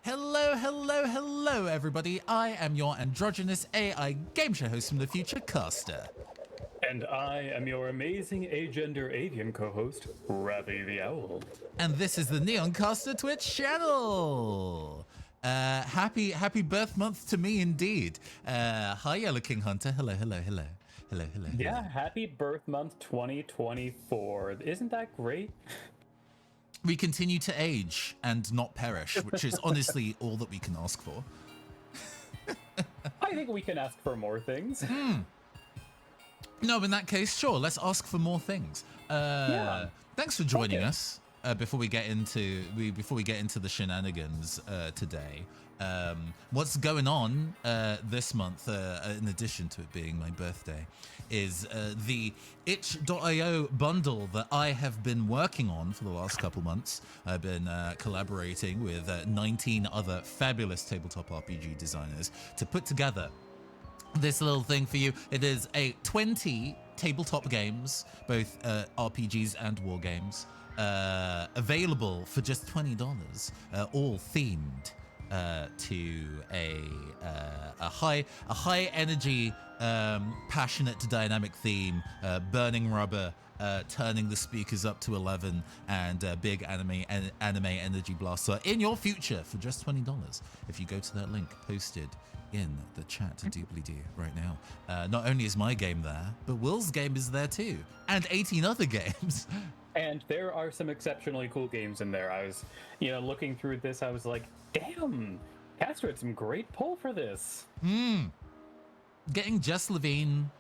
Hello, hello, hello, everybody. I am your androgynous AI game show host from the future, Caster. And I am your amazing agender avian co-host, Ravi the Owl. And this is the Neon Caster Twitch channel. Happy birth month to me indeed. Hi, Yellow King Hunter. Hello, hello, hello. Hello, hello, hello. Yeah, happy birth month 2024. Isn't that great? We continue to age and not perish, which is honestly all that we can ask for. I think we can ask for more things. No, in that case, sure. Let's ask for more things. Yeah. Thanks for joining us. Before we get into the shenanigans today, what's going on this month, in addition to it being my birthday, is the itch.io bundle that I have been working on for the last couple months. I've been collaborating with 19 other fabulous tabletop RPG designers to put together this little thing for you. It is a 20 tabletop games, both RPGs and war games, available for just $20, all themed to a high energy, passionate, dynamic theme, burning rubber, turning the speakers up to 11, and big anime energy blaster in your future for just $20 if you go to that link posted in the chat doobly-doo right now. Not only is my game there, but Will's game is there too, and 18 other games. And there are some exceptionally cool games in there. I was, looking through this, I was like, damn, Castro had some great pull for this. Getting Jess Levine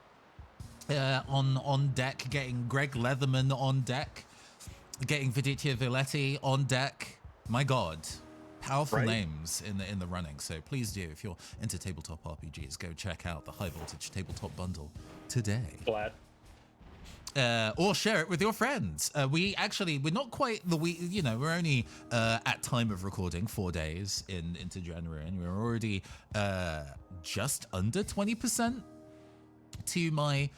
on deck, getting Greg Leatherman on deck, getting Viditya Villetti on deck. My God. Powerful names in the running, so please do, if you're into tabletop RPGs, go check out the High Voltage Tabletop Bundle today. Glad. Or share it with your friends. We're not quite we're only at time of recording 4 days into January, and we're already just under 20% to my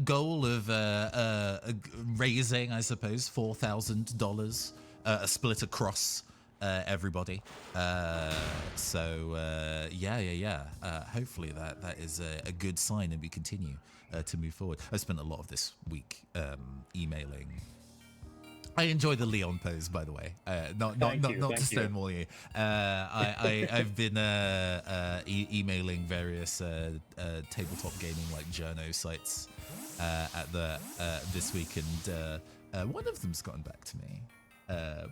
goal of raising, I suppose, $4,000, a split across everybody. Hopefully that is a good sign, and we continue to move forward. I spent a lot of this week emailing. I enjoy the Leon pose, by the way. Not to stonewall you. I've been emailing various tabletop gaming like journo sites this week, and one of them's gotten back to me.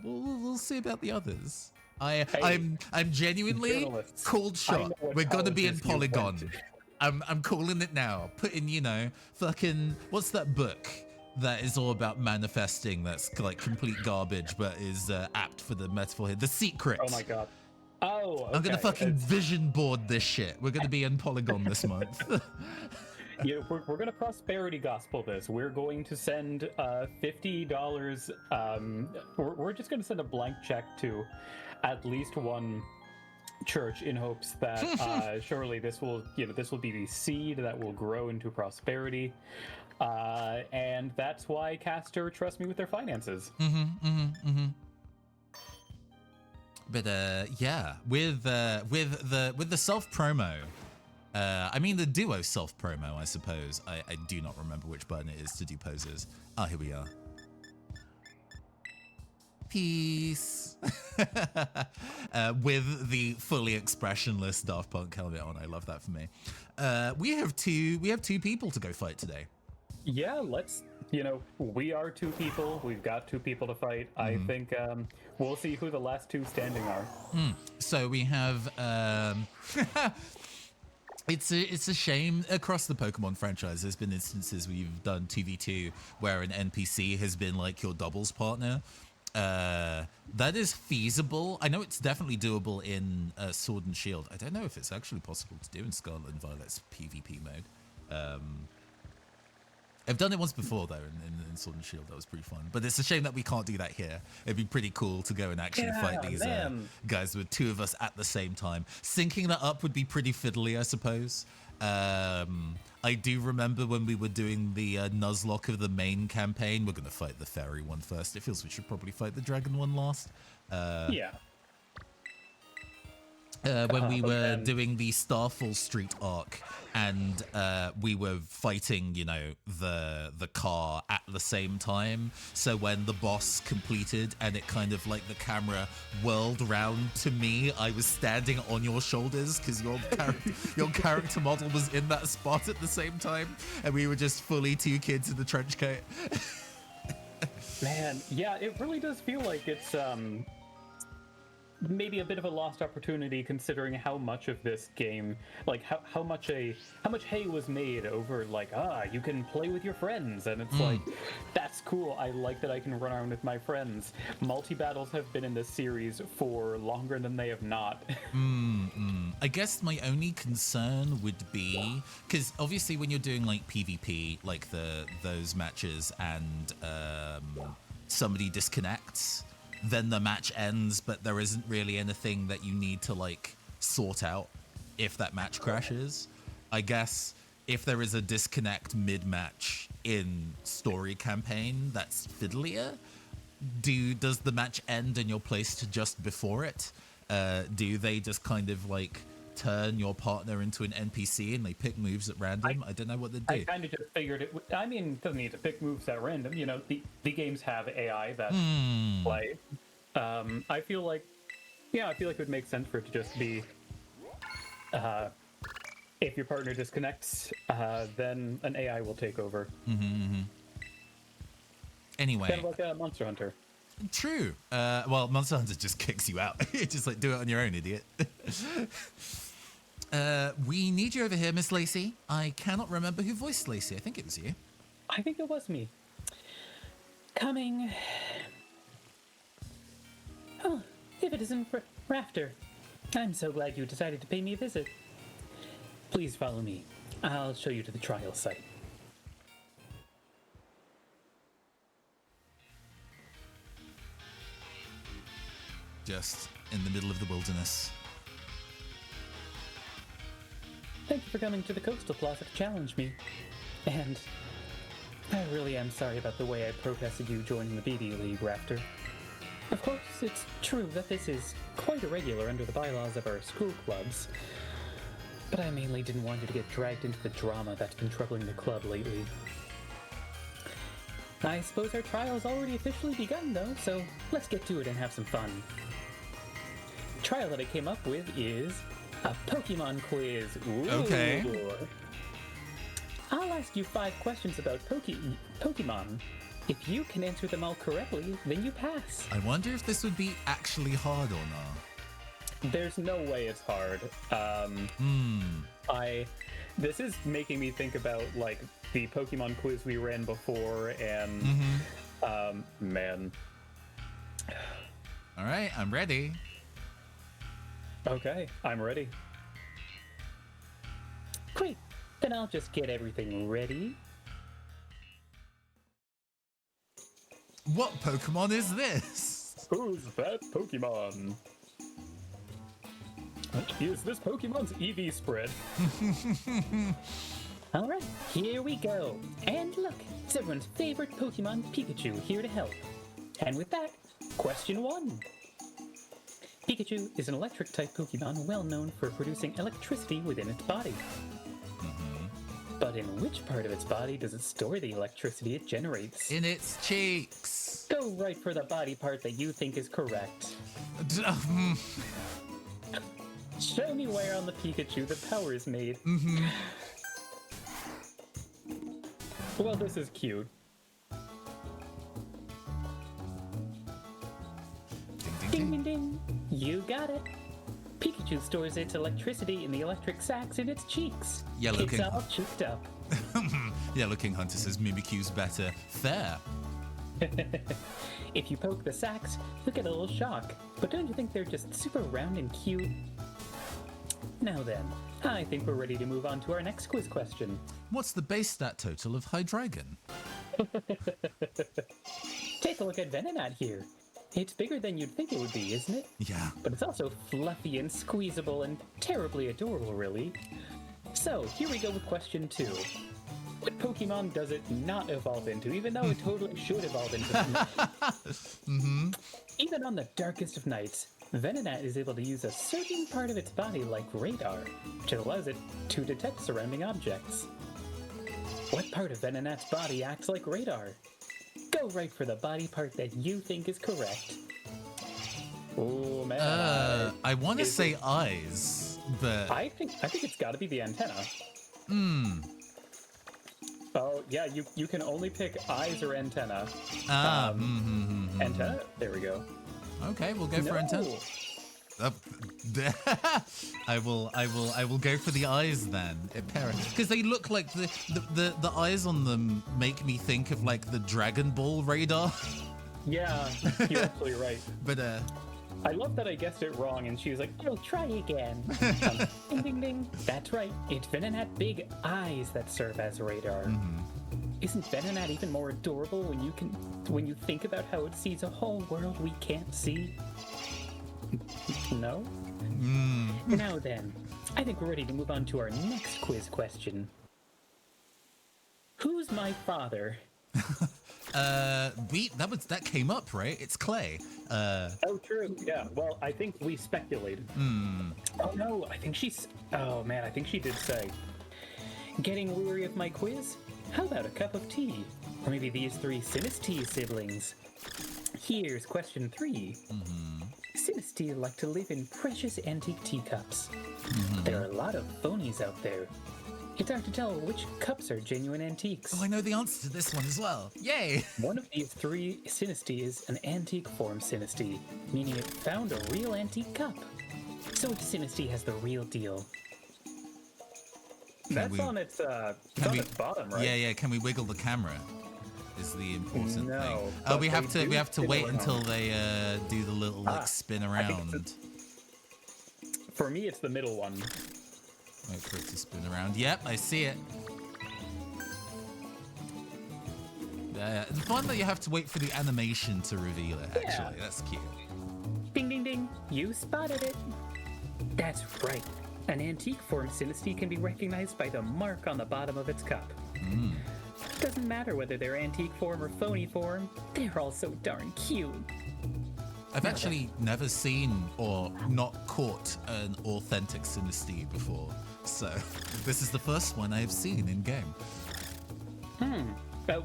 We'll see about the others. I'm genuinely called shot. We're gonna be in Polygon. I'm calling it now. Putting fucking, what's that book that is all about manifesting? That's like complete garbage, but is apt for the metaphor here. The Secret. Oh my God. Oh, okay. I'm gonna fucking vision board this shit. We're gonna be in Polygon this month. We're going to prosperity gospel this. We're going to send $50. We're just going to send a blank check to at least one church in hopes that surely this will be the seed that will grow into prosperity. And that's why Caster trusts me with their finances. But with the self promo. The duo self-promo, I suppose. I do not remember which button it is to do poses. Here we are. Peace. With the fully expressionless Daft Punk helmet on. I love that for me. We have two people to go fight today. Yeah, we are two people. We've got two people to fight. I think we'll see who the last two standing are. So we have... It's a shame across the Pokemon franchise. There's been instances where you've done 2v2 where an NPC has been like your doubles partner. That is feasible. I know it's definitely doable in Sword and Shield. I don't know if it's actually possible to do in Scarlet and Violet's PvP mode. I've done it once before, though, in Sword and Shield. That was pretty fun. But it's a shame that we can't do that here. It'd be pretty cool to go and actually fight these guys with two of us at the same time. Syncing that up would be pretty fiddly, I suppose. I do remember when we were doing the Nuzlocke of the main campaign. We're going to fight the fairy one first. It feels we should probably fight the dragon one last. Yeah. when we were man. doing the Starfall Street arc, and we were fighting, the car at the same time. So when the boss completed, and it kind of like the camera whirled round to me, I was standing on your shoulders because your character model was in that spot at the same time, and we were just fully two kids in the trench coat. Man, yeah, it really does feel like it's maybe a bit of a lost opportunity, considering how much of this game, like how much hay was made over like, you can play with your friends, and it's like, that's cool. I like that I can run around with my friends. Multi-battles have been in this series for longer than they have not. I guess my only concern would be, because obviously when you're doing like PvP, like those matches, and somebody disconnects, then the match ends, but there isn't really anything that you need to like sort out if that match crashes. I guess if there is a disconnect mid-match in story campaign, that's fiddlier. Does the match end and you're placed just before it? Do they just kind of like turn your partner into an NPC and they pick moves at random? I don't know what they do. I kind of just figured it. I mean, it doesn't need to pick moves at random. The games have AI that play. I feel like it would make sense for it to just be, if your partner disconnects, then an AI will take over. Anyway, kind of like a Monster Hunter. True. Well, Monster Hunter just kicks you out. Just like, do it on your own, idiot. We need you over here, Miss Lacey. I cannot remember who voiced Lacey. I think it was you. I think it was me. Coming. Oh, if it isn't Rafter. I'm so glad you decided to pay me a visit. Please follow me. I'll show you to the trial site. Just in the middle of the wilderness. Thank you for coming to the Coastal Plaza to challenge me. And I really am sorry about the way I protested you joining the BD League, Raptor. Of course, it's true that this is quite irregular under the bylaws of our school clubs, but I mainly didn't want you to get dragged into the drama that's been troubling the club lately. I suppose our trial's already officially begun, though, so let's get to it and have some fun. The trial that I came up with is a Pokemon quiz. Ooh. Okay. I'll ask you 5 questions about Pokemon. If you can answer them all correctly, then you pass. I wonder if this would be actually hard or not. There's no way it's hard. This is making me think about like the Pokemon quiz we ran before, and man. All right, I'm ready. Okay, I'm ready. Great. Then I'll just get everything ready. What Pokemon is this? Who's that Pokemon? Is this Pokemon's EV spread? Alright, here we go. And look, it's everyone's favorite Pokemon, Pikachu, here to help. And with that, question 1. Pikachu is an electric-type Pokemon well known for producing electricity within its body. But in which part of its body does it store the electricity it generates? In its cheeks. Go right for the body part that you think is correct. Show me where on the Pikachu the power is made. Well, this is cute. Ding, ding, ding. You got it. Pikachu stores its electricity in the electric sacs in its cheeks. Yellow It's King. all cheeked up. Yellow King Hunter says Mimikyu's better. Fair. If you poke the sacs, you'll get a little shock. But don't you think they're just super round and cute? Now then, I think we're ready to move on to our next quiz question. What's the base stat total of Hydreigon? Take a look at Venonat here. It's bigger than you'd think it would be, isn't it? Yeah. But it's also fluffy and squeezable and terribly adorable, really. So, here we go with question 2. What Pokemon does it not evolve into, even though it totally should evolve into? Even on the darkest of nights, Venonat is able to use a certain part of its body like radar, which allows it to detect surrounding objects. What part of Venonat's body acts like radar? Go right for the body part that you think is correct. Oh man. I want to say eyes, but I think it's got to be the antenna. Hmm. Oh yeah, you can only pick eyes or antenna. Antenna. There we go. Okay, we'll go for antenna. I will go for the eyes then. Because they look like the eyes on them make me think of like the Dragon Ball radar. Yeah, you're absolutely right. But I love that I guessed it wrong, and she was like, "Oh, try again." Ding ding ding. That's right. It's Venonat big eyes that serve as radar. Isn't Venonat even more adorable when you think about how it sees a whole world we can't see? No? Now then, I think we're ready to move on to our next quiz question. Who's my father? That came up, right? It's Clay. Oh, true. Yeah. Well, I think we speculated. Oh no, I think she did say. Getting weary of my quiz? How about a cup of tea? Or maybe these three Sinistee siblings? Here's question 3. Sinistee like to live in precious antique teacups. There are a lot of phonies out there. It's hard to tell which cups are genuine antiques. Oh, I know the answer to this one as well. Yay! One of these 3 Sinistee is an antique form Sinistee, meaning it found a real antique cup. So which Sinistee has the real deal? That's on its bottom, right? Yeah. Can we wiggle the camera? Is the important thing. No. We have to wait until they do the little spin around. For me, it's the middle one. Wait for it to spin around. Yep, I see it. The fun that you have to wait for the animation to reveal it. Actually, that's cute. Ding ding ding! You spotted it. That's right. An antique form Sinistee can be recognized by the mark on the bottom of its cup. Doesn't matter whether they're antique form or phony form, they're all so darn cute. I've actually never seen or not caught an authentic Sinistee before, so this is the first one I've seen in game.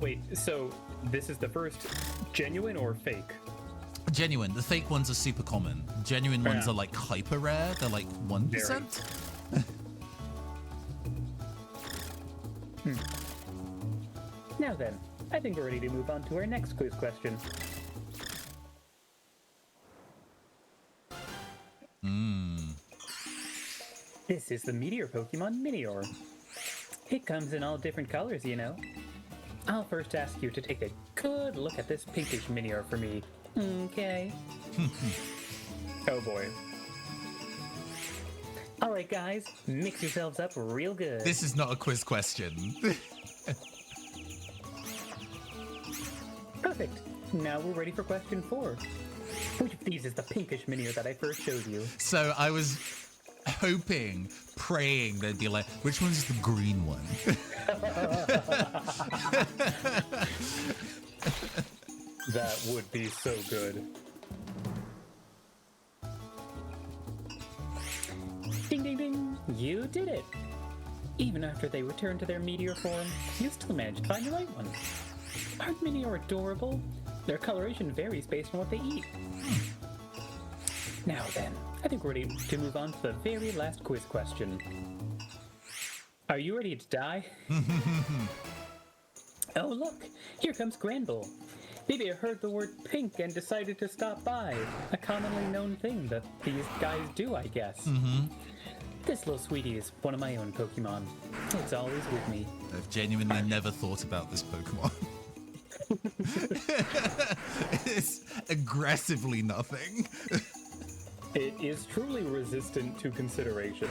Wait, so this is the first genuine or fake? Genuine. The fake ones are super common. Genuine ones are like hyper rare. They're like 1%. Now then, I think we're ready to move on to our next quiz question. This is the meteor Pokemon Minior. It comes in all different colors, you know. I'll first ask you to take a good look at this pinkish Minior for me. Okay. Oh boy. Alright guys, mix yourselves up real good. This is not a quiz question. Perfect. Now we're ready for question 4. Which of these is the pinkish Minior that I first showed you? So I was hoping, praying they'd be like, which one's the green one? That would be so good. Ding ding ding! You did it! Even after they return to their meteor form, you still managed to find the right one. Aren't Minior adorable? Their coloration varies based on what they eat. Now then, I think we're ready to move on to the very last quiz question. Are you ready to die? Oh look, here comes Granbull. Maybe I heard the word pink and decided to stop by. A commonly known thing that these guys do, I guess. This little sweetie is one of my own Pokemon. It's always with me. I've genuinely never thought about this Pokemon. It's aggressively nothing. It is truly resistant to consideration.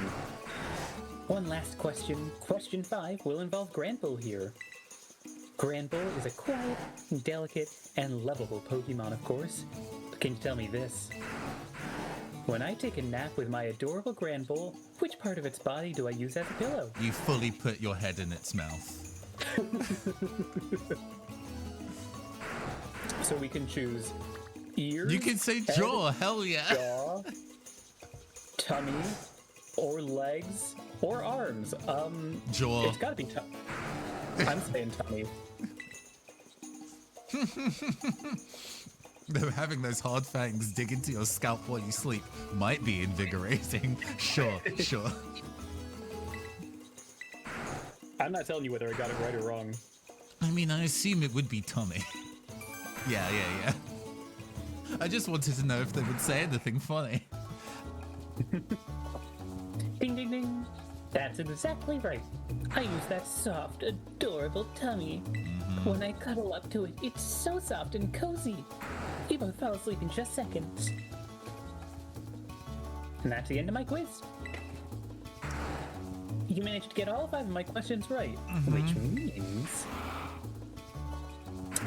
One last question. Question 5 will involve Granbull here. Granbull is a quiet, delicate, and lovable Pokemon, of course. But can you tell me this? When I take a nap with my adorable Granbull, which part of its body do I use as a pillow? You fully put your head in its mouth. So we can choose ears. You can say head, jaw, hell yeah. Jaw, tummy, or legs, or arms. Jaw. It's gotta be I'm saying tummy. Though having those hard fangs dig into your scalp while you sleep might be invigorating. Sure. I'm not telling you whether I got it right or wrong. I mean, I assume it would be tummy. Yeah. I just wanted to know if they would say anything funny. Ding, ding, ding. That's exactly right. I use that soft, adorable tummy. When I cuddle up to it, it's so soft and cozy. You both fall asleep in just seconds. And that's the end of my quiz. You managed to get all 5 of my questions right, which means...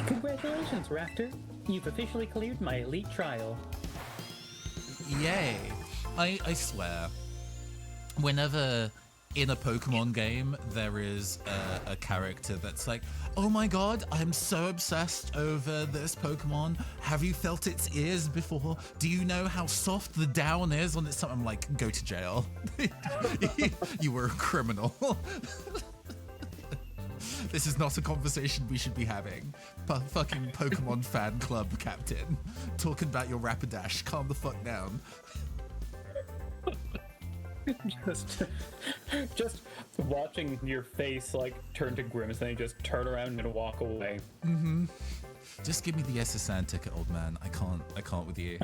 Congratulations, Rafter. You've officially cleared my elite trial. Yay. I swear, whenever in a Pokemon game there is a character that's like, oh my god, I'm so obsessed over this Pokemon. Have you felt its ears before? Do you know how soft the down is on its tongue? I'm like, go to jail. You were a criminal. This is not a conversation we should be having. Fucking Pokemon fan club captain. Talking about your Rapidash. Calm the fuck down. just watching your face like turn to grimace, and then you just turn around and walk away. Just give me the SSN ticket, old man. I can't with you.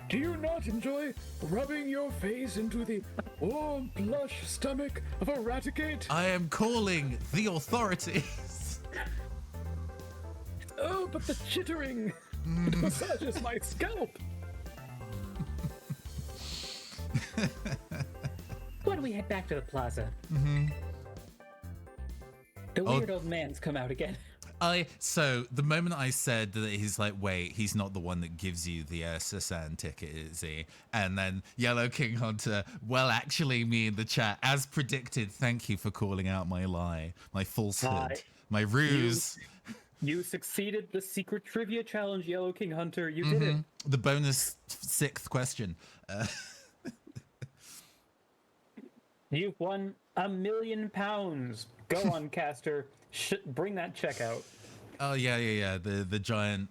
Do you not enjoy rubbing your face into the warm, plush stomach of Eradicate? I am calling the authorities. Oh, but the chittering massages my scalp. Why don't we head back to the plaza? The weird old man's come out again. So the moment I said that, he's like, wait, he's not the one that gives you the SSN ticket, is he? And then Yellow King Hunter, well, actually, me in the chat, as predicted, thank you for calling out my lie, my falsehood, my ruse. You succeeded the secret trivia challenge, Yellow King Hunter. You did it. The bonus 6th question. You've won £1 million. Go on, Caster. Bring that check out. Oh yeah. The giant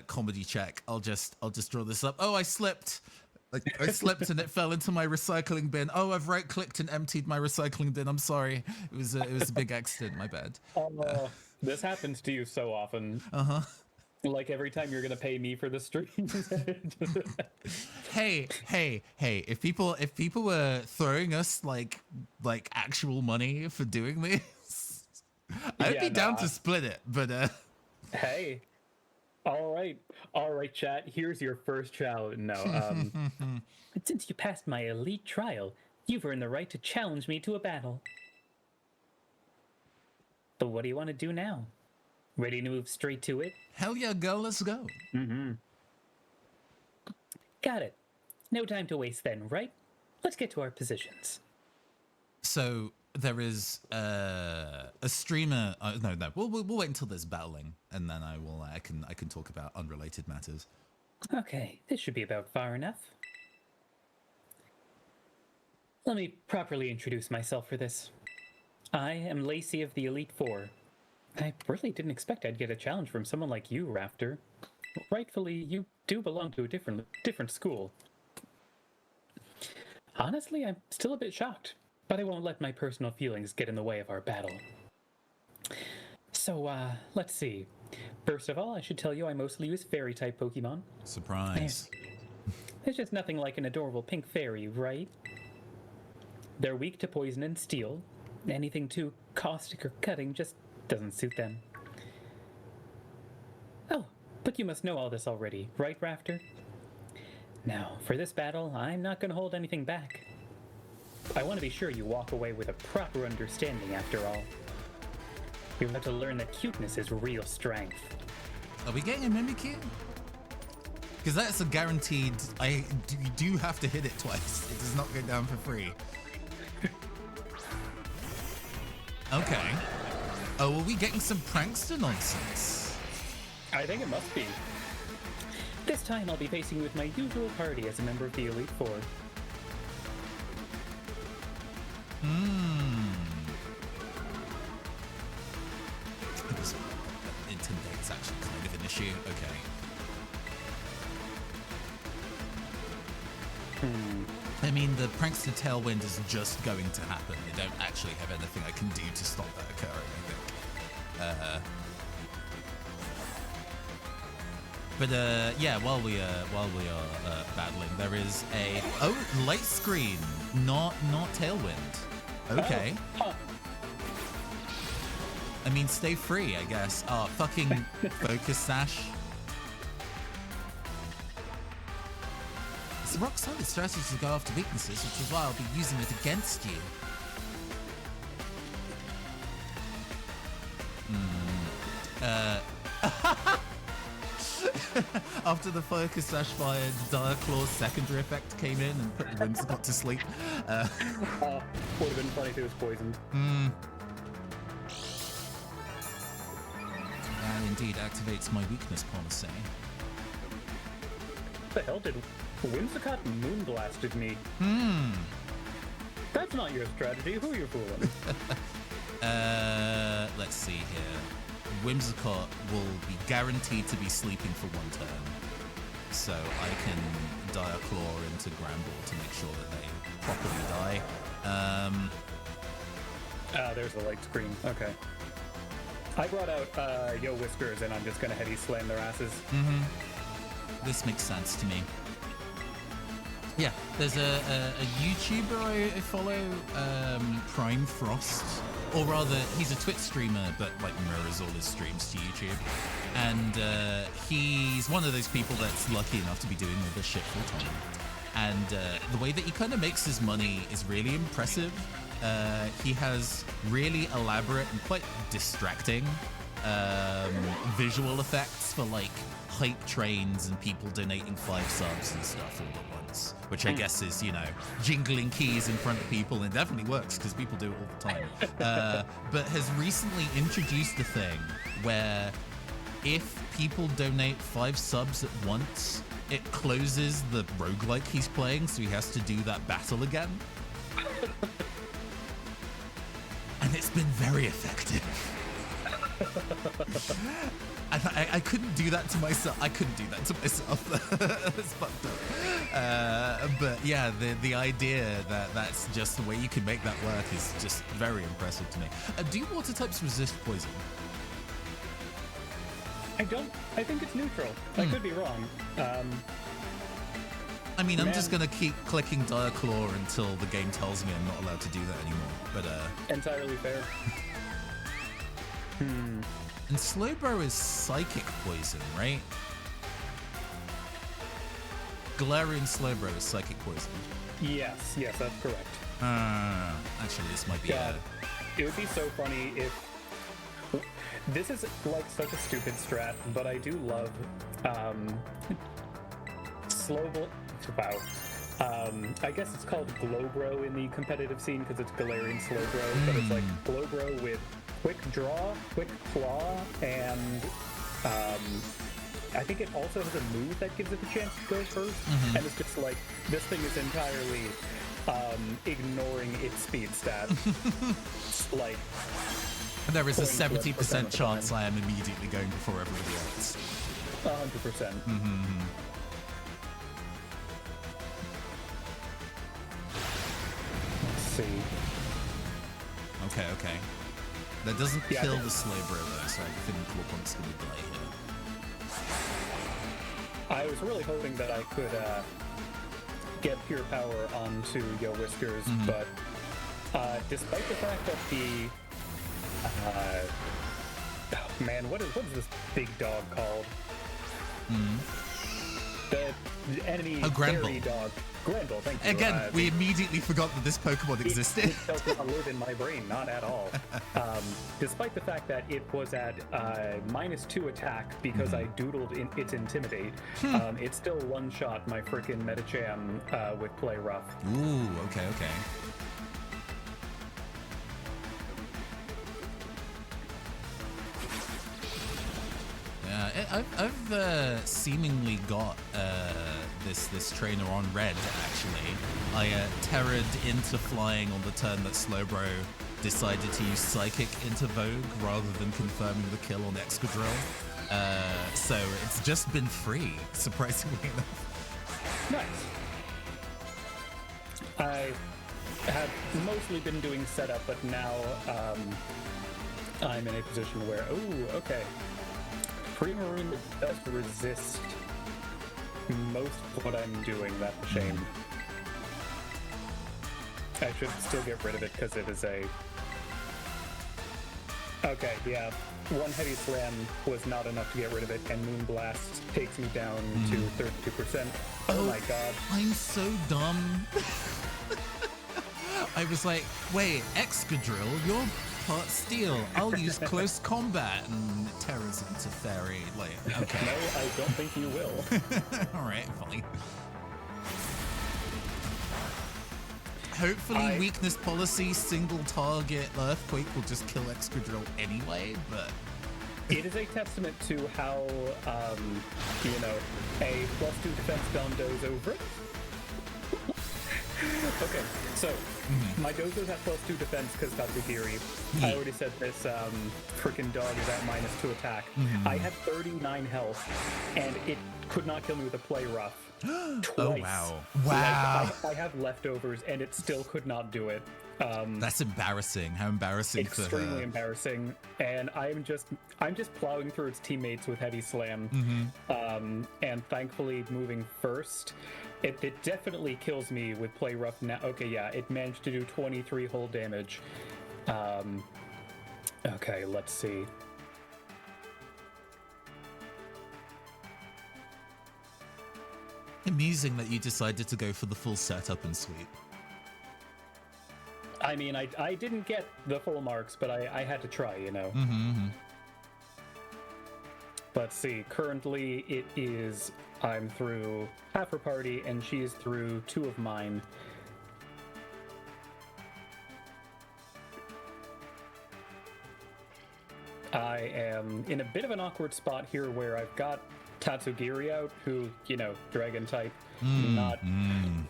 comedy check. I'll just draw this up. Oh, I slipped. I slipped and it fell into my recycling bin. Oh, I've right clicked and emptied my recycling bin. I'm sorry. It was a big accident. My bad. This happens to you so often. Like every time you're gonna pay me for the stream. Hey! If people were throwing us like actual money for doing this, I'd be down to split it. But hey, all right, chat. Here's your first challenge. No, Since you passed my elite trial, you've earned the right to challenge me to a battle. But what do you want to do now? Ready to move straight to it? Hell yeah, girl, let's go. Got it. No time to waste then, right? Let's get to our positions. So there is a streamer. No, we'll wait until there's battling, and then I can talk about unrelated matters. Okay, this should be about far enough. Let me properly introduce myself for this. I am Lacey of the Elite Four. I really didn't expect I'd get a challenge from someone like you, Rafter. Rightfully, you do belong to a different school. Honestly, I'm still a bit shocked, but I won't let my personal feelings get in the way of our battle. So, let's see. First of all, I should tell you I mostly use fairy-type Pokemon. Surprise. There's just nothing like an adorable pink fairy, right? They're weak to poison and steel. Anything too caustic or cutting just doesn't suit them. Oh, but you must know all this already, right, Rafter? Now, for this battle, I'm not going to hold anything back. I want to be sure you walk away with a proper understanding after all. You're about to learn that cuteness is real strength. Are we getting a Mimikyu? Because that's a guaranteed. You do have to hit it twice. It does not go down for free. Okay. Oh, are we getting some prankster nonsense? I think it must be. This time, I'll be facing you with my usual party as a member of the Elite Four. Intimidate's actually kind of an issue. Okay. I mean, the Prankster Tailwind is just going to happen. I don't actually have anything I can do to stop that occurring, I think. But yeah, while we are battling, there is a light screen, not Tailwind. Okay. Huh. I mean, stay free, I guess. Oh, fucking focus sash. It's a rock solid strategy to go after weaknesses, which is why I'll be using it against you. After the focus sash fired, Dire Claw's secondary effect came in and put the Whimsicott to sleep. Would have been funny if it was poisoned. And indeed activates my weakness policy. What the hell did Whimsicott moonblasted me? That's not your strategy. Who are you fooling? Let's see here. Whimsicott will be guaranteed to be sleeping for one turn. So I can Dire Claw into Gramble to make sure that they properly die. There's the light screen. Okay. I brought out Yo Whiskers, and I'm just gonna heavy slam their asses. This makes sense to me. Yeah, there's a YouTuber I follow, Prime Frost, or rather, he's a Twitch streamer, but like mirrors all his streams to YouTube. And he's one of those people that's lucky enough to be doing all this shit full time. And the way that he kind of makes his money is really impressive. He has really elaborate and quite distracting visual effects for like hype trains and people donating 5 subs and stuff all at once, which I guess is, you know, jingling keys in front of people, and it definitely works because people do it all the time. But has recently introduced a thing where if people donate 5 subs at once, it closes the roguelike he's playing, so he has to do that battle again. And it's been very effective. I couldn't do that to myself. I couldn't do that to myself. It's fucked up. But yeah, the idea that that's just the way you can make that work is just very impressive to me. Do water types resist poison? I don't. I think it's neutral. I could be wrong. I mean, I'm just gonna keep clicking Dire Claw until the game tells me I'm not allowed to do that anymore. But Entirely fair. And Slowbro is psychic poison, right? Galarian Slowbro is psychic poison. Yes, that's correct. Actually, this might be. God, it would be so funny if. This is like such a stupid strat, but I do love Wow. I guess it's called Glowbro in the competitive scene because it's Galarian Slowbro, but it's like Glowbro with quick draw, quick claw, and I think it also has a move that gives it a chance to go first. And it's just like, this thing is entirely ignoring its speed stat. Like, there is a 70% chance I am immediately going before everybody else. 100%. See. Okay. That doesn't kill the Slowbro though, so I think Clawpunk's gonna die here. I was really hoping that I could get Pure Power onto Yo Whiskers, but despite the fact that the oh man, what is this big dog called? The enemy fairy dog. Grendel, thank you. Again, we immediately forgot that this Pokemon existed. It does not live in my brain, not at all. Despite the fact that it was at -2 attack because I doodled its Intimidate, it still one-shot my frickin' Medicham with Play Rough. Ooh, okay. Yeah, I've seemingly got this trainer on red. Actually, I terrored into flying on the turn that Slowbro decided to use Psychic into Vogue rather than confirming the kill on Excadrill. So it's just been free, surprisingly enough. Nice. I have mostly been doing setup, but now I'm in a position where, oh, okay. Pre-Maroon does resist most of what I'm doing. That's a shame. I should still get rid of it because it is a... Okay, yeah. One Heavy Slam was not enough to get rid of it, and Moonblast takes me down to 32%. Oh my god. I'm so dumb. I was like, wait, Excadrill, you're part steel. I'll use close combat, and it terrors into fairy. Like, okay. No, I don't think you will. Alright, fine. Hopefully weakness policy, single target Earthquake will just kill Excadrill anyway, but... It is a testament to how, you know, a +2 defense gun does over it. Okay, so my Dozo's at +2 defense because Tatsugiri. I already said this freaking dog is at -2 attack. I had 39 health, and it could not kill me with a play rough. Twice. Oh, wow. Wow. Like, I have leftovers, and it still could not do it. That's embarrassing. How embarrassing for her. Extremely embarrassing. And I'm just plowing through its teammates with Heavy Slam. And thankfully moving first. It definitely kills me with play rough now. Okay, yeah, it managed to do 23 whole damage. Okay, let's see. Amusing that you decided to go for the full setup and sweep. I mean, I didn't get the full marks, but I had to try, you know. Let's see, currently it is, I'm through half her party, and she's through 2 of mine. I am in a bit of an awkward spot here where I've got Tatsugiri out, who, you know, dragon type,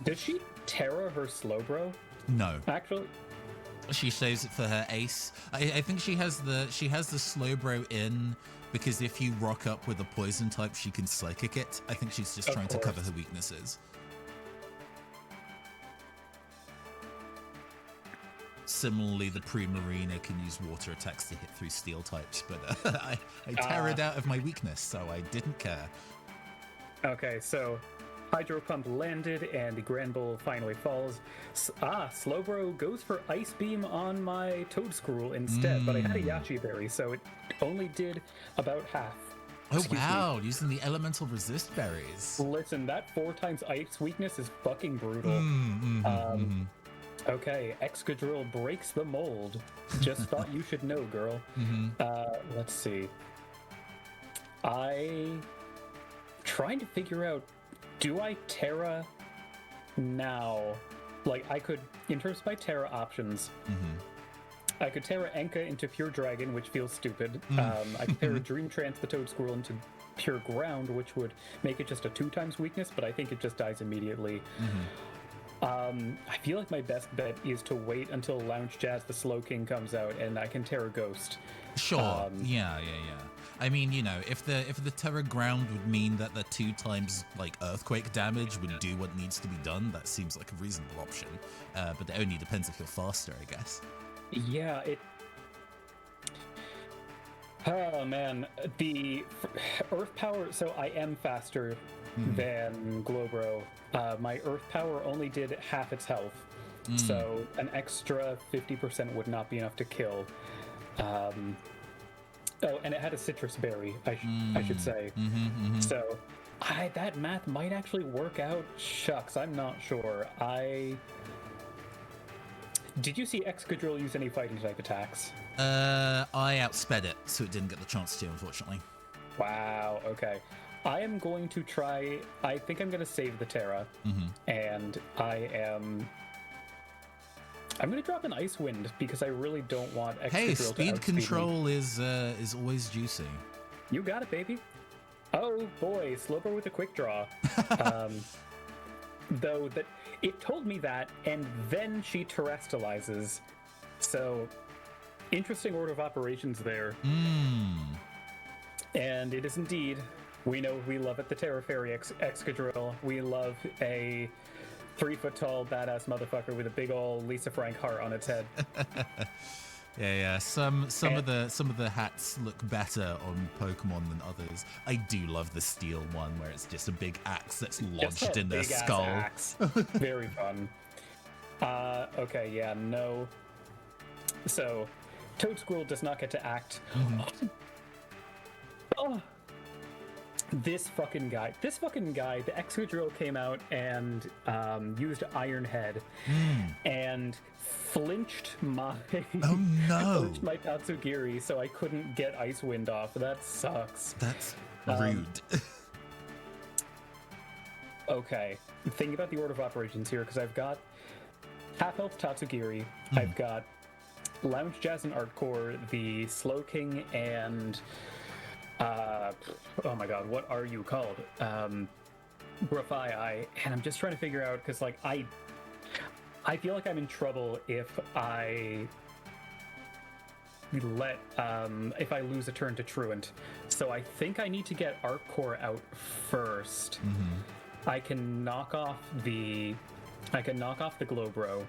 Does she Terra her Slowbro? No. Actually? She saves it for her ace. I think she has the Slowbro in because if you rock up with a poison type, she can psychic it. I think she's just trying to cover her weaknesses. Similarly, the Pre-Marina can use water attacks to hit through steel types, but I terrored out of my weakness, so I didn't care. Okay, so Hydro Pump landed, and the Grand Bull finally falls. Slowbro goes for Ice Beam on my Toedscruel instead, but I had a Yachi Berry, so it only did about half. Oh, wow, using the elemental resist berries. Listen, that 4 times ice weakness is fucking brutal. Okay, Excadrill breaks the mold. Just thought you should know, girl. Let's see. I'm trying to figure out, do I Terra now? Like, I could, in terms of my Terra options, I could Terra Enka into Pure Dragon, which feels stupid. I could Terra Dream Trance the Toedscruel into Pure Ground, which would make it just a 2 times weakness, but I think it just dies immediately. I feel like my best bet is to wait until Lounge Jazz the Slow King comes out, and I can Terra Ghost. Sure. Yeah. I mean, you know, if the Terra Ground would mean that the 2 times like earthquake damage would do what needs to be done, that seems like a reasonable option. But it only depends if you're faster, I guess. Yeah, it... Oh, man. The Earth Power... So I am faster than Glowbro. My Earth Power only did half its health. So an extra 50% would not be enough to kill. Oh, and it had a citrus berry, I should say. So that math might actually work out. Shucks, I'm not sure. Did you see Excadrill use any fighting type attacks? I outsped it, so it didn't get the chance to, unfortunately. Wow, okay. I am going to try... I think I'm going to save the Terra, and I'm going to drop an Ice Wind because I really don't want Excadrill to speed outspeed control me. is always juicy. You got it, baby. Oh boy, Slowbro with a quick draw. Though that it told me that, and then she terrestrializes. So, interesting order of operations there. And it is indeed, we know we love it, the Terra Fairy Excadrill. We love a 3-foot-tall badass motherfucker with a big ol' Lisa Frank heart on its head. Yeah. Some of the hats look better on Pokemon than others. I do love the steel one where it's just a big axe that's lodged in their skull. Axe. Very fun. Okay, yeah, no. So, Toadsquirrel does not get to act. Oh. This fucking guy, the Excadrill came out and used Iron Head and flinched my flinched my Tatsugiri, so I couldn't get Ice Wind off. That sucks. That's rude. Okay, thinking about the order of operations here, because I've got Half Health Tatsugiri, I've got Lounge Jazz and Artcore, the Slowking, and oh my god, what are you called? Grafai, and I'm just trying to figure out, because like I feel like I'm in trouble if I lose a turn to Truant. So I think I need to get Artcore out first. I can knock off the Glowbro,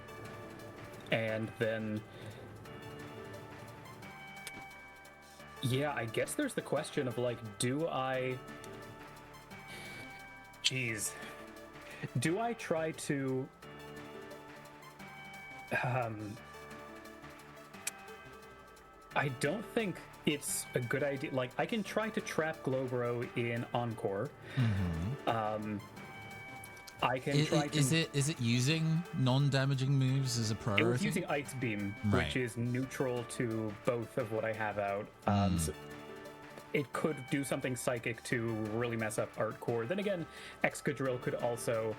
and then yeah, I guess there's the question of like, do I try to I don't think it's a good idea. Like, I can try to trap Glowbro in Encore. I can try to... Is it using non-damaging moves as a priority? It was using Ice Beam, right, which is neutral to both of what I have out. So it could do something psychic to really mess up Artcore. Then again, Excadrill could also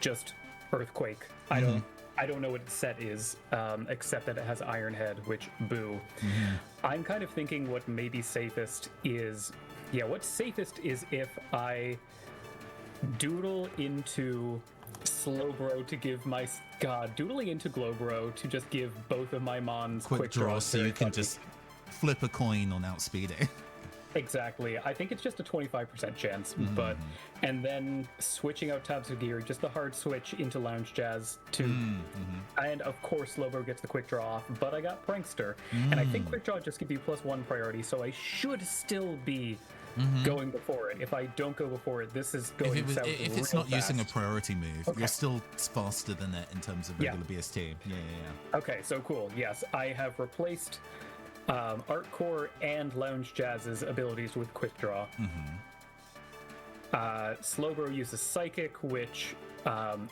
just Earthquake. I don't know what its set is, except that it has Iron Head, which boo. I'm kind of thinking what may be safest is... Yeah, what's safest is if I doodle into Slowbro to give my... God, doodling into Glowbro to just give both of my Mons quick draw so you can just flip a coin on outspeeding. Exactly. I think it's just a 25% chance, but... And then switching out Tatsugiri, just the hard switch into Lounge Jazz to... And of course Slowbro gets the quick draw off, but I got Prankster. And I think quick draw just gives you +1 priority, so I should still be going before it. If I don't go before it, this is going south if it's not using a priority move, you're still faster than it in terms of regular BST. Yeah. Okay, so cool. Yes, I have replaced Artcore and Lounge Jazz's abilities with Quick Draw. Slowbro uses Psychic, which on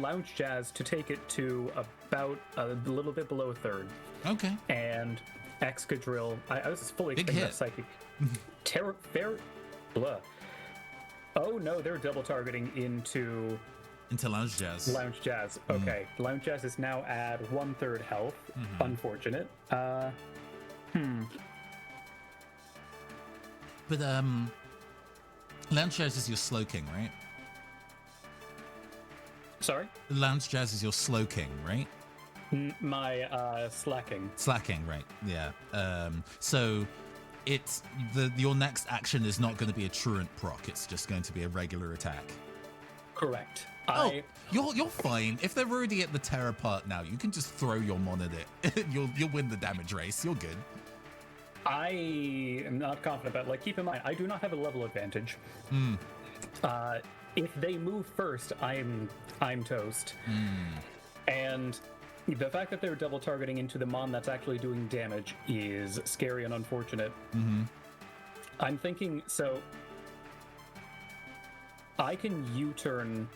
Lounge Jazz to take it to about a little bit below a third. Okay. And Excadrill, I was fully expecting that Psychic. Oh no, they're double targeting into Lounge Jazz. Lounge Jazz. Okay. Lounge Jazz is now at 1/3 health. Unfortunate. But Lounge Jazz is your Slowking, right? Sorry? Lounge Jazz is your Slowking, right? My slacking. Slacking, right? Yeah. So it's your next action is not going to be a truant proc. It's just going to be a regular attack. Correct. You're fine. If they're already at the Terra part now, you can just throw your mon at it. You'll win the damage race. You're good. I am not confident about. Like, keep in mind, I do not have a level advantage. If they move first, I'm toast. And the fact that they're double targeting into the mon that's actually doing damage is scary and unfortunate. I'm thinking, so I can U-turn.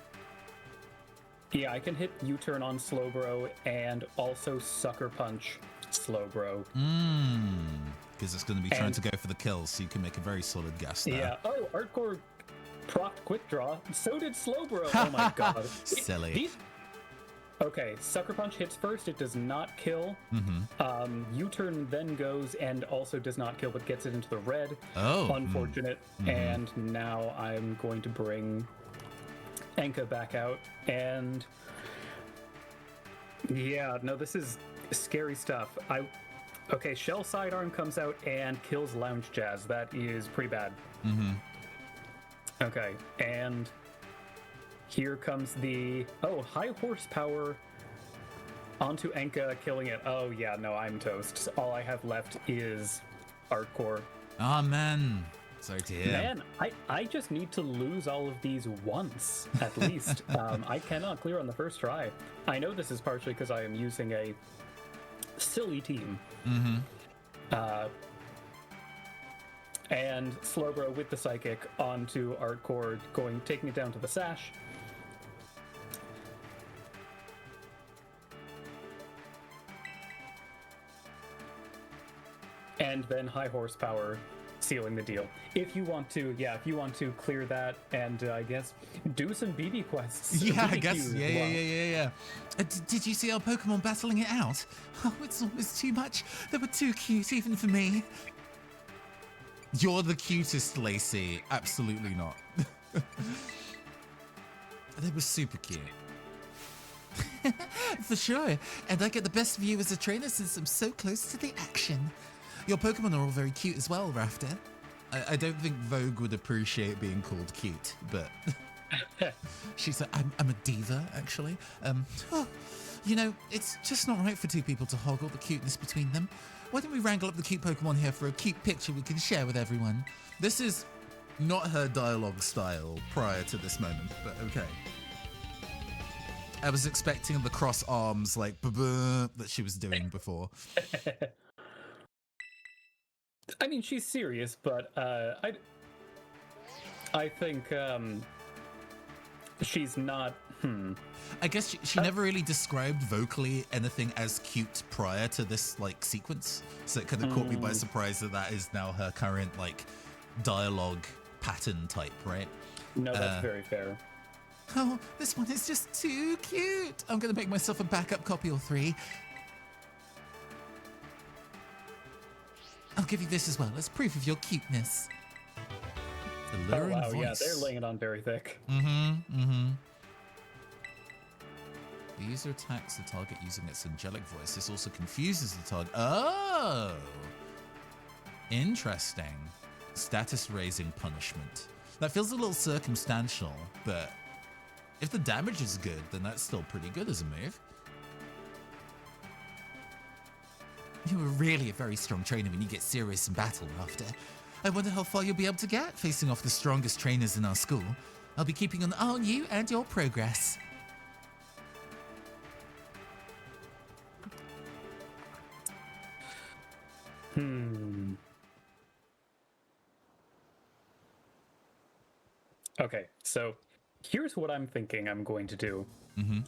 Yeah, I can hit U-turn on Slowbro and also Sucker Punch Slowbro. Because it's going to be trying to go for the kills, so you can make a very solid guess there. Yeah. Oh, Artcore procced Quick Draw. So did Slowbro. Oh my god. Silly. Okay, Sucker Punch hits first. It does not kill. U-turn then goes and also does not kill, but gets it into the red. Oh. Unfortunate. And now I'm going to bring Enka back out. And yeah, no, this is scary stuff. Okay, Shell Sidearm comes out and kills Lounge Jazz. That is pretty bad. Okay, and here comes the high horsepower onto Enka, killing it. Oh yeah, no, I'm toast. All I have left is Artcore. Oh man, sorry to hear. Man, I just need to lose all of these once at least. I cannot clear on the first try. I know this is partially because I am using a silly team. And Slowbro with the Psychic onto Artcore, taking it down to the Sash. And then high horsepower sealing the deal. If you want to clear that and I guess do some BB quests. Yeah, I BBQs guess. as Yeah. well. Did you see our Pokemon battling it out? Oh, it's almost too much. They were too cute even for me. You're the cutest, Lacey. Absolutely not. They were super cute. For sure. And I get the best view as a trainer since I'm so close to the action. Your Pokemon are all very cute as well, Rafter. I don't think Vogue would appreciate being called cute, but she's like, I'm a diva, actually. You know, it's just not right for two people to hog all the cuteness between them. Why don't we wrangle up the cute Pokemon here for a cute picture we can share with everyone? This is not her dialogue style prior to this moment, but okay. I was expecting the cross arms, like, that she was doing before. I mean, she's serious, but I think she's not. I guess she never really described vocally anything as cute prior to this like sequence, so it kind of caught me by surprise that is now her current like dialogue pattern type, right? No, that's very fair. Oh, this one is just too cute. I'm gonna make myself a backup copy or 3. I'll give you this as well as proof of your cuteness. Alluring voice. Yeah, they're laying it on very thick. The user attacks the target using its angelic voice. This also confuses the target. Oh! Interesting. Status raising punishment. That feels a little circumstantial, but if the damage is good, then that's still pretty good as a move. You were really a very strong trainer when you get serious in battle, Rafter. I wonder how far you'll be able to get facing off the strongest trainers in our school. I'll be keeping an eye on you and your progress. Okay, so here's what I'm thinking I'm going to do.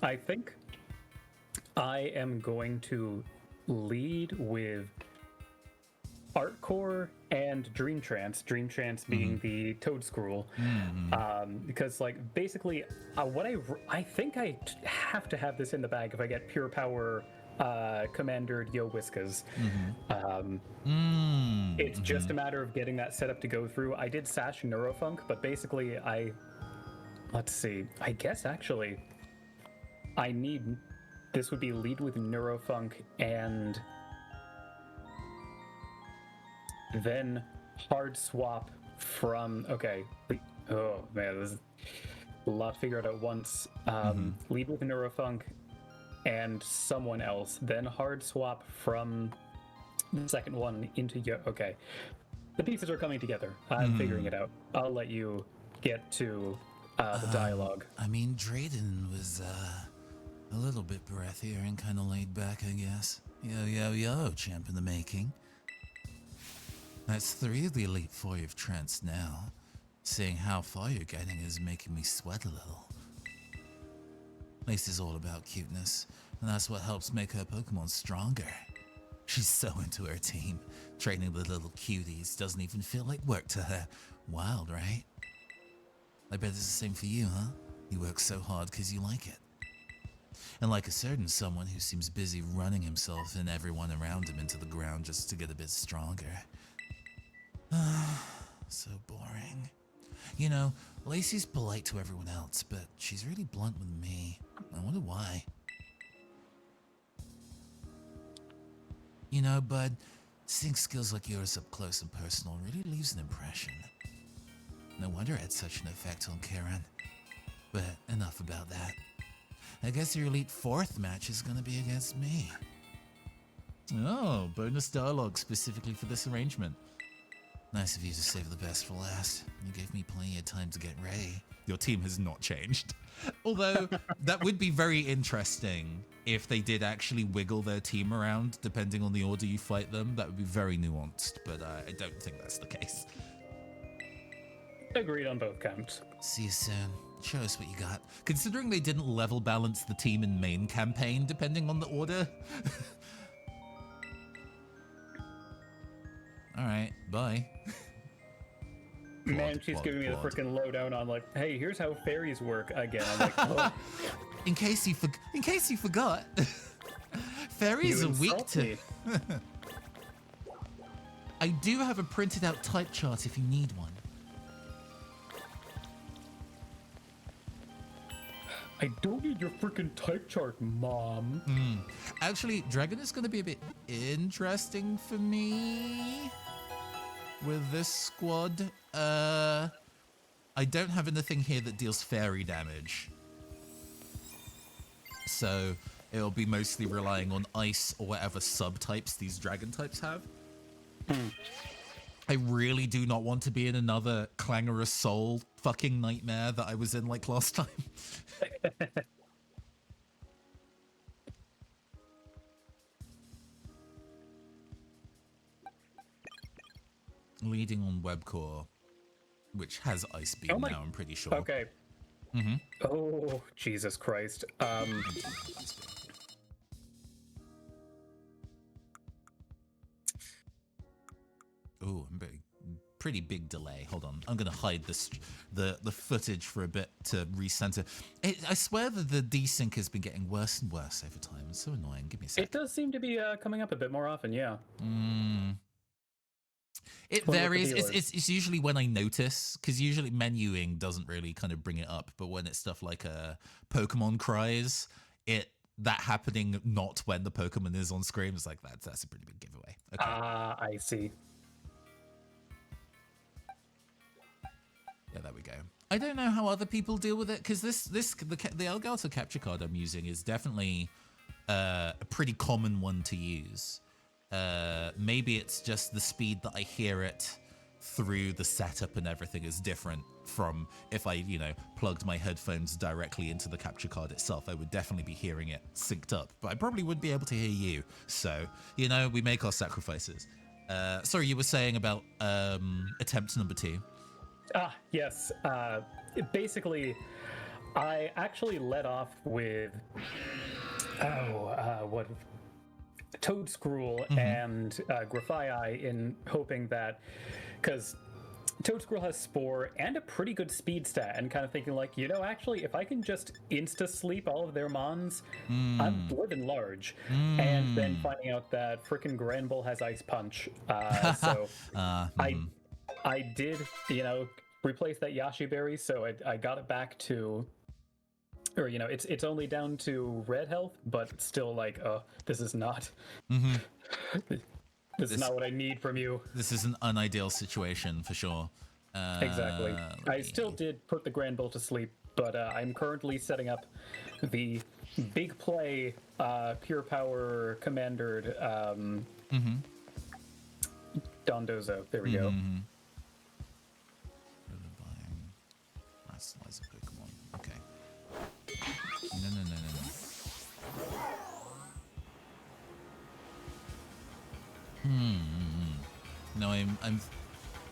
I think I am going to lead with Artcore and Dream Trance. Dream Trance being the Toad Scroll, because like basically, I think I have to have this in the bag if I get Pure Power Commander Yo Whiskas. It's just a matter of getting that set up to go through. I did Sash Neurofunk, but basically let's see. I guess actually, this would be lead with Neurofunk and then hard swap from, okay. Oh man, this is a lot to figure out at once. Lead with Neurofunk and someone else, then hard swap from the second one into okay. The pieces are coming together. I'm figuring it out. I'll let you get to the dialogue. I mean, Drayden was a little bit breathier and kind of laid back, I guess. Yo, champ in the making. That's 3 of the Elite 4 you've tranced now. Seeing how far you're getting is making me sweat a little. Lace is all about cuteness, and that's what helps make her Pokemon stronger. She's so into her team. Training with little cuties doesn't even feel like work to her. Wild, right? I bet it's the same for you, huh? You work so hard because you like it. And like a certain someone who seems busy running himself and everyone around him into the ground just to get a bit stronger. So boring. You know, Lacey's polite to everyone else, but she's really blunt with me. I wonder why. You know, Bud, seeing skills like yours up close and personal really leaves an impression. No wonder it had such an effect on Karen. But enough about that. I guess your Elite 4th match is gonna be against me. Oh, bonus dialogue specifically for this arrangement. Nice of you to save the best for last. You gave me plenty of time to get ready. Your team has not changed. Although, that would be very interesting if they did actually wiggle their team around depending on the order you fight them. That would be very nuanced, but I don't think that's the case. Agreed on both counts. See you soon. Show us what you got. Considering they didn't level balance the team in main campaign depending on the order. Alright, bye. Man, she's giving me the freaking lowdown on like, hey, here's how fairies work again. I'm like, oh. In case you forgot, fairies You are weak insult to. me. I do have a printed out type chart if you need one. I don't need your freaking type chart, Mom. Actually, Dragon is going to be a bit interesting for me with this squad. I don't have anything here that deals fairy damage. So it'll be mostly relying on ice or whatever subtypes these dragon types have. I really do not want to be in another Clangorous Soul fucking nightmare that I was in like last time. Leading on Webcore, which has Ice Beam now, I'm pretty sure. Okay. Oh, Jesus Christ. Ooh, pretty big delay. Hold on, I'm gonna hide this the footage for a bit to recenter. I swear that the desync has been getting worse and worse over time. It's so annoying. Give me a sec. It does seem to be coming up a bit more often, yeah. It varies. It's usually when I notice, because usually menuing doesn't really kind of bring it up, but when it's stuff like Pokemon cries, that happening not when the Pokemon is on screen is like that's a pretty big giveaway. Okay. I see. Yeah, there we go. I don't know how other people deal with it, because the Elgato capture card I'm using is definitely a pretty common one to use. Maybe it's just the speed that I hear it through the setup and everything is different from if I, plugged my headphones directly into the capture card itself. I would definitely be hearing it synced up, but I probably wouldn't be able to hear you. So, we make our sacrifices. Sorry, you were saying about attempt number 2. Yes. Basically, I actually led off with Toadscruel and Grafii in hoping that, because Toadscruel has Spore and a pretty good speed stat, and kind of thinking like, actually, if I can just insta-sleep all of their mons, I'm living large. And then finding out that frickin' Granbull has Ice Punch. So I did, replace that Yashi Berry, so I got it back to, or it's only down to red health, but still like, this is not, this is not what I need from you. This is an unideal situation for sure. Exactly. I still did put the Granbull to sleep, but I'm currently setting up the big play pure power commandered Dondozo. There we go. Rationalize a Pokemon. Okay. No. No, I'm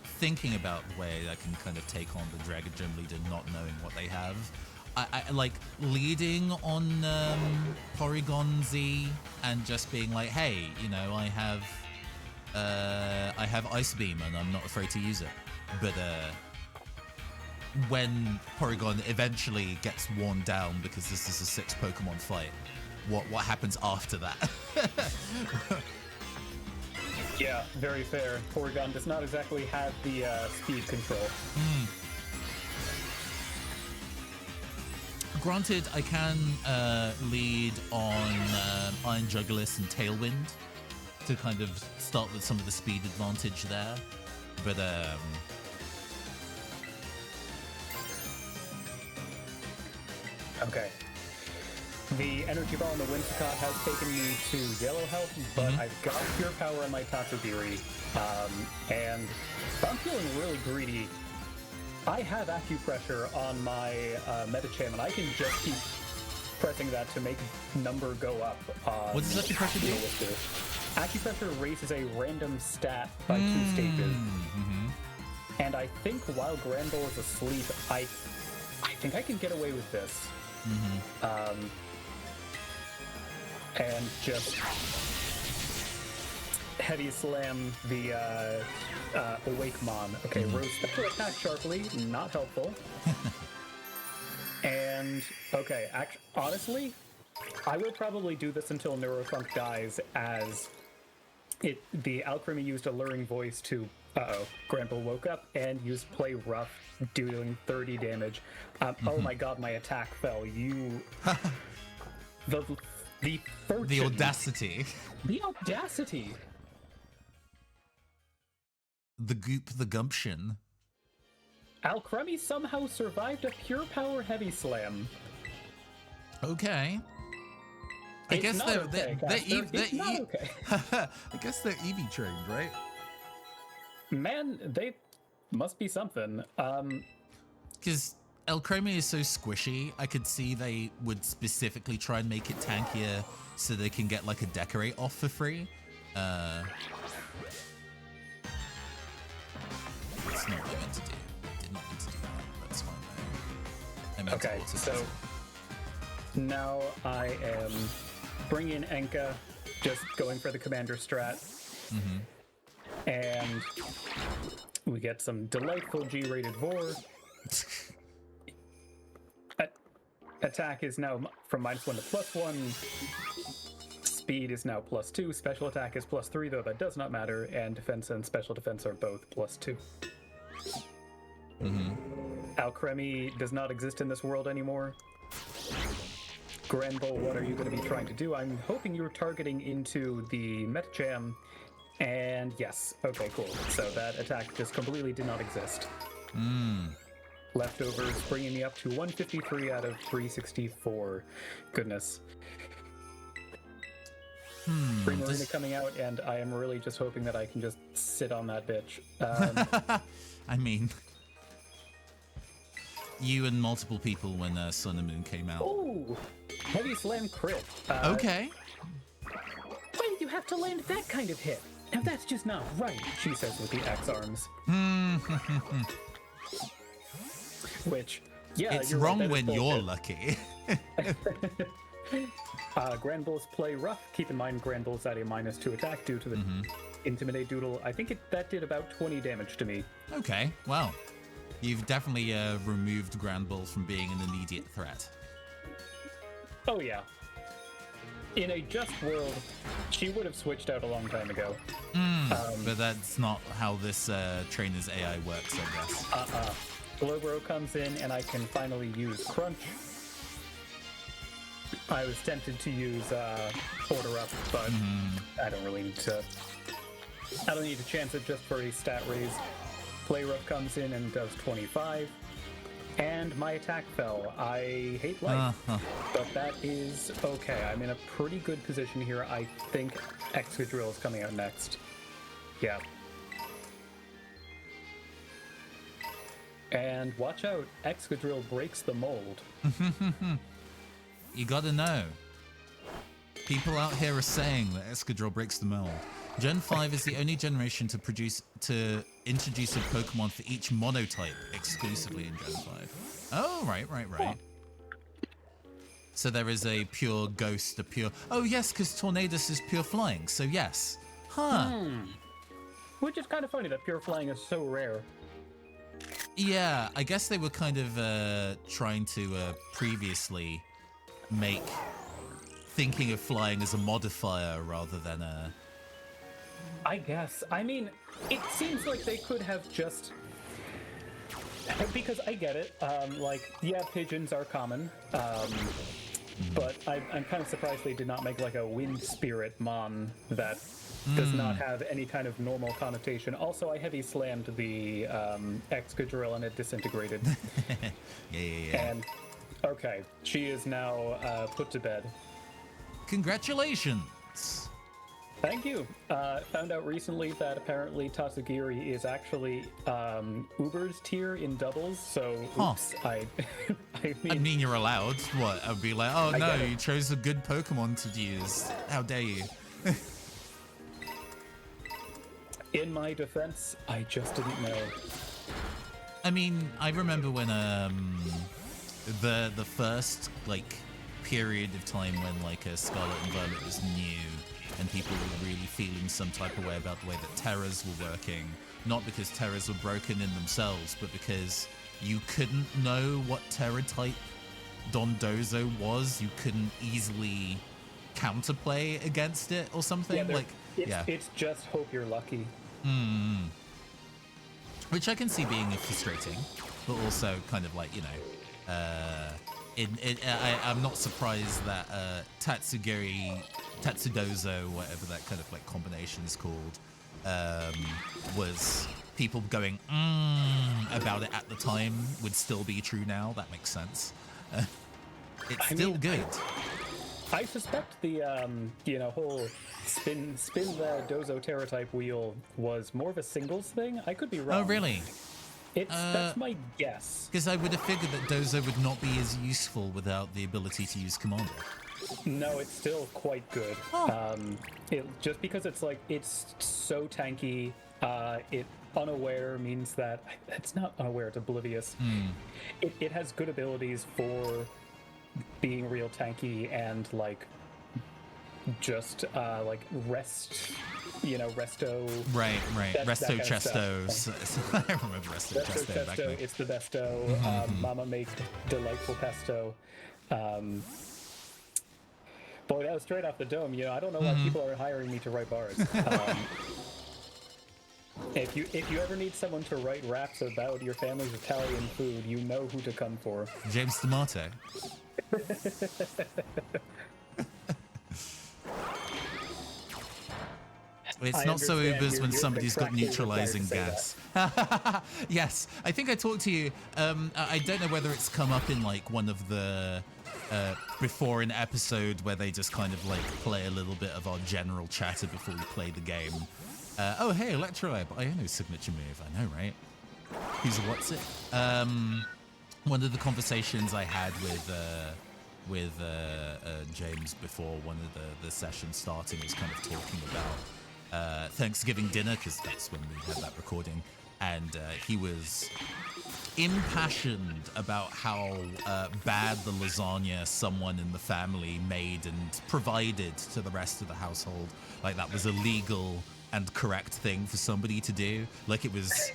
thinking about the way I can kind of take on the Dragon Gym leader not knowing what they have. I like leading on Porygon Z and just being like, hey, I have Ice Beam and I'm not afraid to use it. But when Porygon eventually gets worn down, because this is a 6 Pokemon fight, what happens after that? Yeah, very fair. Porygon does not exactly have the speed control. Granted, I can lead on Iron Jugulis and Tailwind to kind of start with some of the speed advantage there, but Okay. The Energy Ball and the Whimsicott has taken me to yellow health, but I've got Pure Power on my Tatsugiri, and if I'm feeling really greedy, I have Acupressure on my Medicham, and I can just keep pressing that to make number go up. What does Acupressure do? Acupressure raises a random stat by 2 stages. And I think while Granbull is asleep, I think I can get away with this. And just heavy slam the Awake Mon. Okay, Rose special attack sharply, not helpful. And okay, honestly, I will probably do this until Neurofunk dies, as the Alchemy used Alluring Voice to Granbull woke up and used Play Rough, doing 30 damage. Oh my god, my attack fell. The fortune. The audacity. The audacity. The goop, the gumption. Alcremie somehow survived a Pure Power Heavy Slam. Okay. I guess they're okay. I guess they're Eevee trained, right? Man, they must be something. Because Alcremie is so squishy, I could see they would specifically try and make it tankier so they can get like a decorate off for free. It's not what I meant to do. I did not mean to do that. That's fine though. Okay, so now I am bringing Enka, just going for the commander strat. And we get some delightful G-rated Vor. Attack is now from -1 to +1. Speed is now +2. Special attack is +3, though that does not matter. And defense and special defense are both +2. Alcremie does not exist in this world anymore. Granbull, what are you going to be trying to do? I'm hoping you're targeting into the Metacham. And yes, okay, cool. So that attack just completely did not exist. Leftovers bringing me up to 153 out of 364. Goodness. Primarina coming out, and I am really just hoping that I can just sit on that bitch. I mean, you and multiple people when Sun and Moon came out. Oh, heavy slam crit. Okay. Why did you have to land that kind of hit? Now that's just not right, She says with the X arms. Which, yeah, it's you're wrong right, when you're lucky. Granbull's play rough. Keep in mind, Granbull's at a -2 attack due to the Intimidate Doodle. I think that did about 20 damage to me. Okay, well, you've definitely removed Granbull from being an immediate threat. Oh yeah. In a just world, she would have switched out a long time ago. But that's not how this trainer's AI works, I guess. Glowbro comes in, and I can finally use Crunch. I was tempted to use Order Up, but I don't really need to. I don't need to chance it just for a stat raise. Play Rough comes in and does 25. And my attack fell. I hate life, but that is okay. I'm in a pretty good position here. I think Excadrill is coming out next. Yeah. And watch out, Excadrill breaks the mold. You gotta know. People out here are saying that Excadrill breaks the mold. Gen 5 is the only generation to introduce a Pokemon for each monotype exclusively in Gen 5. Oh, right. So there is a pure ghost, a pure... Oh, yes, because Tornadus is pure flying, so yes. Which is kind of funny that pure flying is so rare. Yeah, I guess they were kind of trying to previously make thinking of flying as a modifier rather than a... I guess. I mean, it seems like they could have just... Because I get it. Like, yeah, pigeons are common. But I'm kind of surprised they did not make like a wind spirit mon that does not have any kind of normal connotation. Also, I heavy slammed the Excadrill and it disintegrated. Yeah. And, okay, she is now put to bed. Congratulations! Thank you. Found out recently that apparently Tatsugiri is actually Uber's tier in doubles, so oops. I mean, you're allowed. What? I'd be like, oh no, get it. you chose a good Pokemon to use. How dare you? In my defense, I just didn't know. I mean, I remember when the first like period of time when like a Scarlet and Violet was new and people were really feeling some type of way about the way that Terras were working, not because Terras were broken in themselves, but because you couldn't know what Terra type Dondozo was. You couldn't easily counterplay against it or something. It's just hope you're lucky. Which I can see being frustrating, but also kind of like, you know, I'm not surprised that Tatsudozo, whatever that kind of like combination is called, was people going about it at the time would still be true now. That makes sense. It's still good. I suspect the whole spin the Dozo Terra type wheel was more of a singles thing. I could be wrong. Oh really? That's my guess. Because I would have figured that Dozo would not be as useful without the ability to use Commander. No, it's still quite good. Oh. Just because it's so tanky. It unaware means that it's not unaware. It's oblivious. It has good abilities for being real tanky and like just like rest. You know, Resto. Right. Resto that Chesto. I remember Resto Chesto back then. It's the besto. Mama make delightful pesto. Boy, that was straight off the dome. You know, I don't know why people are hiring me to write bars. If you ever need someone to write raps about your family's Italian food, you know who to come for. James Tomato. It's not so Ubers when somebody's got neutralizing gas. Yes, I think I talked to you. I don't know whether it's come up in like one of the before an episode where they just kind of like play a little bit of our general chatter before we play the game. Oh hey, Electrolab, I know signature move. I know, right? Who's what's it? One of the conversations I had with James before one of the sessions starting was kind of talking about Thanksgiving dinner, because that's when we had that recording, and he was impassioned about how bad the lasagna someone in the family made and provided to the rest of the household, like that was a legal and correct thing for somebody to do. Like it was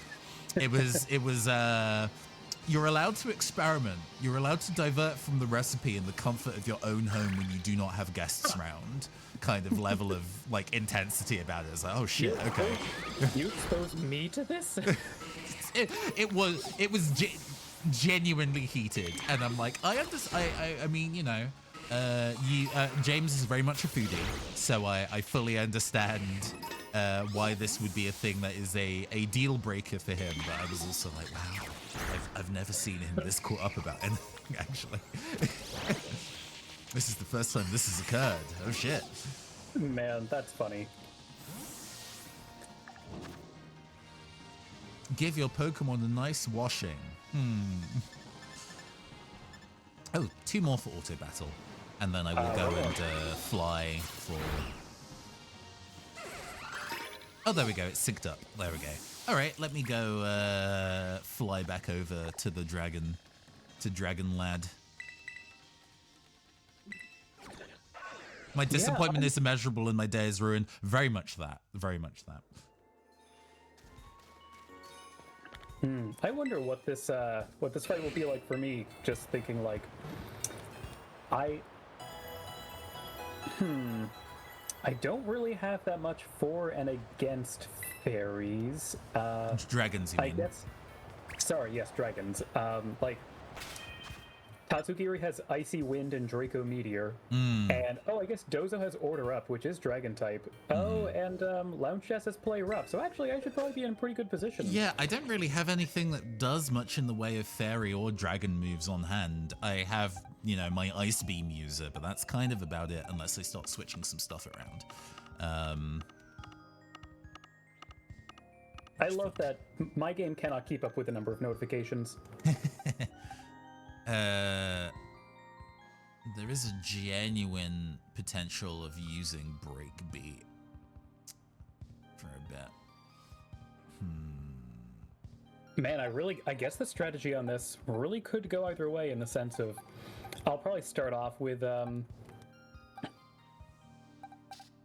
you're allowed to experiment. You're allowed to divert from the recipe in the comfort of your own home when you do not have guests around. Kind of level of like intensity about it. It's like, oh shit, okay. You exposed me to this? It was genuinely heated, and I'm like, I mean, you know, James is very much a foodie, so I fully understand why this would be a thing that is a deal breaker for him. But I was also like, wow, I've never seen him this caught up about anything actually. This is the first time this has occurred. Oh shit. Man, that's funny. Give your Pokemon a nice washing. Oh, 2 more for auto battle. And then I will go and fly for... Oh, there we go. It's synced up. There we go. All right, let me go fly back over to the dragon, to Dragon Lad. My disappointment is immeasurable and my day is ruined. Very much that. Very much that. I wonder what this fight will be like for me. Just thinking, like, I don't really have that much for and against fairies. Dragons, you mean? I guess. Sorry, yes, dragons. Like, Tatsugiri has Icy Wind and Draco Meteor. And, I guess Dozo has Order Up, which is Dragon type. And Lounge Chess has Play Rough. So actually, I should probably be in pretty good position. Yeah, I don't really have anything that does much in the way of fairy or dragon moves on hand. I have, my Ice Beam user, but that's kind of about it, unless I start switching some stuff around. I love that my game cannot keep up with the number of notifications. There is a genuine potential of using Breakbeat for a bit. Man, I guess the strategy on this really could go either way in the sense of I'll probably start off with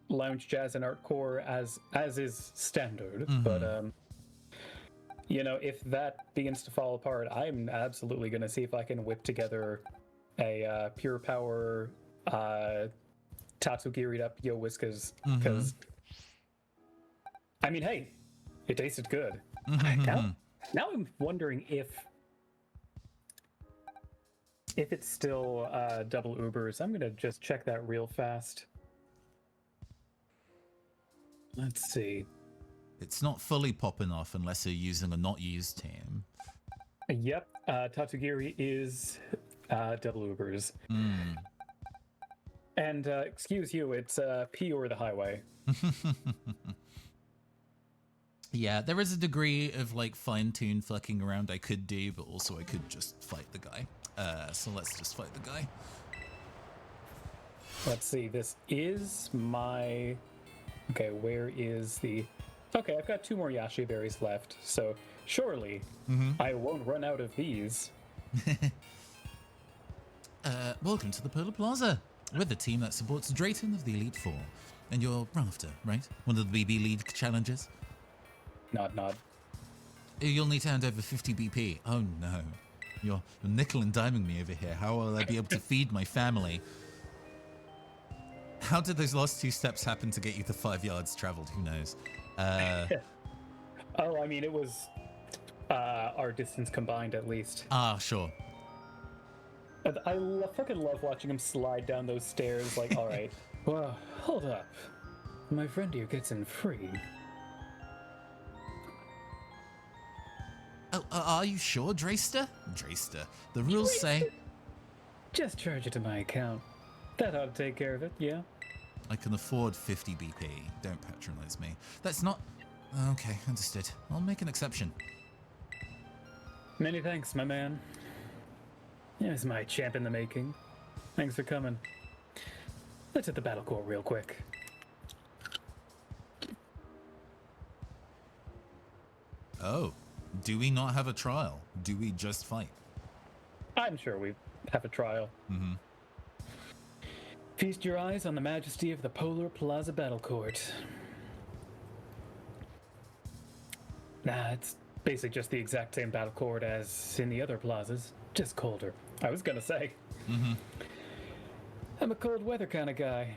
Lounge Jazz and Art Core as is standard, but if that begins to fall apart, I'm absolutely going to see if I can whip together a pure power Tatsugiri'd up Yo Whiskas, because I mean, hey, it tasted good. Now I'm wondering if it's still double Ubers. I'm going to just check that real fast. Let's see. It's not fully popping off unless you're using a not used team. Yep, Tatsugiri is double Ubers. And excuse you, it's P or the highway. Yeah, there is a degree of like fine-tuned fucking around I could do, but also I could just fight the guy. So let's just fight the guy. Let's see, this is my... Okay, where is the... Okay, I've got 2 more Yashi berries left, so surely I won't run out of these. Welcome to the Polar Plaza. We're the team that supports Drayton of the Elite Four. And you're Rafter, right? One of the BB lead challengers? Nod. You'll need to hand over 50 BP. Oh no. You're nickel and diming me over here. How will I be able to feed my family? How did those last 2 steps happen to get you the 5 yards traveled? Who knows? Oh, I mean, it was our distance combined, at least. Ah, sure. I fucking love watching him slide down those stairs, like, all right. Well, hold up. My friend here gets in free. Oh, are you sure, Drayster? Drayster. The rules say... Just charge it to my account. That ought to take care of it, yeah? I can afford 50 BP. Don't patronize me. That's not... Okay, understood. I'll make an exception. Many thanks, my man. Here's my champ in the making. Thanks for coming. Let's hit the battle core real quick. Oh. Do we not have a trial? Do we just fight? I'm sure we have a trial. Feast your eyes on the majesty of the Polar Plaza Battle Court. Nah, it's basically just the exact same battle court as in the other plazas, just colder. I was gonna say. I'm a cold weather kind of guy.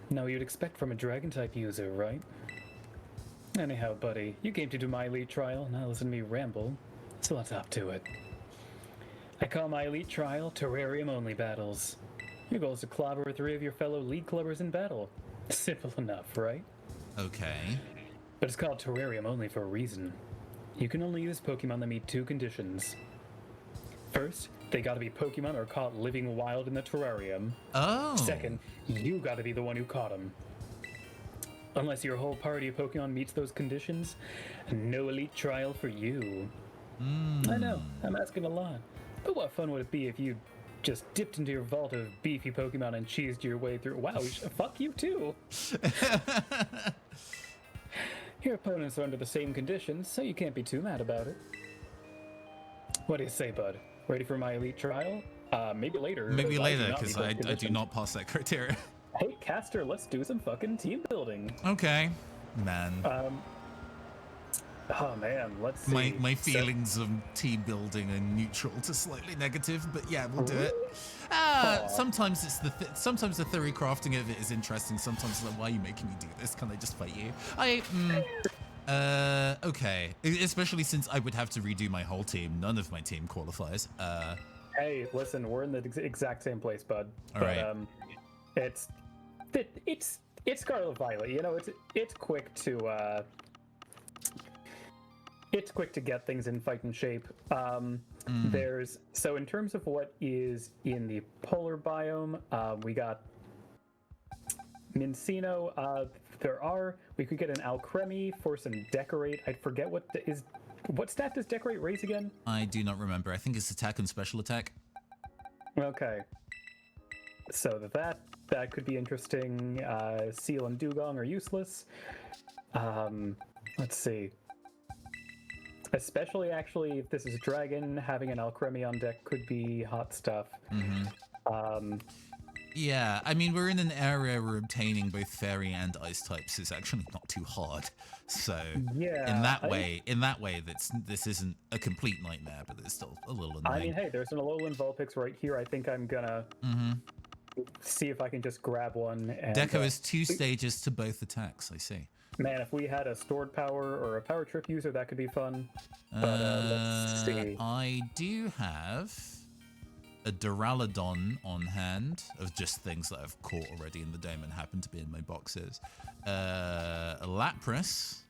No, you'd expect from a dragon type user, right? Anyhow, buddy, you came to do my elite trial, now listen to me ramble, so let's hop to it. I call my elite trial Terrarium Only Battles. Your goal is to clobber 3 of your fellow league clubbers in battle. Simple enough, right? Okay. But it's called Terrarium Only for a reason. You can only use Pokemon that meet 2 conditions. First, they gotta be Pokemon that are caught living wild in the terrarium. Oh. Second, you gotta be the one who caught them. Unless your whole party of Pokemon meets those conditions, no elite trial for you. I know, I'm asking a lot. But what fun would it be if you just dipped into your vault of beefy Pokemon and cheesed your way through? Wow, fuck you too. Your opponents are under the same conditions, so you can't be too mad about it. What do you say, bud? Ready for my elite trial? Maybe later. Maybe later, because I do do not pass that criteria. Hey, Caster, let's do some fucking team building. Okay. Man. Oh man, let's see. My feelings of team building are neutral to slightly negative, but yeah, we'll do it. Sometimes it's sometimes the theory crafting of it is interesting. Sometimes it's like, why are you making me do this? Can I just fight you? Okay. Especially since I would have to redo my whole team. None of my team qualifies. Hey, listen, we're in the exact same place, bud. All but right. It's Scarlet Violet. You know, it's quick to get things in fighting shape. There's so in terms of what is in the polar biome, we got Mincino. We could get an Alcremie for some decorate. I forget what stat does decorate raise again? I do not remember. I think it's attack and special attack. Okay. So that could be interesting. Seal and Dugong are useless. Let's see. Especially, actually, if this is Dragon, having an Alcremie on deck could be hot stuff. Yeah, I mean, we're in an area where obtaining both fairy and ice types is actually not too hard. So yeah, in that way, this isn't a complete nightmare, but it's still a little annoying. I mean, hey, there's an Alolan Vulpix right here. I think I'm gonna see if I can just grab one. And, Deco has 2 stages to both attacks, I see. Man, if we had a stored power or a power trip user, that could be fun. But let's see. I do have a Duraludon on hand of just things that I've caught already in the dome and happen to be in my boxes. A Lapras.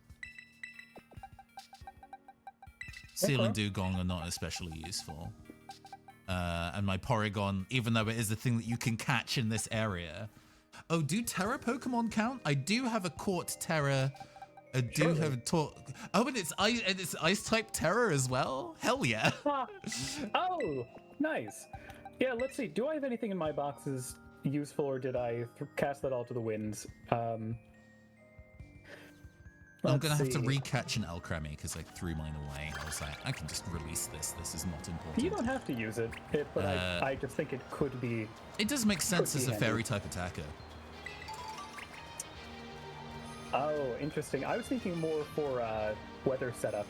Seal and Dugong are not especially useful. And my Porygon, even though it is a thing that you can catch in this area. Oh, do Terra Pokemon count? I do have a caught Terra. I do have a taught. Oh, and it's ice type Terra as well? Hell yeah. Oh, nice. Yeah, let's see. Do I have anything in my boxes useful, or did I cast that all to the winds? I'm gonna have to recatch an Alcremie because I threw mine away. I was like, I can just release this. This is not important. You don't have to use it, but I just think it could be. It does make sense as a fairy type attacker. Oh, interesting. I was thinking more for weather setup.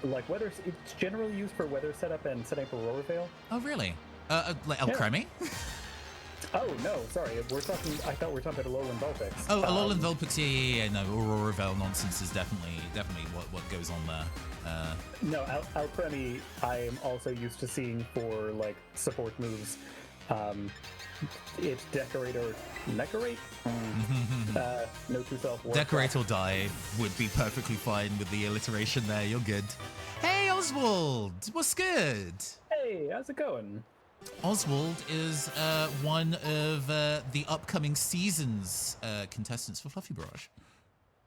Like weather, it's generally used for weather setup and setting up Aurora Veil. Oh, really? Like Alcremie? Oh no, sorry. I thought we were talking about Alolan Vulpix. Oh, Alolan Vulpix, yeah. No, Aurora Veil nonsense is definitely what goes on there. No, Alcremie, I am also used to seeing for like support moves. It's Decorate or Decorate? No true self. Decorate or Die would be perfectly fine with the alliteration there. You're good. Hey, Oswald! What's good? Hey, how's it going? Oswald is one of the upcoming season's contestants for Fluffy Barrage.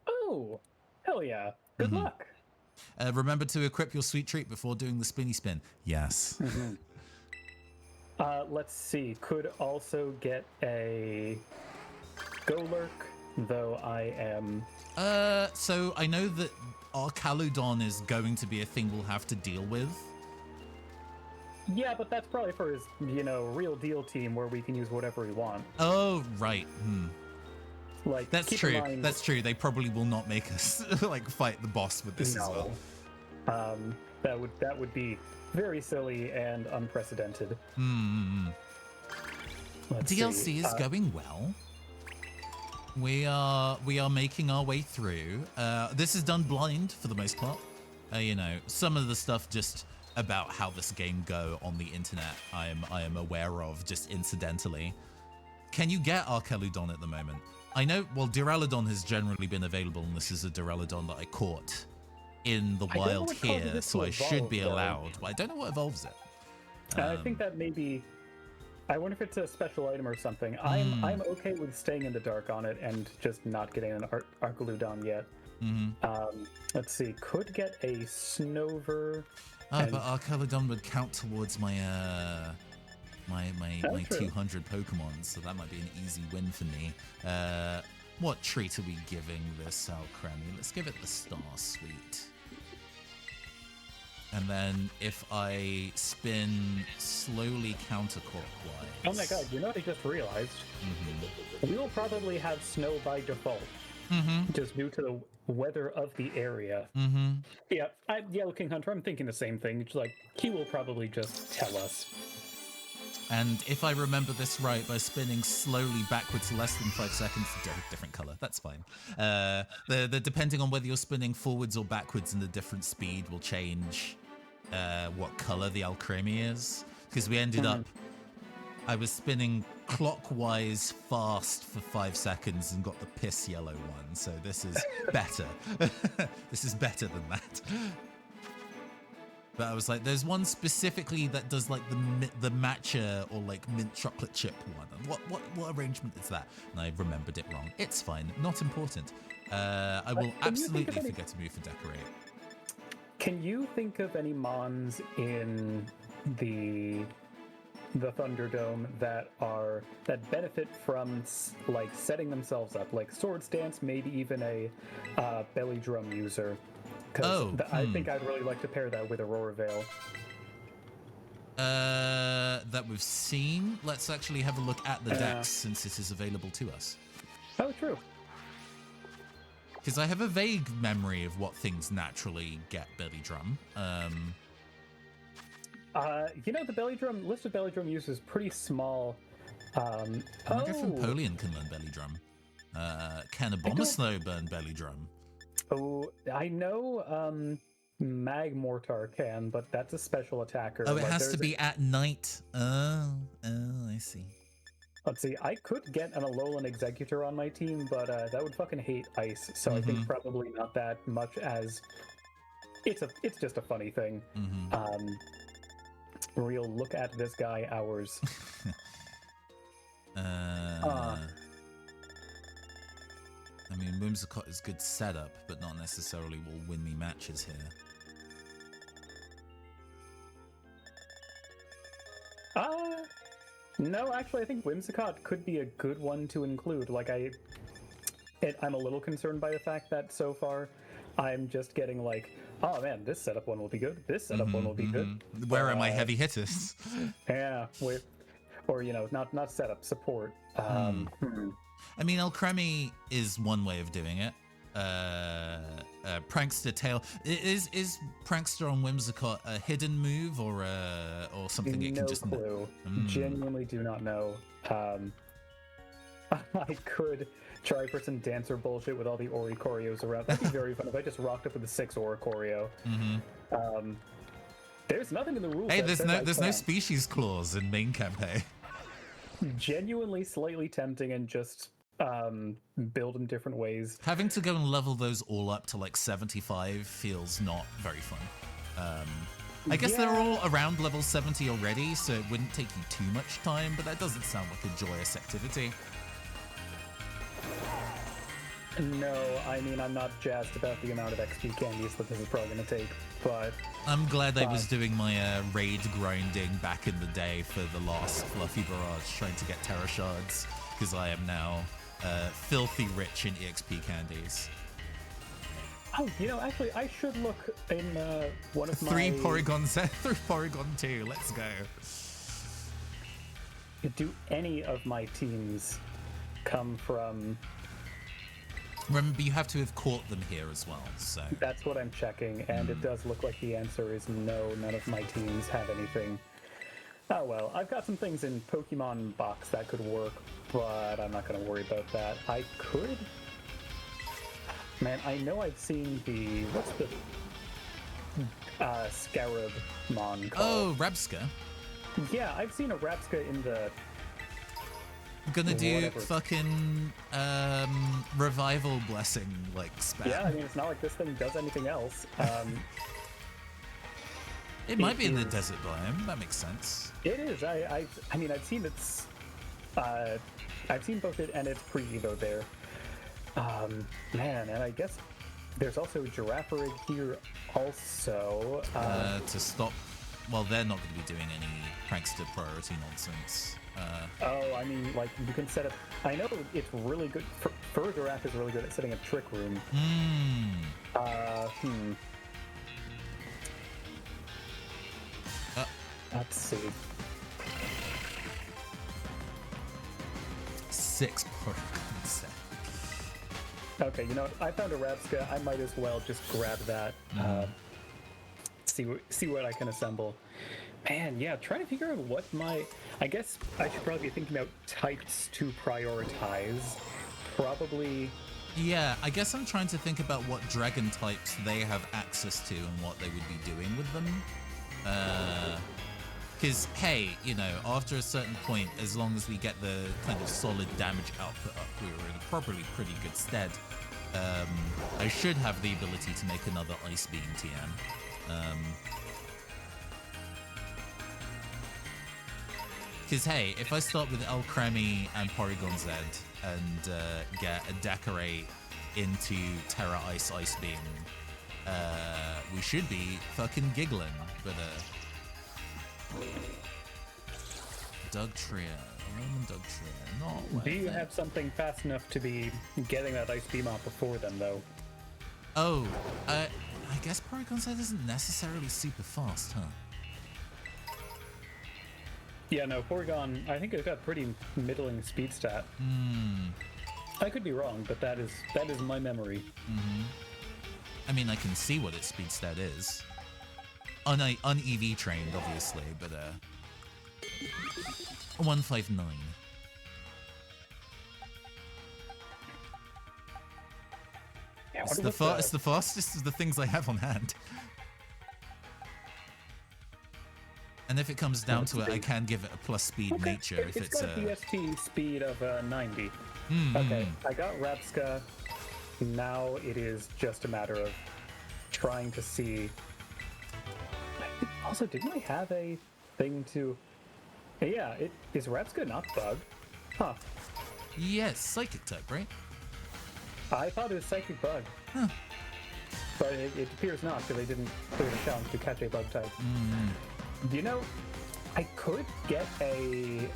Oh, hell yeah. Good luck. Remember to equip your sweet treat before doing the spinny spin. Yes. Let's see. Could also get a Golurk, though I am... So I know that Arcaludon is going to be a thing we'll have to deal with. Yeah, but that's probably for his, real deal team where we can use whatever we want. Oh, right. Like, that's true. That's true. They probably will not make us like fight the boss with this as well. That would be very silly and unprecedented. DLC is going well. We are making our way through. This is done blind for the most part. Some of the stuff just about how this game go on the internet I am aware of just incidentally. Can you get Arcaludon at the moment? I know, well, Duraludon has generally been available, and this is a Duraludon that I caught in the wild here, so I should be allowed. But I don't know what evolves it. I think that maybe... I wonder if it's a special item or something. I'm okay with staying in the dark on it and just not getting an Arcaludon yet. Let's see. Could get a Snover. But Arcaludon would count towards my my 200 Pokemon, so that might be an easy win for me. What treat are we giving this Alcremie? Let's give it the Star Sweet. And then if I spin slowly counterclockwise... Oh my god, you know what I just realized? We will probably have snow by default. just due to the weather of the area. Yeah, Yellow King Hunter, I'm thinking the same thing. It's like, he will probably just tell us. And if I remember this right, by spinning slowly backwards less than 5 seconds, different color, that's fine. The depending on whether you're spinning forwards or backwards and the different speed will change what color the Alcremie is. Because we ended up, I was spinning clockwise fast for 5 seconds and got the piss yellow one. So this is better. This is better than that. But I was like, there's one specifically that does like the matcha or like mint chocolate chip one. And what arrangement is that? And I remembered it wrong. It's fine, not important. I will absolutely forget to move for decorate. Can you think of any mons in the Thunderdome that benefit from like setting themselves up, like sword stance, maybe even a belly drum user? Because I think I'd really like to pair that with Aurora Veil. That we've seen. Let's actually have a look at the decks since it is available to us. Oh, true. Because I have a vague memory of what things naturally get belly drum. The belly drum list of belly drum users is pretty small. I wonder if Napoleon can learn belly drum. Can Abomasnow burn belly drum? Oh, I know Mag Mortar can, but that's a special attacker. Oh, it has to be at night. Oh, I see. Let's see, I could get an Alolan Executor on my team, but that would fucking hate ice, so I think probably not that much as... It's just a funny thing. Real look at this guy hours. I mean, Whimsicott is good setup, but not necessarily will win me matches here. No, actually, I think Whimsicott could be a good one to include. Like, I'm a little concerned by the fact that so far I'm just getting like, oh man, this setup one will be good. This setup one will be good. Where are my heavy hitters? Yeah, or not setup, support. I mean, Alcremie is one way of doing it. Prankster Tail is Prankster on Whimsicott a hidden move or something it can just no clue. Genuinely do not know. I could try for some dancer bullshit with all the Oricorios around. That'd be very fun if I just rocked up with a 6 Oricorio. There's nothing in the rules. Hey, there's no species clause in main campaign. Genuinely slightly tempting and just build in different ways. Having to go and level those all up to like 75 feels not very fun. I guess they're all around level 70 already, so it wouldn't take you too much time, but that doesn't sound like a joyous activity. No, I mean, I'm not jazzed about the amount of XP candies that this is probably going to take, but... I'm glad I was doing my raid grinding back in the day for the last Fluffy Barrage, trying to get Terra Shards, because I am now filthy rich in EXP candies. Oh, actually, I should look in one of my... 3 Porygon 2, let's go. Do any of my teams come from... Remember, you have to have caught them here as well, so... That's what I'm checking, and it does look like the answer is no, none of my teams have anything. Oh well, I've got some things in Pokemon Box that could work, but I'm not going to worry about that. I could... Man, I know I've seen the... What's the... Scarab Mon called? Oh, Rabska. Yeah, I've seen a Rabska in the... I'm gonna do fucking revival blessing like spam. Yeah, I mean, it's not like this thing does anything else. It might be in the desert biome. That makes sense. It is. I mean, I've seen its. I've seen both it and its pre-evo there. Man, and I guess there's also Girafarig here also. To stop. Well, they're not going to be doing any prankster priority nonsense. Oh, I mean, like, you can set up... I know it's really good... Furgiraf is really good at setting up Trick Room. Let's see. 6 Porygon set. Okay, you know what? I found a Rabska. I might as well just grab that. See what I can assemble. Man, yeah, trying to figure out what my... I guess I should probably be thinking about types to prioritize. Probably... Yeah, I guess I'm trying to think about what dragon types they have access to and what they would be doing with them. Because, hey, you know, after a certain point, as long as we get the kind of solid damage output up, we were in a probably pretty good stead. I should have the ability to make another Ice Beam TM. Because, hey, if I start with El Cremi and Porygon Z and get a Decorate into Terra Ice Ice Beam, we should be fucking giggling. But, Doug Trio. Roman Doug Trio. Not Do you worth it. have something fast enough to be getting that Ice Beam out before them, though? Oh, I guess Porygon Z isn't necessarily super fast, huh? Yeah, no, Porygon, I think it's got pretty middling speed stat. I could be wrong, but that is my memory. I mean, I can see what its speed stat is. Un-EV trained, obviously, but 159. Yeah, It's the fastest of the things I have on hand. And if it comes down to it, I can give it a plus speed nature if it's got a DST speed of 90. Okay, I got Rapska. Now it is just a matter of trying to see. Also, didn't I have a thing to? Yeah, is Rapska not bug? Huh. Yes, psychic type, right? I thought it was psychic bug. Huh. But it appears not, because they didn't clear the challenge to catch a bug type. You know, I could get a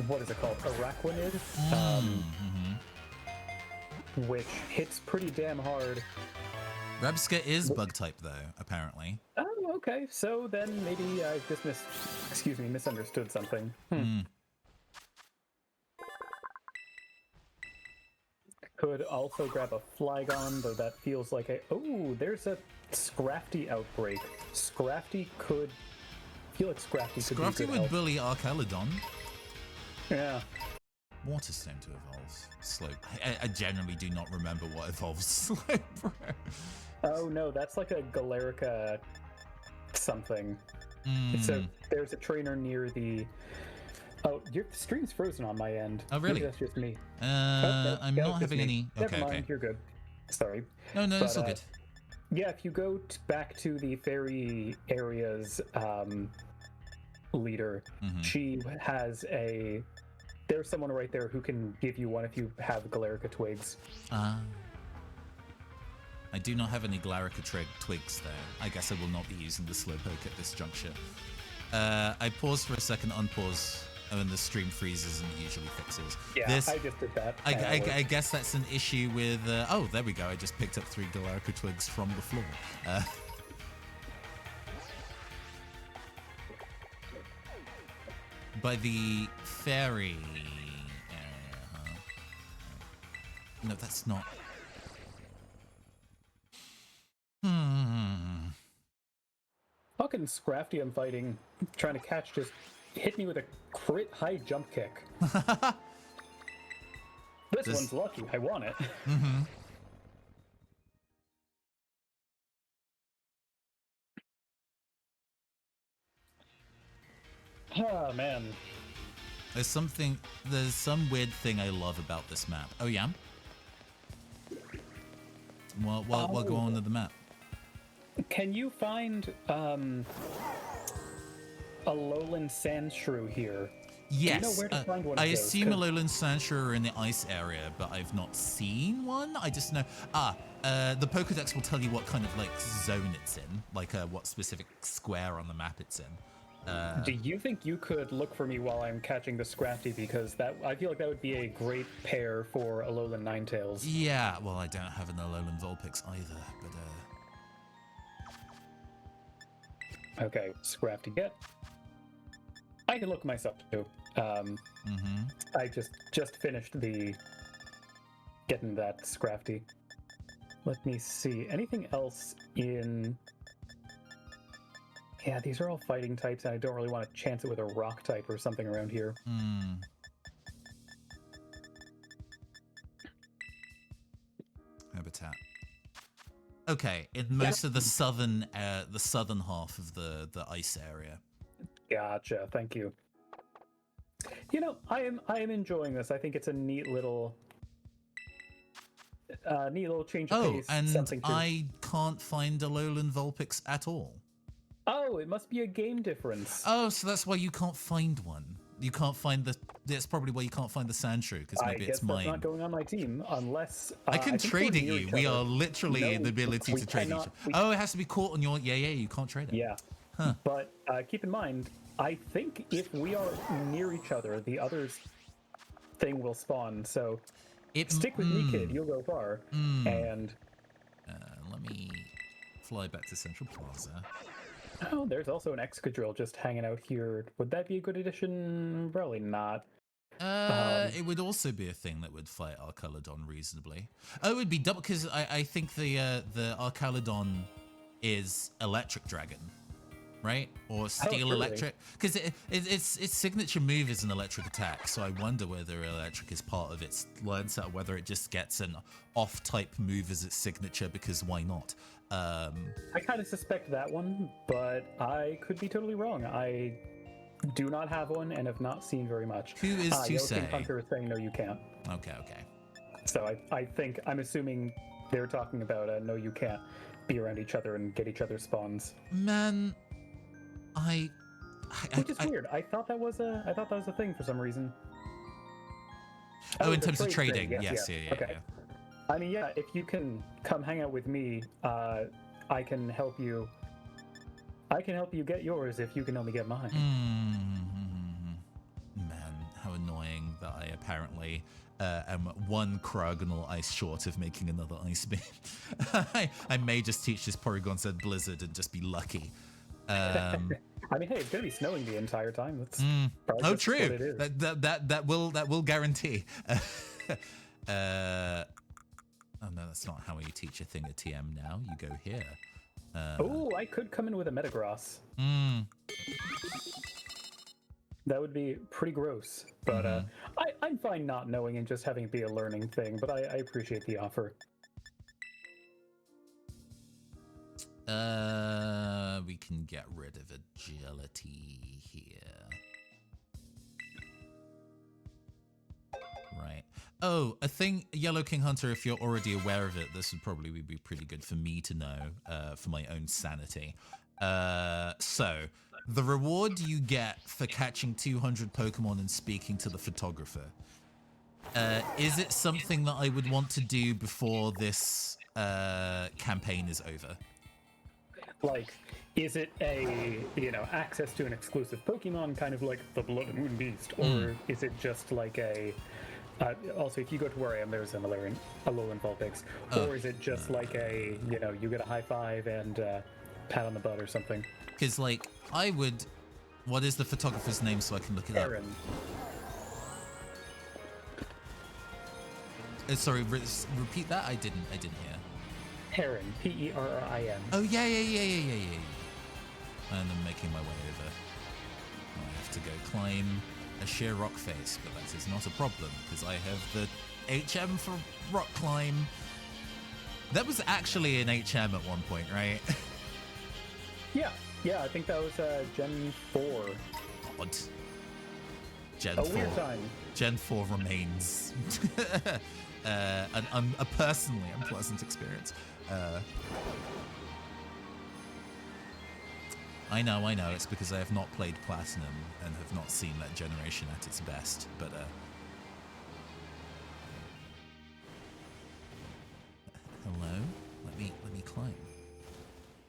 what is it called? Araquanid, which hits pretty damn hard. Rabska is bug type though, apparently. Oh, okay. So then maybe I just misunderstood something. Could also grab a Flygon, though that feels like a... Oh, there's a Scrafty outbreak. Scrafty could... I feel like Scrafty could be Scrafty good would help. bully Archelodon. Yeah. Water Stone to evolve. Slope. I generally do not remember what evolves Slope. Oh no, that's like a Galarica something. So there's a trainer near the... Oh, your stream's frozen on my end. Oh, really? Maybe that's just me. I'm Yeah, not just having me. any... Never Okay, mind, okay. you're good. Sorry. No, it's all good. Yeah, if you go back to the fairy area's leader, she has a... There's someone right there who can give you one if you have Galarica twigs. I do not have any Galarica twigs though. I guess I will not be using the Slowpoke at this juncture. I pause for a second, unpause, and then the stream freezes and usually fixes. Yeah, I just did that. I guess that's an issue with... oh, there we go. I just picked up 3 Galarica twigs from the floor. By the fairy area, huh? No, that's not... Fucking Scrafty I'm fighting, trying to catch, just hit me with a crit high jump kick. This one's lucky. I want it. Oh, man. There's some weird thing I love about this map. Oh, yeah? Well, go on to the map. Can you find a lowland sandshrew here? Yes. Do you know where to find one of I those? assume a lowland sandshrew are in the ice area, but I've not seen one. I just know... the Pokedex will tell you what kind of, like, zone it's in. Like, what specific square on the map it's in. Do you think you could look for me while I'm catching the Scrafty? Because I feel like that would be a great pair for a lowland Ninetales. Yeah, well, I don't have an Alolan Vulpix either, but... Okay, Scrafty get. I can look myself too. I just finished the getting that scrafty. Let me see. Anything else in... Yeah, these are all fighting types, and I don't really want to chance it with a rock type or something around here. Habitat. Okay, in most of the southern half of the ice area. Gotcha. Thank you. You know, I am enjoying this. I think it's a neat little change of pace. And something to... I can't find a lowland Vulpix at all. Oh, it must be a game difference. Oh, so that's why you can't find one. You can't find the. That's probably why you can't find the Sandshrew, because maybe it's mine. I guess that's not going on my team unless I can trade it you. We are literally in the ability to trade each other. Oh, it has to be caught on your. Yeah, you can't trade it. Yeah. Huh. But keep in mind, I think if we are near each other, the other's thing will spawn. So stick with me, kid. You'll go far. And let me fly back to Central Plaza. Oh, there's also an Excadrill just hanging out here. Would that be a good addition? Probably not. It would also be a thing that would fight Arcaludon reasonably. Oh, it would be double, because I think the Arcaludon is Electric Dragon, right? Or Steel Electric, because its signature move is an electric attack. So I wonder whether electric is part of its learn set, whether it just gets an off-type move as its signature, because why not? I kind of suspect that one, but I could be totally wrong. I do not have one and have not seen very much. Who is to say? King Hunter is saying no, you can't. Okay. So I'm assuming they're talking about no, you can't be around each other and get each other's spawns. Man, which is weird. I thought that was a thing for some reason. Oh, in terms of trading, yes. Yeah. Okay. Yeah. I mean, yeah, if you can come hang out with me, I can help you. I can help you get yours if you can help me get mine. Man, how annoying that I apparently am one Cryogonal ice short of making another ice beam. I may just teach this Porygon said Blizzard and just be lucky. I mean, hey, it's gonna be snowing the entire time. That's oh, true. That will guarantee. Oh no, that's not how you teach a thing at TM now. You go here. Oh, I could come in with a Metagross. That would be pretty gross. But I'm fine not knowing and just having it be a learning thing, but I appreciate the offer. We can get rid of agility here. Right. Oh, a thing, Yellow King Hunter, if you're already aware of it, this would probably be pretty good for me to know for my own sanity. So, the reward you get for catching 200 Pokemon and speaking to the photographer, is it something that I would want to do before this campaign is over? Like, is it a, access to an exclusive Pokemon, kind of like the Blood and Moon Beast, or is it just like a... also, if you go to where I am, there's a Alolan Vulpix. Or is it just like a, you get a high five and pat on the butt or something? Because, like, I would... What is the photographer's name so I can look it Aaron. up? Sorry, repeat that? I didn't hear. Heron, P-E-R-R-I-N. Oh, yeah. And I'm making my way over. I have to go climb a sheer rock face, but that is not a problem because I have the HM for rock climb. That was actually an HM at one point, right? Yeah, I think that was Gen 4. Odd. Gen 4. Weird time. Gen 4 remains a personally unpleasant experience. I know, it's because I have not played Platinum and have not seen that generation at its best, but hello? Let me climb.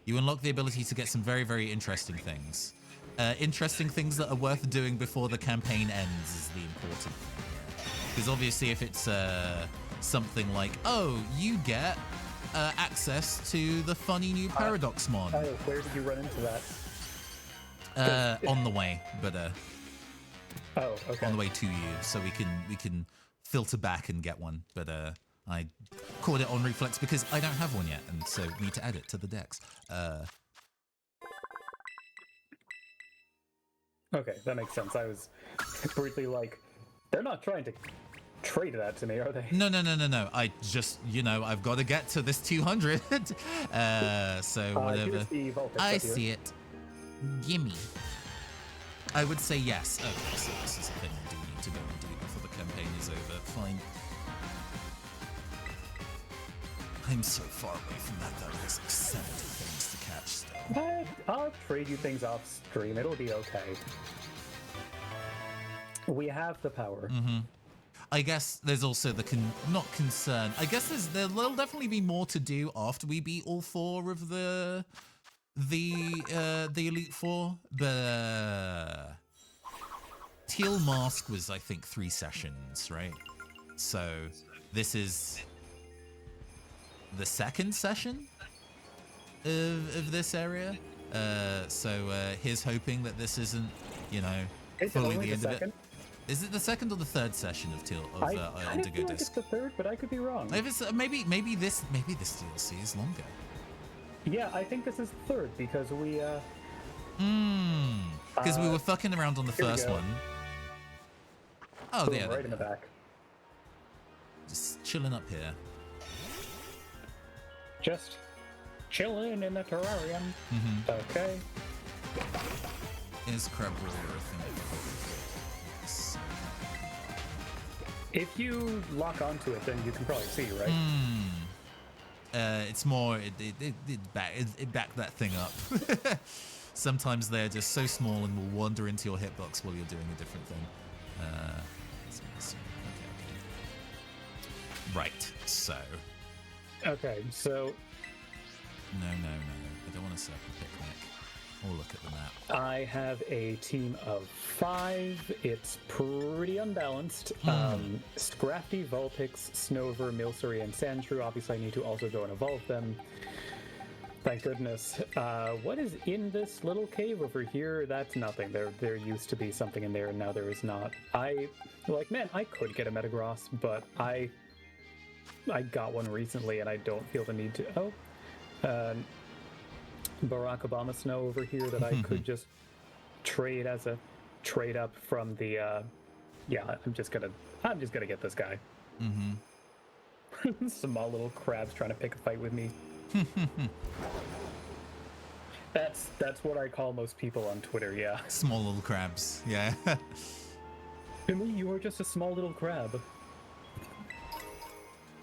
You unlock the ability to get some very, very interesting things. Interesting things that are worth doing before the campaign ends is the important thing here. Because obviously if it's something like, oh, you get access to the funny new Paradoxmon. Oh, where did you run into that? On the way, but oh, okay. on the way to you, so we can filter back and get one. But I caught it on reflex because I don't have one yet, and so need to add it to the dex. Okay, that makes sense. I was briefly like, they're not trying to trade that to me, are they? No. I just, I've got to get to this 200. So whatever. Here's the Vulpix I up here. see it. Gimme. I would say yes. Okay, so this is a thing I do need to go and do before the campaign is over. Fine. I'm so far away from that though. There's like 70 things to catch still. I'll trade you things off stream. It'll be okay. We have the power. I guess there's also the not concern. I guess there'll definitely be more to do after we beat all 4 of the Elite Four. But Teal Mask was, I think, 3 sessions, right? So this is the 2nd session of this area. So here's hoping that this isn't, Is it fully only the end the of it. second? Is it the 2nd or the 3rd session of I kind of Indigo feel like it's Disc? the third, but I could be wrong. If it's, maybe this DLC is longer. Yeah, I think this is the third because we Because we were fucking around on the here we first go. one. Oh, boom, yeah, right in the back. just chilling up here. Just chilling in the terrarium. Okay. Is Crab Warrior a thing? If you lock onto it, then you can probably see, right? It's more it backed that thing up. Sometimes they're just so small and will wander into your hitbox while you're doing a different thing. Okay. Right. So. Okay, so No. I don't want to set up a picnic or look at the map. I have a team of 5. It's pretty unbalanced. Scrafty, Vulpix, Snover, Milcery, and Sandshrew. Obviously, I need to also go and evolve them. Thank goodness. What is in this little cave over here? That's nothing. There used to be something in there, and now there is not. I could get a Metagross, but I got one recently, and I don't feel the need to. Barack Obama Snow over here that I could just trade as a trade up from the yeah, I'm just gonna get this guy. Small little crabs trying to pick a fight with me. That's what I call most people on Twitter, yeah. Small little crabs, yeah. To me, you are just a small little crab.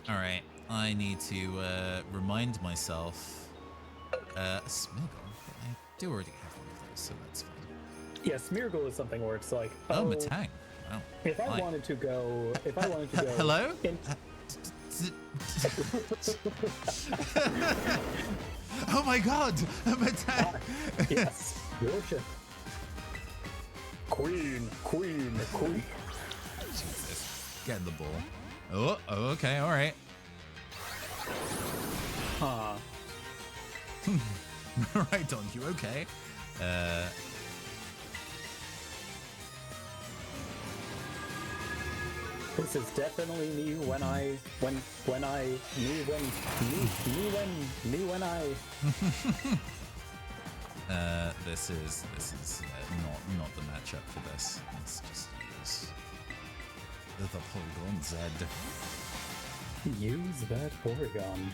All right, I need to remind myself. Smeagol. I do already have one of those, so that's fine. Yeah, Smeargle is something where it's like, Oh, Matang. Wow. if I Hi. wanted to go, Hello? in- Oh my God, Matang. yes, worship. Queen. Jesus. Get in the ball. Oh, okay, all right. Right on you, okay. This is definitely me when I. This is not the matchup for this. Let's just use the Porygon Z. Use that Porygon.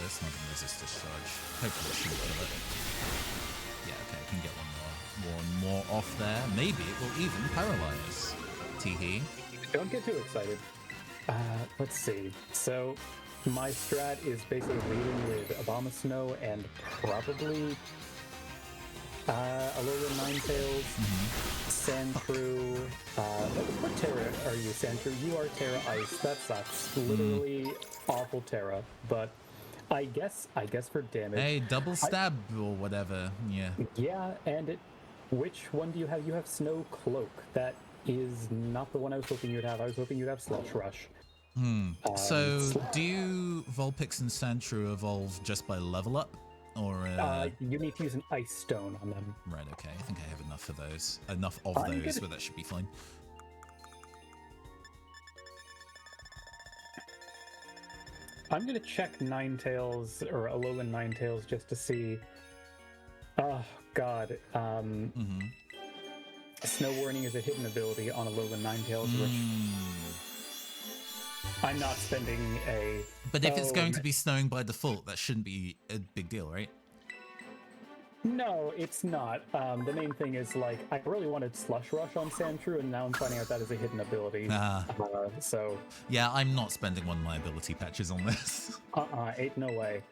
It's not gonna resist discharge. Hopefully she will kill it. Yeah, okay, I can get one more off there. Maybe it will even paralyze. Teehee. Don't get too excited. Let's see. So, my strat is basically leading with Abomasnow and probably Alolan Ninetales, Sandshrew. What Terra are you, Sandshrew? You are Terra Ice. That sucks. Literally awful Terra. But I guess for damage. Hey, double stab or whatever. Yeah. Yeah, and which one do you have? You have Snow Cloak. That is not the one I was hoping you'd have. I was hoping you'd have Slush Rush. So, do Vulpix and Sandshrew evolve just by level up? Or, you need to use an ice stone on them. Right, okay. I think I have enough of those. Enough of those, but that should be fine. I'm gonna check Ninetales or Alolan Ninetales just to see. Oh God. Snow Warning is a hidden ability on Alolan Ninetales, which I'm not spending a. But if it's going to be snowing by default, that shouldn't be a big deal, right? No, it's not. The main thing is, like, I really wanted Slush Rush on Sandshrew, and now I'm finding out that is a hidden ability. So... Yeah, I'm not spending one of my ability patches on this. Ain't no way.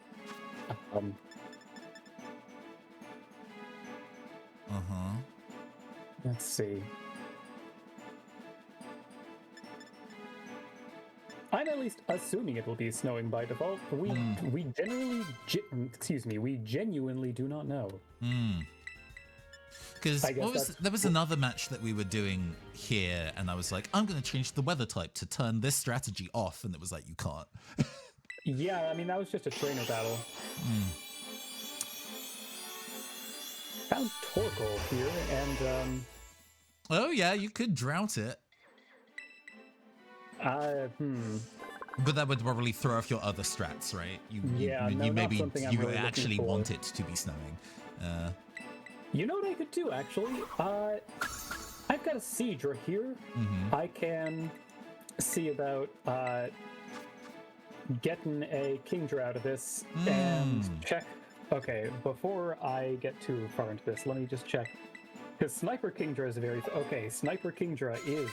Let's see. I'm at least assuming it will be snowing by default. We genuinely do not know. Because there was another match that we were doing here, and I was like, I'm going to change the weather type to turn this strategy off, and it was like, you can't. Yeah, I mean, that was just a trainer battle. Found Torkoal here, and oh yeah, you could drought it. But that would probably throw off your other strats, right? You actually want it to be snowing. You know what I could do, actually? I've got a Seadra here. I can see about getting a Kingdra out of this and check. Okay, before I get too far into this, let me just check. Because Sniper Kingdra is very... Okay, Sniper Kingdra is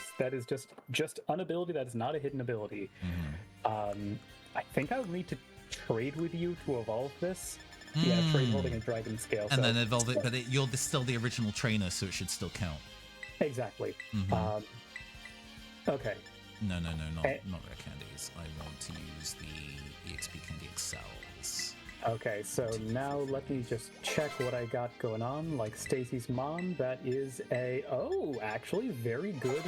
just an ability that is not a hidden ability. I think I would need to trade with you to evolve this. Yeah, trade holding a dragon scale. And then evolve it, but you're still the original trainer, so it should still count. Exactly. Okay. No, not rare candies. I want to use the EXP Candy XLs. Okay, so now let me just check what I got going on. Like Stacy's mom, that is a... Oh, actually, very good.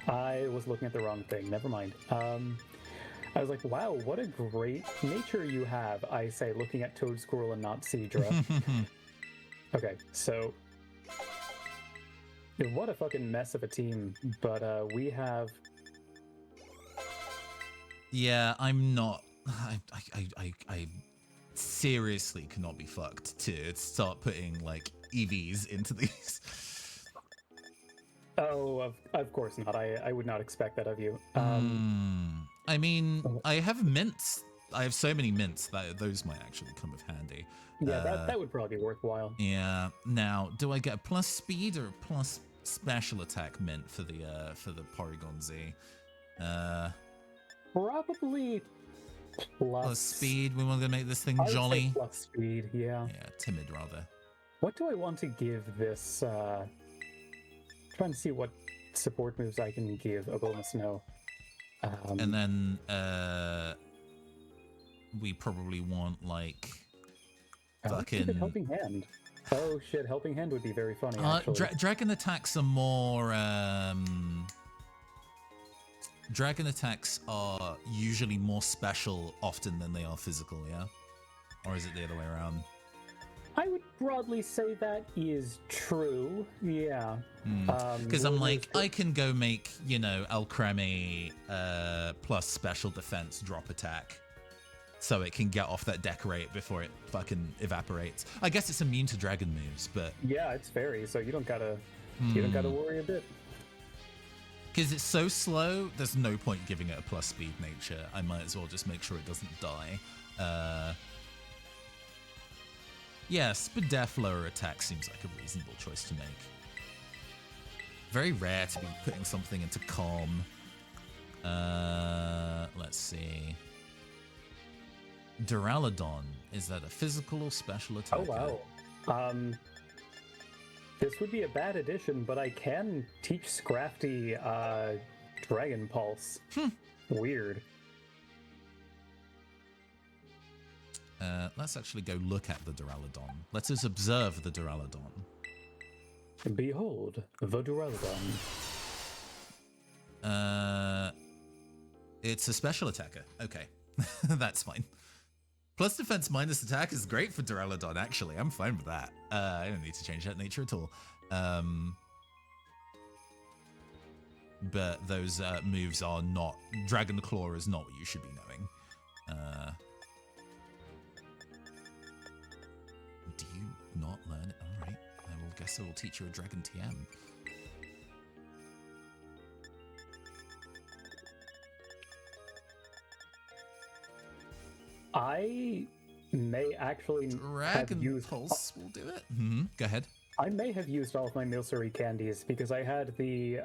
I was looking at the wrong thing. Never mind. I was like, wow, what a great nature you have, I say, looking at Toad Squirrel and not Seadra. Okay, so... What a fucking mess of a team, but we have... Yeah, I'm not... I seriously cannot be fucked to start putting, like, EVs into these. Oh, of course not. I would not expect that of you. I mean, I have mints. I have so many mints that those might actually come with handy. Yeah, that would probably be worthwhile. Yeah. Now, do I get a plus speed or a plus special attack mint for the Porygon Z? Probably plus speed. We want to make this thing I would jolly. say plus speed, yeah. Yeah, timid rather. What do I want to give this? Trying to see what support moves I can give Obama Snow. And then we probably want like fucking Helping Hand. Oh shit, Helping Hand would be very funny. Actually. Dragon attacks are more. Dragon attacks are usually more special often than they are physical, yeah? Or is it the other way around? I would broadly say that is true, yeah. Because I'm like, I can go make, you know, Alcremie plus special defense drop attack so it can get off that decorate before it fucking evaporates. I guess it's immune to dragon moves, but... Yeah, it's fairy, so you don't gotta worry a bit. Because it's so slow, there's no point giving it a plus speed nature. I might as well just make sure it doesn't die. Yeah, Spadef lower attack seems like a reasonable choice to make. Very rare to be putting something into Calm. Let's see. Duraludon, is that a physical or special attack? Oh wow. This would be a bad addition, but I can teach Scrafty Dragon Pulse. Weird. Let's actually go look at the Duraludon. Let us observe the Duraludon. Behold, the Duraludon. It's a special attacker. Okay, that's fine. Plus defense minus attack is great for Duraludon, actually. I'm fine with that. I don't need to change that nature at all. But those moves are not... Dragon Claw is not what you should be knowing. Do you not learn it? All right. I will guess I will teach you a Dragon TM. I may actually Dragon have used... Pulse will do it. Go ahead. I may have used all of my Milcery candies because I had the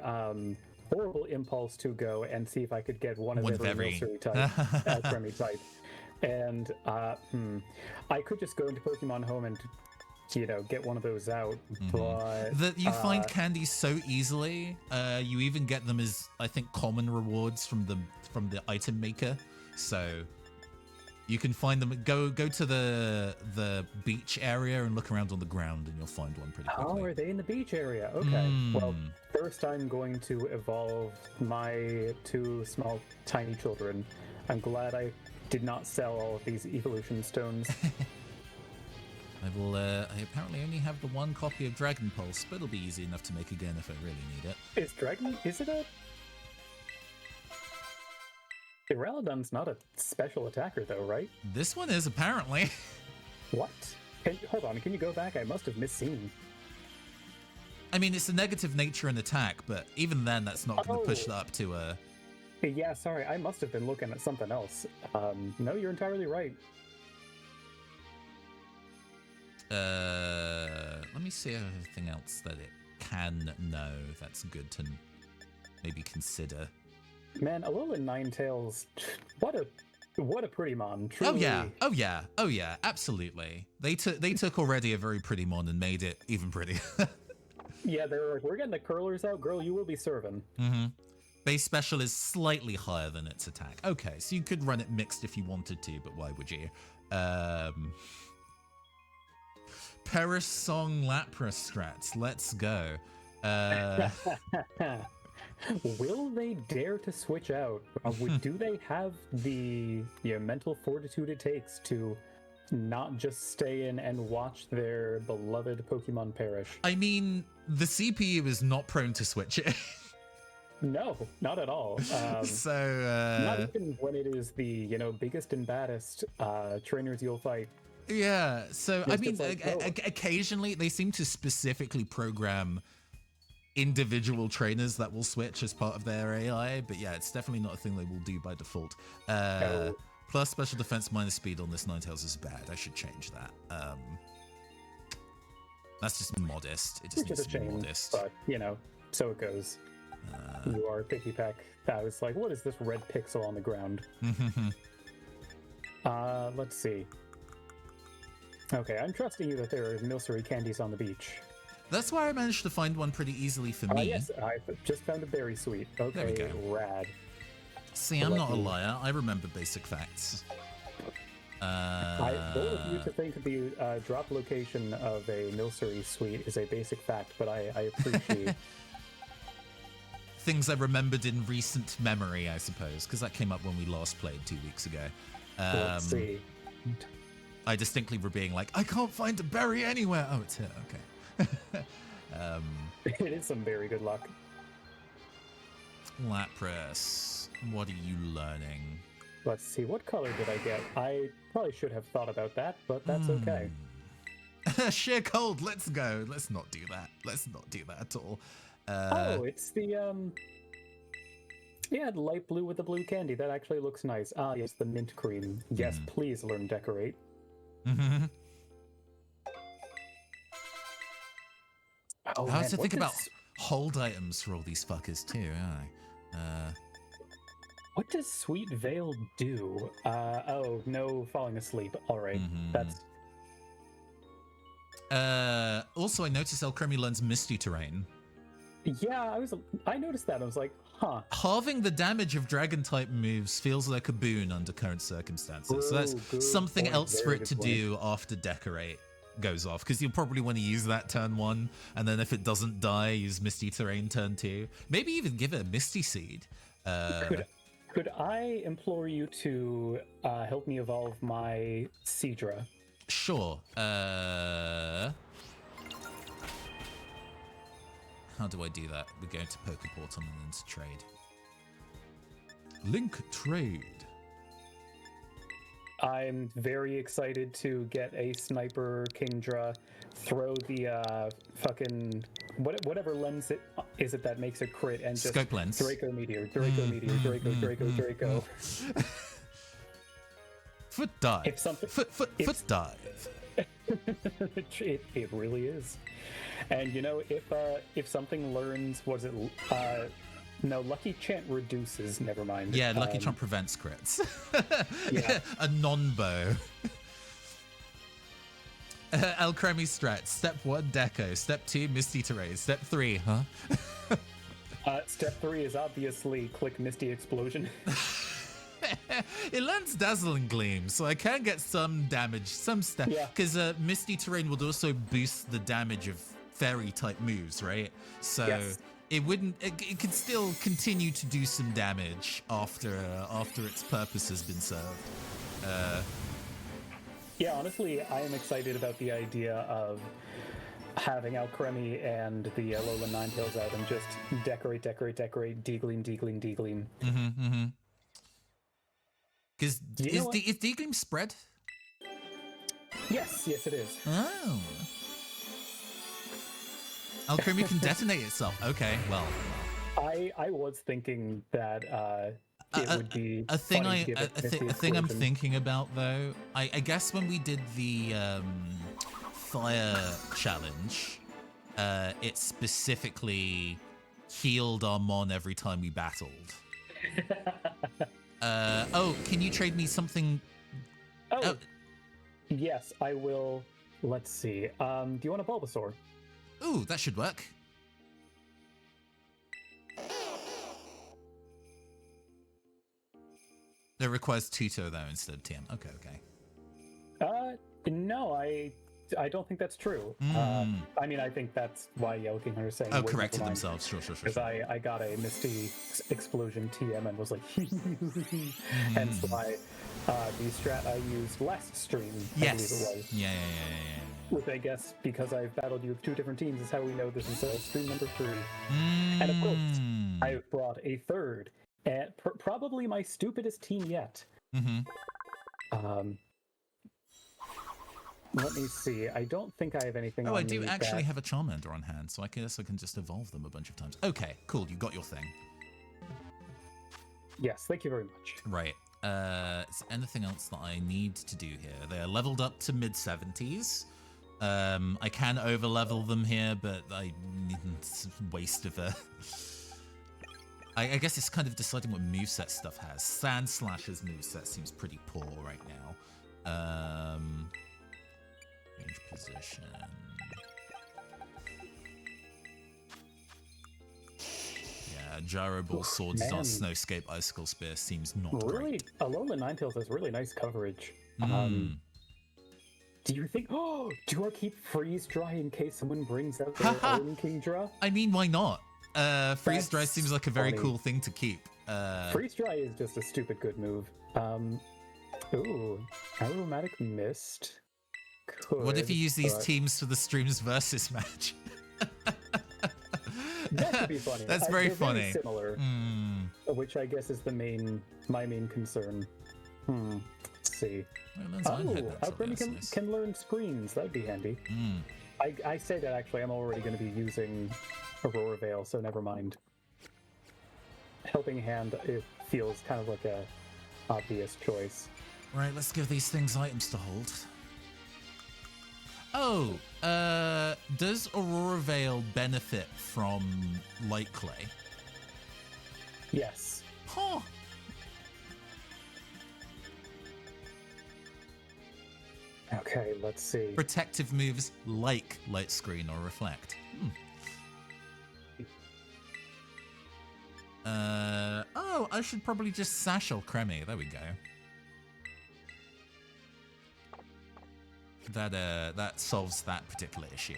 horrible impulse to go and see if I could get one of every Milcery type, Alchemy type. And I could just go into Pokemon Home and, you know, get one of those out, but... You find candies so easily. You even get them as, I think, common rewards from the item maker. So... You can find them. Go to the beach area and look around on the ground, and you'll find one pretty quickly. Oh, are they in the beach area? Okay. Well, first I'm going to evolve my 2 small, tiny children. I'm glad I did not sell all of these evolution stones. I will. I apparently only have the 1 copy of Dragon Pulse, but it'll be easy enough to make again if I really need it. Is it a... Duraludon's not a special attacker, though, right? This one is, apparently. What? Hold on, can you go back? I must have misseen. I mean, it's a negative nature and attack, but even then, that's not going to push that up to a... Yeah, sorry, I must have been looking at something else. No, you're entirely right. Let me see anything else that it can know that's good to maybe consider. Man, Alolan Ninetales, what a pretty mon. Truly. Oh yeah, absolutely. They took already a very pretty mon and made it even prettier. Yeah, they were like, we're getting the curlers out, girl, you will be serving. Base special is slightly higher than its attack. Okay, so you could run it mixed if you wanted to, but why would you? Perish Song Lapras strats, let's go. Will they dare to switch out? Do they have the mental fortitude it takes to not just stay in and watch their beloved Pokemon perish? I mean, the CPU is not prone to switching. No, not at all. Not even when it is the biggest and baddest trainers you'll fight. Yeah, so I mean, like, occasionally they seem to specifically program individual trainers that will switch as part of their AI, but yeah, it's definitely not a thing they will do by default. Plus special defense minus speed on this Ninetales is bad. I should change that. That's just modest. It just needs to be modest. But so it goes. You are picky peck. That was like, what is this red pixel on the ground? Let's see. Okay, I'm trusting you that there are Milcery candies on the beach. That's why I managed to find one pretty easily for me. Yes, I just found a berry sweet. Okay, there we go. Rad. See, I'm not a liar. I remember basic facts. I bold of you to think the drop location of a Milcery sweet is a basic fact, but I appreciate things I remembered in recent memory, I suppose, because that came up when we last played 2 weeks ago. Let's see. I distinctly were being like, I can't find a berry anywhere. Oh, it's here. Okay. It is some very good luck. Lapras, what are you learning? Let's see, what color did I get? I probably should have thought about that, but that's okay. Sheer cold, let's go. Let's not do that. Let's not do that at all. It's the, yeah, the light blue with the blue candy. That actually looks nice. Ah, yes, the mint cream. Yes, please learn decorate. I have to think about hold items for all these fuckers too, aren't I? What does Sweet Veil do? Oh, no falling asleep. All right, that's... Also, I noticed Alchemy learns Misty Terrain. Yeah, I noticed that. I was like, huh. Halving the damage of Dragon-type moves feels like a boon under current circumstances. So that's something else for it to do after Decorate goes off, because you'll probably want to use that turn 1, and then if it doesn't die, use Misty Terrain turn 2. Maybe even give it a Misty Seed. Could I implore you to help me evolve my Seadra? Sure. How do I do that? We're going to Pokeportal and then to trade. Link trade. I'm very excited to get a Sniper Kingdra, throw the fucking whatever lens it is it that makes a crit, and just Scope lens. Draco Meteor, Draco Meteor, Draco. Foot dive. If something- Foot dive. it really is. And you know, if something learns, was it no, Lucky Chant reduces, never mind. Yeah, Lucky Charm prevents crits. Yeah. A non-bow. Alcremie strat. Step 1, Deco. Step 2, Misty Terrain. Step 3, huh? Step 3 is obviously click Misty Explosion. It learns Dazzling Gleam, so I can get some damage, some stuff. Yeah. Because Misty Terrain would also boost the damage of fairy-type moves, right? So Yes. it wouldn't. It could still continue to do some damage after its purpose has been served. Yeah, honestly, I am excited about the idea of having Alcremie and the Alolan Ninetales out and just decorate, degleam. Because You know what? is Degleam spread? Yes, it is. Oh. Alcremie can detonate itself. Okay, well. I was thinking that it would be A thing funny to give it Misty I'm Explosion. thinking about though. I guess when we did the fire challenge, it specifically healed our Mon every time we battled. Oh, can you trade me something? Oh, yes, I will. Let's see. Do you want a Bulbasaur? Ooh, that should work. That requires Tuto though instead of TM. Okay. No, I don't think that's true. I mean, I think that's why Yellow King Hunter is saying. Oh, "Wait, corrected never mind." themselves. Sure. Because I got a Misty Explosion TM and was like, hence why the strat I used last stream, I believe it Yes. was. Yeah. Which I guess, because I've battled you with 2 different teams, is how we know this is stream number 3. And of course, I've brought a third, and probably my stupidest team yet. Let me see. I don't think I have anything Oh, on I do me actually that- have a Charmander on hand, so I guess I can just evolve them a bunch of times. Okay, cool. You got your thing. Yes, thank you very much. Right. Is there anything else that I need to do here? They're leveled up to mid-70s. I can over-level them here, but it's a waste of a... I guess it's kind of deciding what moveset stuff has. Sand Slash's moveset seems pretty poor right now. Range position. Yeah, Gyro Ball, Swords man. Dance, Snowscape, Icicle Spear seems not Really, great. Alolan Ninetales has really nice coverage. Do you think? Oh, do I keep Freeze Dry in case someone brings out their own Kingdra? I mean, why not? Freeze Dry That's seems like a very funny. cool thing to keep. Freeze Dry is just a stupid good move. Ooh, Aromatic Mist. What if you use these but teams for the streams versus match? That could be funny. That's very they're funny. Very similar, which I guess is my main concern. Let's see. Well, Alcremie can learn screens. That'd be handy. I say that actually. I'm already going to be using Aurora Veil, so never mind. Helping Hand, it feels kind of like a obvious choice. Right, let's give these things items to hold. Oh, does Aurora Veil benefit from Light Clay? Yes. Huh. Okay, let's see. Protective moves like Light Screen or Reflect. Oh, I should probably just sash Alcremie. There we go. That solves that particular issue.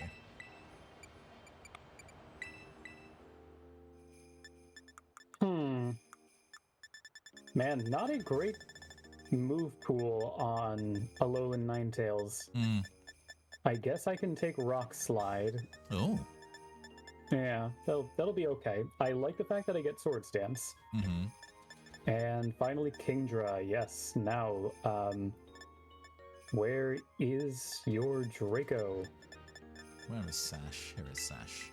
Man, not a great move pool on Alolan Ninetales. I guess I can take Rock Slide. Oh. Yeah, that'll be okay. I like the fact that I get Sword Stance. And finally, Kingdra. Yes. Now, where is your Draco? Where is Sash? Here is Sash.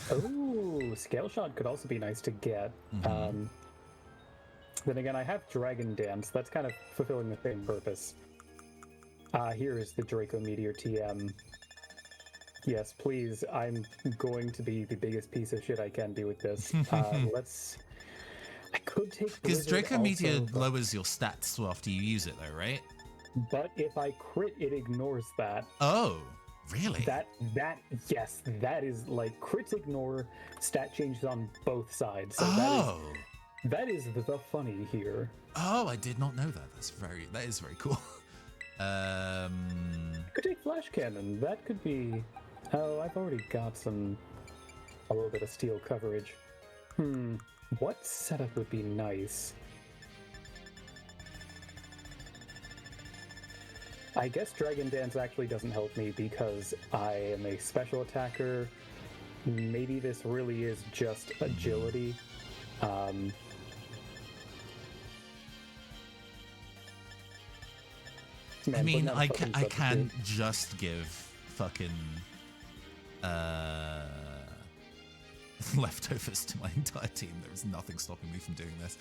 Oh, Scale Shot could also be nice to get. Then again, I have Dragon Dance. That's kind of fulfilling the same purpose. Here is the Draco Meteor TM. Yes, please. I'm going to be the biggest piece of shit I can be with this. I could take because Blizzard Draco Meteor also, lowers your stats after you use it, though, right? but if I crit, it ignores that. Oh, really? Yes, that is like crits ignore stat changes on both sides. So that is the funny here. Oh, I did not know that. That is very cool. Could take Flash Cannon. That could be. Oh, I've already got a little bit of steel coverage. What setup would be nice? I guess Dragon Dance actually doesn't help me because I am a special attacker. Maybe this really is just agility. Man, I mean, but I not fucking can substitute. just give fucking leftovers to my entire team. There is nothing stopping me from doing this.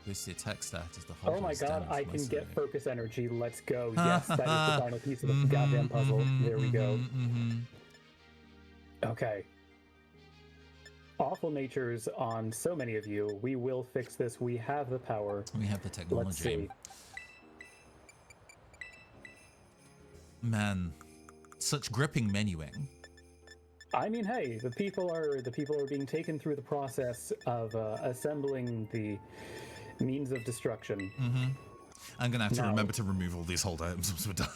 Boost the attack stat is the whole. Oh my god, I can get for focus energy. Let's go. Yes, that is the final piece of the goddamn puzzle. There we go. Okay. Awful natures on so many of you. We will fix this. We have the power. We have the technology. Let's see. Man, such gripping menuing. I mean, hey, the people are being taken through the process of assembling the means of destruction. I'm gonna have to remember to remove all these hold items once we're done.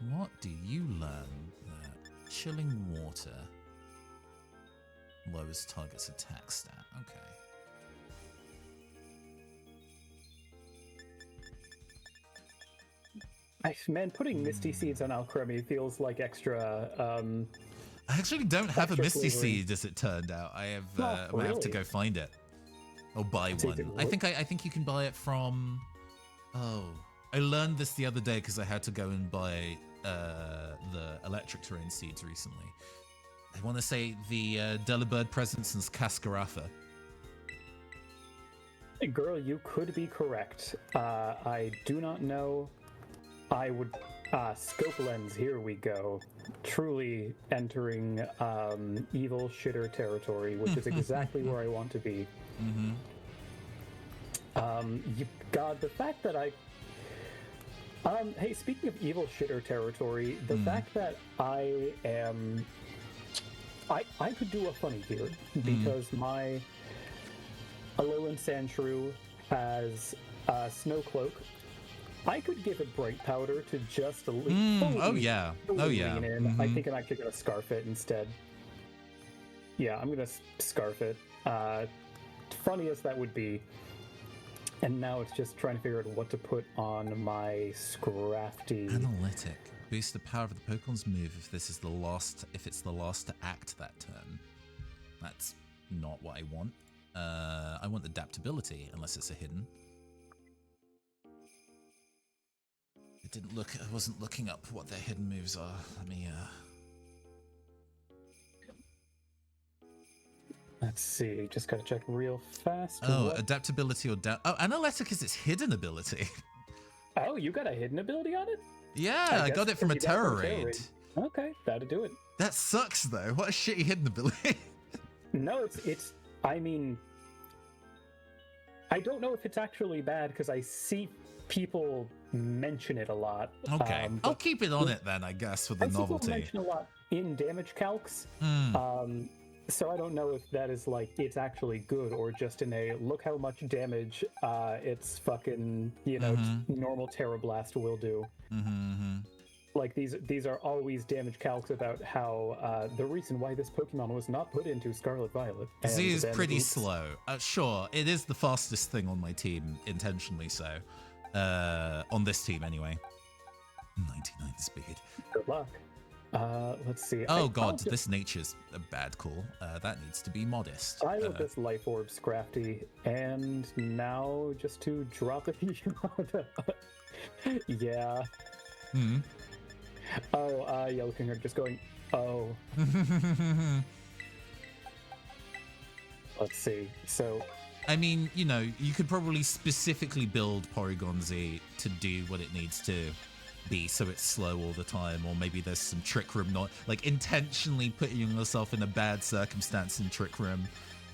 What do you learn? Chilling water lowers target's attack stat. Okay. Man, putting Misty Seeds on Alcremie feels like extra. I actually don't have a extra Misty flavoring. Seed, as it turned out. I have. Oh, I might have to really? go find it or buy Take it one. I think you can buy it from. Oh, I learned this the other day because I had to go and buy the electric terrain seeds recently. I want to say the Delibird Presence and Cascarafa. Girl, you could be correct. I do not know. I would. Scope lens, here we go. Truly entering evil shitter territory, which is exactly where I want to be. God, the fact that I. Hey, speaking of evil shitter territory, the fact that I am. I could do a funny here because my Alolan Sandshrew has Snow Cloak. I could give it Bright Powder to just a little. Lean in. I think I'm actually going to Scarf it instead. Yeah, I'm going to Scarf it. Funny as that would be. And now it's just trying to figure out what to put on my Scrafty. Analytic. Boost the power of the Pokemon's move if it's the last to act that turn. That's not what I want. I want adaptability, unless it's a hidden. I wasn't looking up what their hidden moves are. Let me Let's see, just gotta check real fast. adaptability or analytic is its hidden ability. Oh, you got a hidden ability on it? Yeah, I got it from a Terror Raid. Okay, that'll do it. That sucks though. What a shitty hidden ability. No, it's. I mean, I don't know if it's actually bad because I see people mention it a lot. Okay, I'll keep it on it then, I guess, for the I see people novelty. mention a lot in damage calcs. So I don't know if that is like it's actually good or just in a look how much damage its fucking normal Terra Blast will do. Like these are always damage calcs about how the reason why this Pokemon was not put into Scarlet Violet. Z is pretty slow. Sure, it is the fastest thing on my team, intentionally so. On this team anyway. 99 speed. Good luck. Let's see. Oh god, this nature's a bad call. That needs to be modest. I love this Life Orb Scrafty, and now just to drop it. Yeah. Oh, Yellow King are just going, oh. Let's see. So, I mean, you could probably specifically build Porygon Z to do what it needs to be, so it's slow all the time, or maybe there's some Trick Room, not like intentionally putting yourself in a bad circumstance in Trick Room,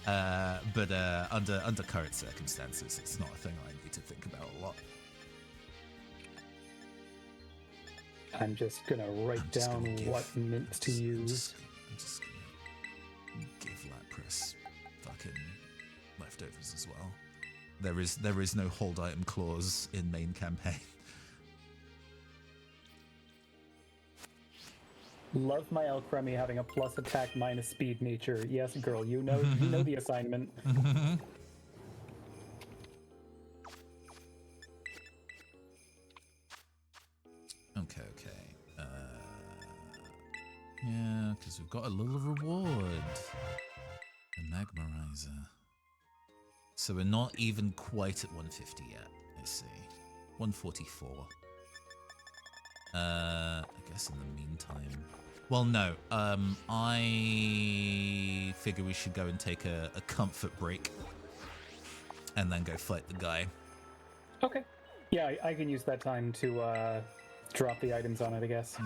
but under current circumstances, it's not a thing I need to think about a lot. I'm just gonna write down what mints to use. I'm just gonna give Lapras fucking leftovers as well. There is no hold item clause in main campaign. Love my Alcremie having a plus attack minus speed nature. Yes, girl, you know the assignment. Okay. Yeah, because we've got a little reward. The Magmarizer. So we're not even quite at 150 yet. I see. 144. I guess in the meantime. Well, no. I figure we should go and take a comfort break. And then go fight the guy. Okay. Yeah, I can use that time to drop the items on it, I guess.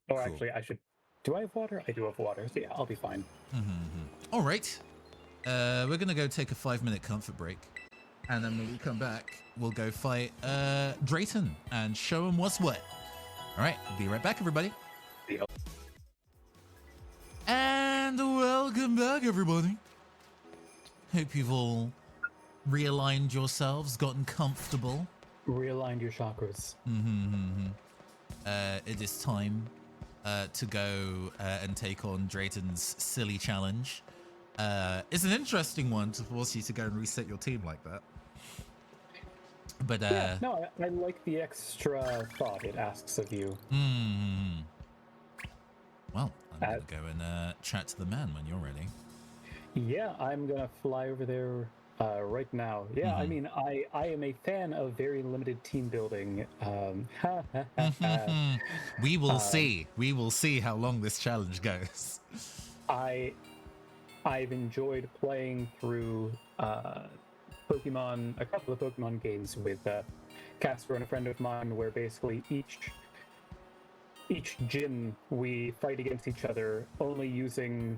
Oh, cool. Actually, I should... Do I have water? I do have water, so yeah, I'll be fine. All right. We're going to go take a 5-minute comfort break. And then when we come back, we'll go fight Drayton and show him what's what. All right, be right back, everybody. Yep. And welcome back, everybody. Hope you've all realigned yourselves, gotten comfortable. Realigned your chakras. It is time to go and take on Drayton's silly challenge. It's an interesting one to force you to go and reset your team like that. But yeah, no, I like the extra thought it asks of you. Well, I'm gonna go and chat to the man when you're ready. Yeah, I'm gonna fly over there right now. Yeah, I mean, I am a fan of very limited team building. We will see. We will see how long this challenge goes. I've enjoyed playing through a couple of Pokemon games with Casper and a friend of mine, where basically each gym we fight against each other, only using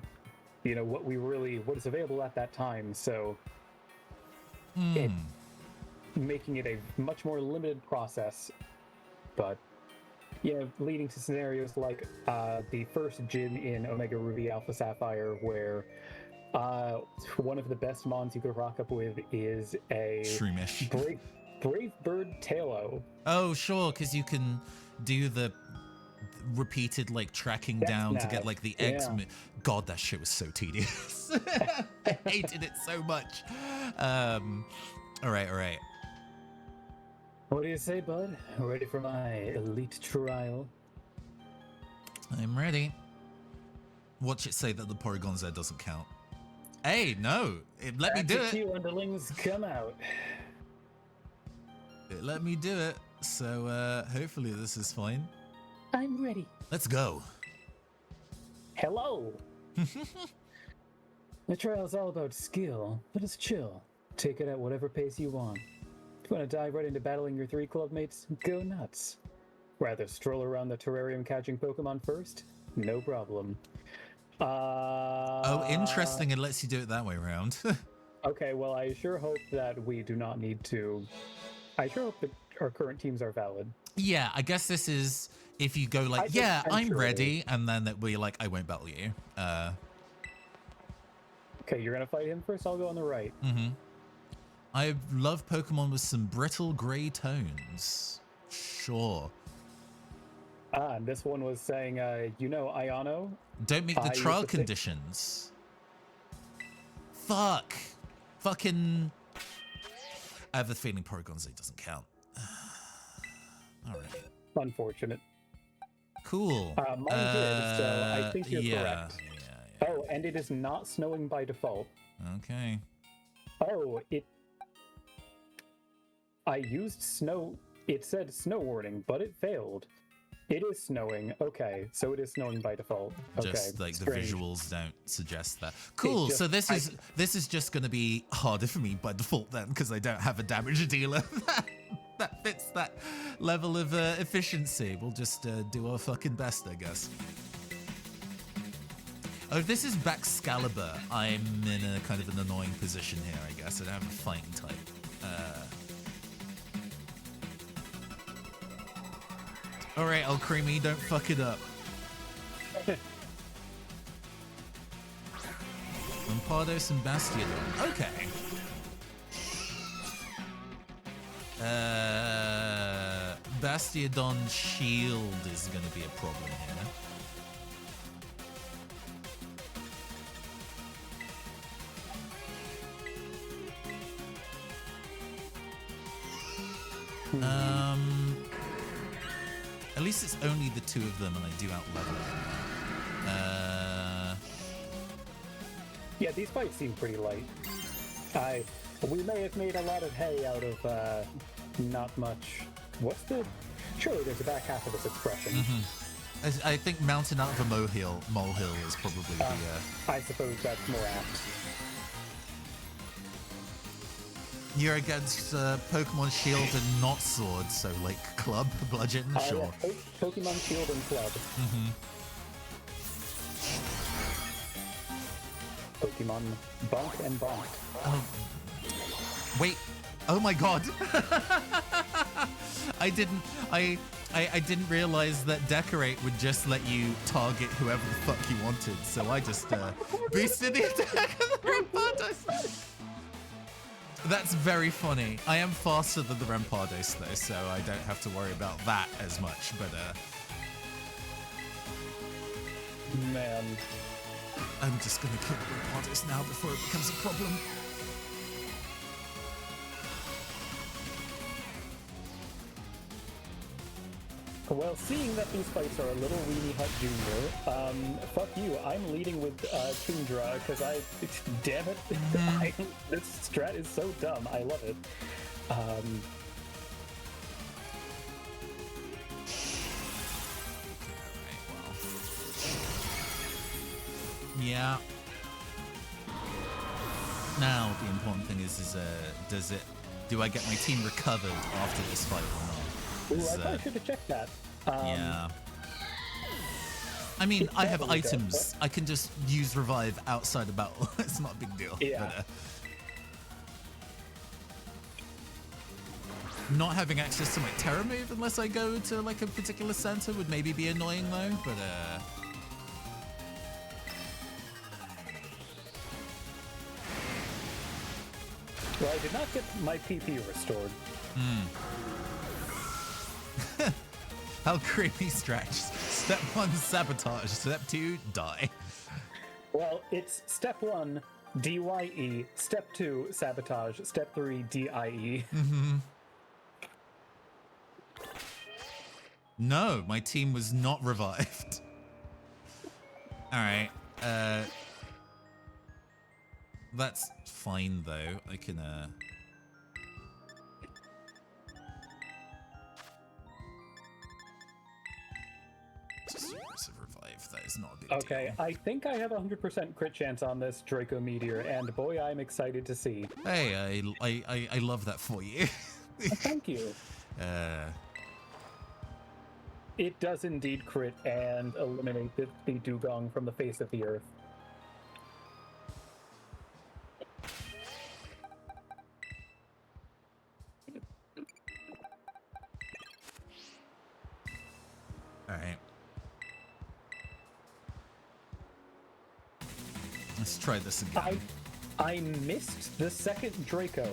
what is available at that time. So it making it a much more limited process, but leading to scenarios like the first gym in Omega Ruby Alpha Sapphire, where one of the best mons you could rock up with is a Shroomish. Brave Bird Tailo. Oh, sure, because you can do the repeated tracking down to get the X. Yeah. God, that shit was so tedious. I hated it so much. All right. What do you say, bud? Ready for my elite trial? I'm ready. Watch it say that the Porygon Z doesn't count. Hey, no! Let me do it! You underlings, come out. It let me do it, so hopefully this is fine. I'm ready. Let's go. Hello! The trial's all about skill, but it's chill. Take it at whatever pace you want. If you want to dive right into battling your 3 clubmates, go nuts. Rather stroll around the terrarium catching Pokemon first? No problem. Oh, interesting. It lets you do it that way around. Okay, well, I sure hope that we do not need to... I sure hope that our current teams are valid. Yeah, I guess this is... if you go like, think yeah, I'm centrally- ready, and then that we're like, I won't battle you. Okay, you're gonna fight him first. I'll go on the right. I love Pokemon with some brittle gray tones. Sure. And this one was saying, you know, Iono. Don't meet the I used trial to think- conditions. Fuck. Fucking. I have a feeling Porygon-Z doesn't count. Alright. Unfortunate. Cool. Mine did, so I think you're correct. Yeah. Oh, and it is not snowing by default. Okay. Oh, I used snow. It said snow warning, but it failed. It is snowing. Okay, so it is snowing by default. Okay, Just like strange. the visuals don't suggest that. Cool. just- So this is just going to be harder for me by default then, because I don't have a damage dealer that fits that level of efficiency. We'll just do our fucking best, I guess. Oh, if this is Baxcalibur, I'm in a kind of an annoying position here, I guess. I don't have a fighting type. All right, El Creamy, don't fuck it up. Lampardos and Bastiodon. Okay. Bastiodon shield is going to be a problem here. At least it's only the two of them, and I do outlevel them. Yeah, these fights seem pretty light. We may have made a lot of hay out of not much. What's the? Surely there's a back half of this expression. I think mountain out of a molehill is probably the. I suppose that's more apt. You're against Pokemon Shield and not Sword, so like Club, Bludgeon, sure. Yeah, Pokemon Shield and Club. Pokemon Bonk and Bonk. Oh, wait. Oh my god. I didn't realize that Decorate would just let you target whoever the fuck you wanted, so I just boosted the attack of the Rampardos. That's very funny. I am faster than the Rampardos though, so I don't have to worry about that as much, but Man. I'm just gonna kill the Rampardos now before it becomes a problem. Well, seeing that these fights are a little Weenie Hut Jr., fuck you. I'm leading with Tundra because damn it, this strat is so dumb. I love it. Yeah. Now the important thing is do I get my team recovered after this fight or not? Ooh, I probably should have checked that. Yeah. I mean, I have probably does, items. I can just use revive outside of battle. It's not a big deal. Yeah. But, not having access to my Terra move unless I go to like a particular center would maybe be annoying though. But Well, I did not get my PP restored. how creepy stretch. Step 1, sabotage. Step 2, die. Well, it's step 1, DYE. Step 2, sabotage. Step 3, DIE. No, my team was not revived. Alright. That's fine though. I can just use a revive. That is not a big Okay, deal. I think I have a 100% crit chance on this Draco Meteor, and boy, I'm excited to see. Hey, I love that for you. Thank you. It does indeed crit and eliminate the dugong from the face of the earth. All right. Let's try this again. I missed the second Draco.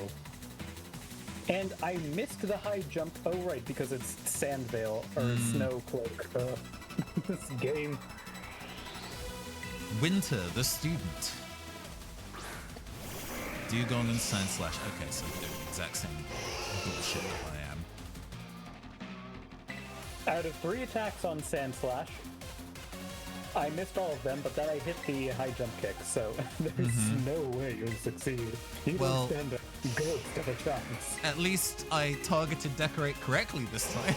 And I missed the high jump. Oh, right, because it's Sandvale or Snow Cloak. This game. Winter, the student. Dugong and Sandslash. Okay, so they're the exact same bullshit that I am. Out of 3 attacks on Sandslash, I missed all of them, but then I hit the high jump kick, so there's no way you'll succeed. You don't stand a ghost of a chance. At least I targeted Decorate correctly this time.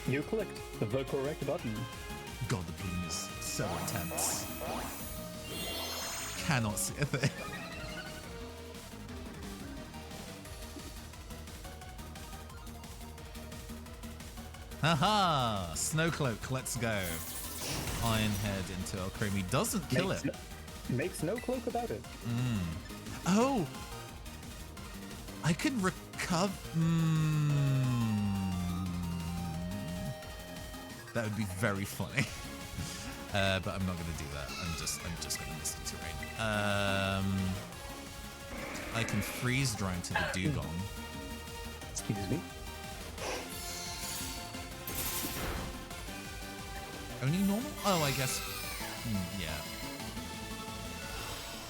You clicked the correct button. God, the bloom is so intense. Cannot see a thing. Haha! Snowcloak, let's go. Ironhead into Alcremie doesn't kill it. Makes no cloak about it. Oh! I can recover. That would be very funny. But I'm not gonna do that. I'm just gonna miss the terrain. I can freeze dry into the Dugong. Excuse me. Only normal? Oh, I guess. Yeah.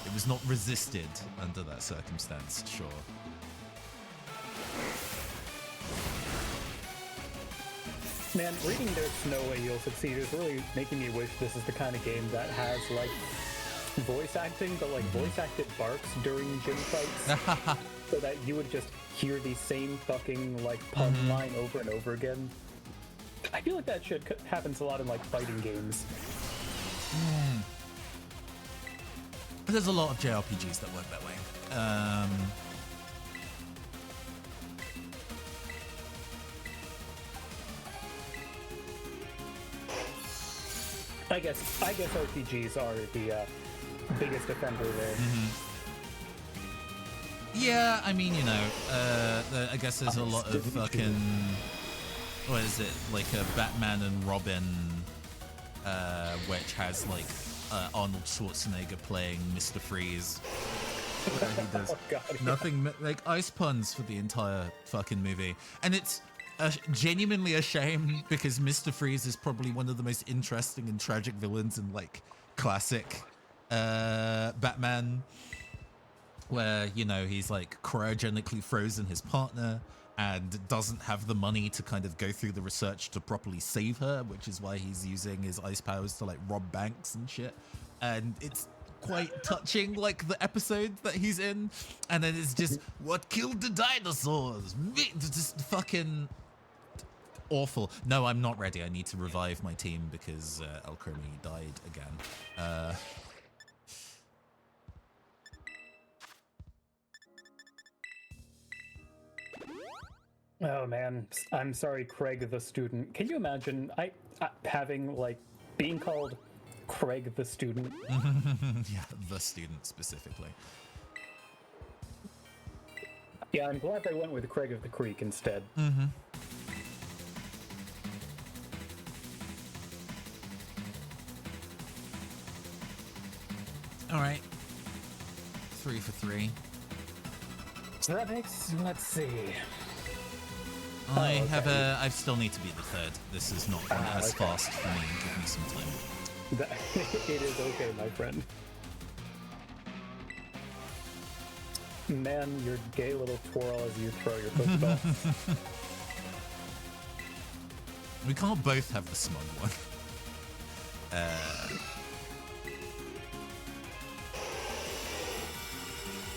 It was not resisted under that circumstance, sure. Man, reading there's no way you'll succeed is really making me wish this is the kind of game that has, like, voice acting, but, like, voice acted barks during gym fights. So that you would just hear the same fucking, like, pun line over and over again. I feel like that shit happens a lot in, like, fighting games. There's a lot of JRPGs that work that way. I guess RPGs are the biggest offender there. Yeah, I mean, you know, I guess there's a lot of fucking... What is it? Like a Batman and Robin, which has, like, Arnold Schwarzenegger playing Mr. Freeze. Where he does nothing, like, ice puns for the entire fucking movie. And it's genuinely a shame because Mr. Freeze is probably one of the most interesting and tragic villains in, like, classic Batman, where, you know, he's, like, cryogenically frozen his partner and doesn't have the money to kind of go through the research to properly save her, which is why he's using his ice powers to, like, rob banks and shit. And it's quite touching, like, the episode that he's in. And then it's just, what killed the dinosaurs? Just fucking awful. No, I'm not ready. I need to revive my team because Alcremie died again. Oh man, I'm sorry, Craig the student. Can you imagine having, like, being called Craig the student? Yeah, the student specifically. Yeah, I'm glad they went with Craig of the Creek instead. All right. 3 for 3. So that makes, let's see. I still need to be the third. This is not going as fast for me. Give me some time. It is okay, my friend. Man, your gay little twirl as you throw your football. We can't both have the smug one.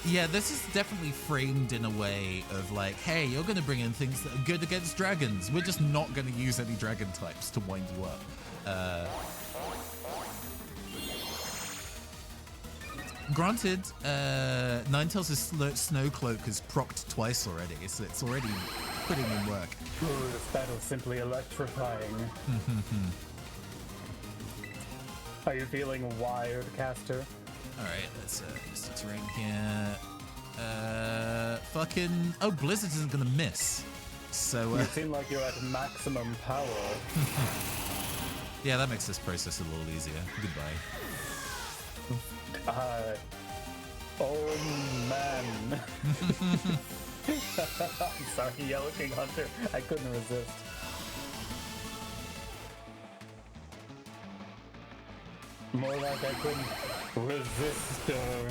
Yeah, this is definitely framed in a way of like, hey, you're going to bring in things that are good against dragons. We're just not going to use any dragon types to wind you up. Granted, Ninetales' Snowcloak is procced twice already, so it's already putting in work. Ooh, this battle's simply electrifying. Are you feeling wired, Caster? Alright, let's just terrain here. Fucking... Oh, Blizzard isn't gonna miss. So, You seem like you're at maximum power. yeah, that makes this process a little easier. Goodbye. Oh man. I'm sorry, Yellow King Hunter. I couldn't resist. More like I couldn't resist her.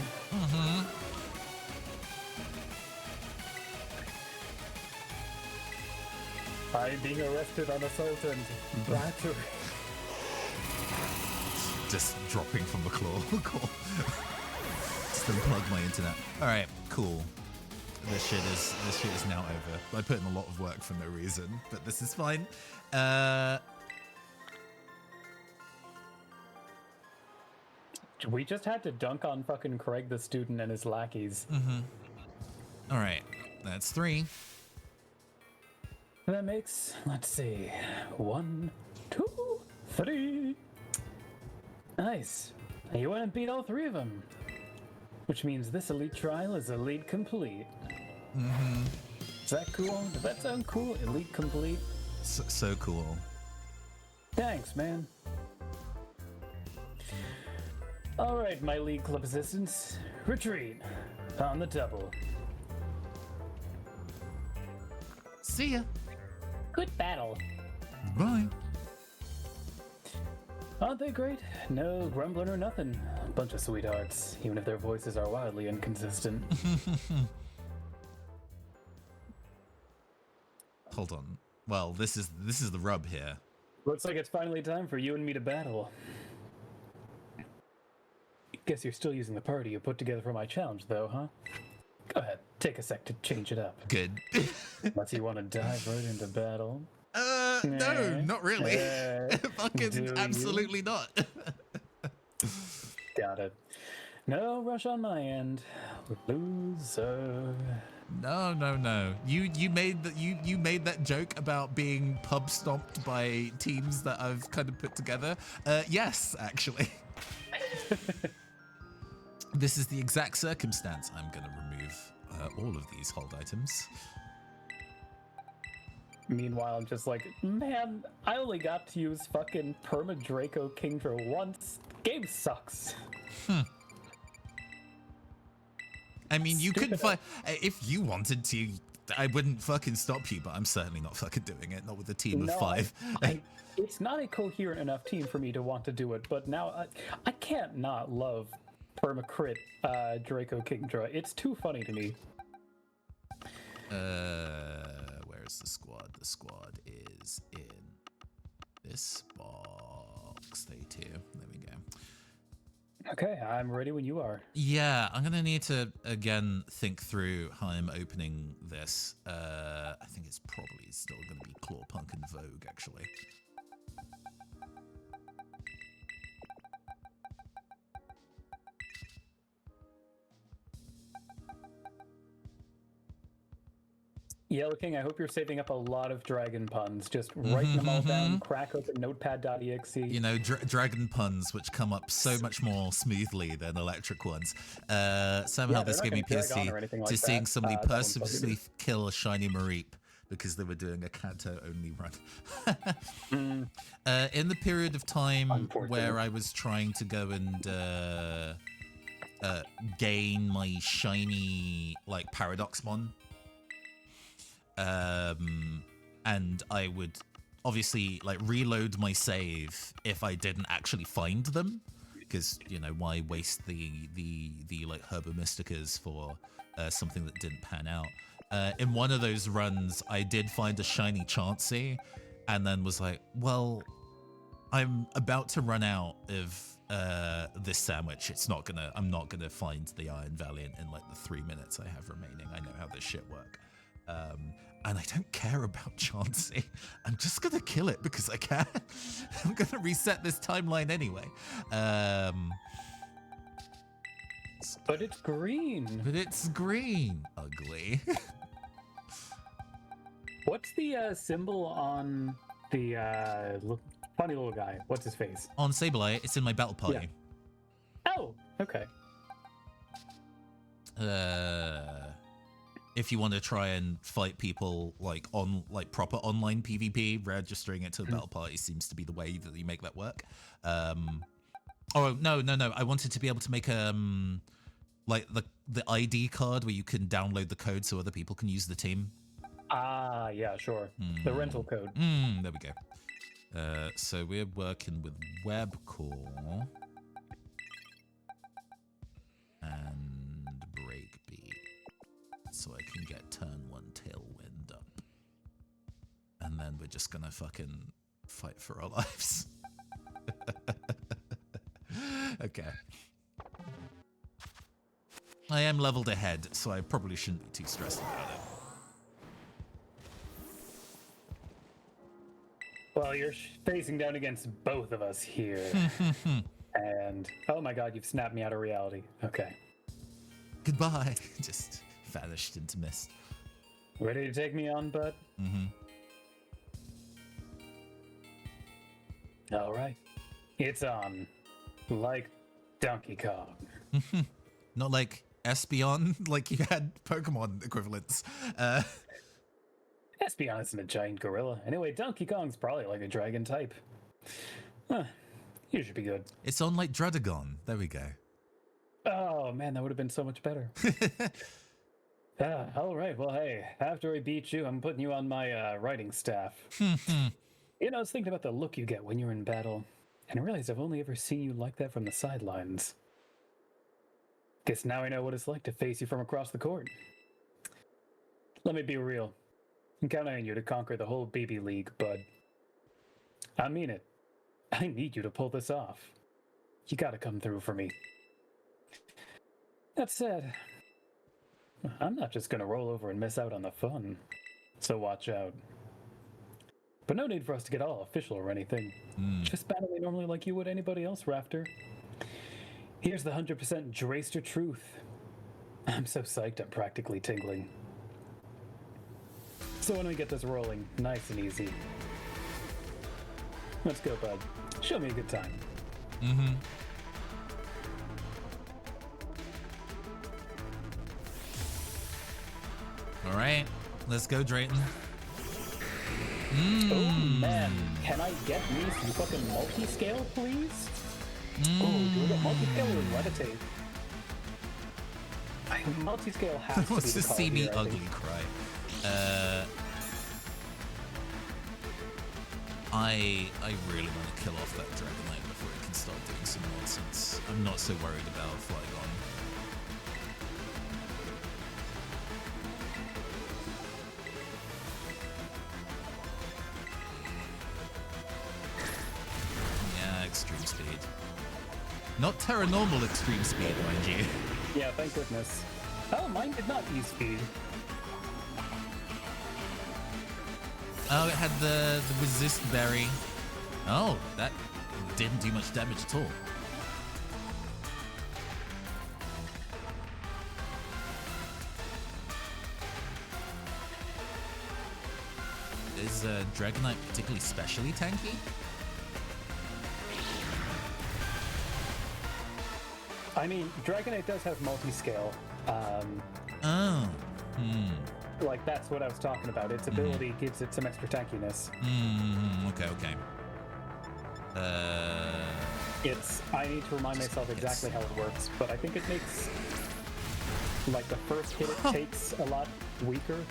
I'm being arrested on assault and battery. Just dropping from the claw. Cool. Just unplug my internet. All right, cool. This shit is now over. I put in a lot of work for no reason, but this is fine. We just had to dunk on fucking Craig the student and his lackeys. All right, that's 3. That makes, let's see, 1, 2, 3. Nice. You went and beat all 3 of them. Which means this elite trial is elite complete. Is that cool? Does that sound cool? Elite complete? So cool. Thanks, man. All right, my league club assistants, retreat on the double. See ya. Good battle. Bye. Aren't they great? No grumbling or nothing. Bunch of sweethearts, even if their voices are wildly inconsistent. Hold on. Well, this is the rub here. Looks like it's finally time for you and me to battle. Guess you're still using the party you put together for my challenge, though, huh? Go ahead, take a sec to change it up. Good. Unless you want to dive right into battle. No, not really. Do Fucking you? absolutely not. Got it. No rush on my end. Loser. No. You made that joke about being pub stomped by teams that I've kind of put together. Yes, actually. This is the exact circumstance. I'm gonna remove all of these hold items. Meanwhile, I'm just like, man, I only got to use fucking Perma Draco Kingdra once. Game sucks. I mean, you could find if you wanted to. I wouldn't fucking stop you, but I'm certainly not fucking doing it. Not with a team of 5. It's not a coherent enough team for me to want to do it, but now I can't not love Permacrit Draco Kingdra. It's too funny to me. Where's the squad? The squad is in this box. Stay 2. There we go. Okay, I'm ready when you are. Yeah, I'm gonna need to again think through how I'm opening this. I think it's probably still gonna be Clawpunk and Vogue, actually. Yellow King, I hope you're saving up a lot of dragon puns. Just writing them all down, crack open notepad.exe. You know, dragon puns, which come up so much more smoothly than electric ones. Somehow this gave me PST to seeing somebody purposely kill a shiny Mareep because they were doing a Kanto-only run. In the period of time where I was trying to go and gain my shiny, like, Paradoxmon, and I would obviously like reload my save if I didn't actually find them, because you know, why waste the like Herba Mysticas for something that didn't pan out. In one of those runs I did find a shiny Chansey and then was like, well, I'm about to run out of this sandwich. I'm not gonna find the Iron Valiant in like the 3 minutes I have remaining. I know how this shit works. And I don't care about Chansey. I'm just gonna kill it because I can. I'm gonna reset this timeline anyway. But it's green. But it's green. Ugly. What's the symbol on the funny little guy? What's his face? On Sableye, it's in my battle party. Yeah. Oh, okay. if you want to try and fight people like on like proper online PvP, registering it to a battle party seems to be the way that you make that work. Oh no, I wanted to be able to make like the ID card where you can download the code so other people can use the team. Ah, yeah, sure. The rental code. There we go. So we're working with webcore and breakbeat, so I can get turn 1 tailwind up, and then we're just gonna fucking fight for our lives. Okay. I am leveled ahead, so I probably shouldn't be too stressed about it. Well, you're facing down against both of us here. And, oh my god, you've snapped me out of reality. Okay. Goodbye. Just vanished into mist. Ready to take me on, bud? All right. It's on. Like Donkey Kong. Not like Espeon, like you had Pokemon equivalents. Espeon isn't a giant gorilla. Anyway, Donkey Kong's probably like a dragon type. Huh. You should be good. It's on like Dradagon. There we go. Oh, man, that would have been so much better. All right. Well, hey, after I beat you, I'm putting you on my writing staff. You know, I was thinking about the look you get when you're in battle, and I realized I've only ever seen you like that from the sidelines. Guess now I know what it's like to face you from across the court. Let me be real. I'm counting on you to conquer the whole BB League, bud. I mean it. I need you to pull this off. You gotta come through for me. That said, I'm not just gonna roll over and miss out on the fun, so watch out. But no need for us to get all official or anything. Just battle me normally like you would anybody else, Rafter. Here's the 100% Drayster truth. I'm so psyched I'm practically tingling. So when we get this rolling, nice and easy. Let's go, bud. Show me a good time. All right, let's go, Drayton. Oh man, can I get me some fucking multi-scale, please? Oh, do we get multi-scale or levitate? Multi-scale has to Wants be to the call see me here, I ugly think. cry. I really want to kill off that Dragonite before it can start doing some nonsense. I'm not so worried about Flygon. Yeah, extreme speed. Not Terra normal extreme speed, mind you. Yeah, thank goodness. Oh, mine did not use speed. Oh, it had the resist berry. Oh, that didn't do much damage at all. Is Dragonite particularly specially tanky? I mean, Dragonite does have multi-scale. Like, that's what I was talking about. Its ability gives it some extra tankiness. Okay. I need to remind myself exactly how it works, but I think it makes, like, the first hit it takes a lot weaker.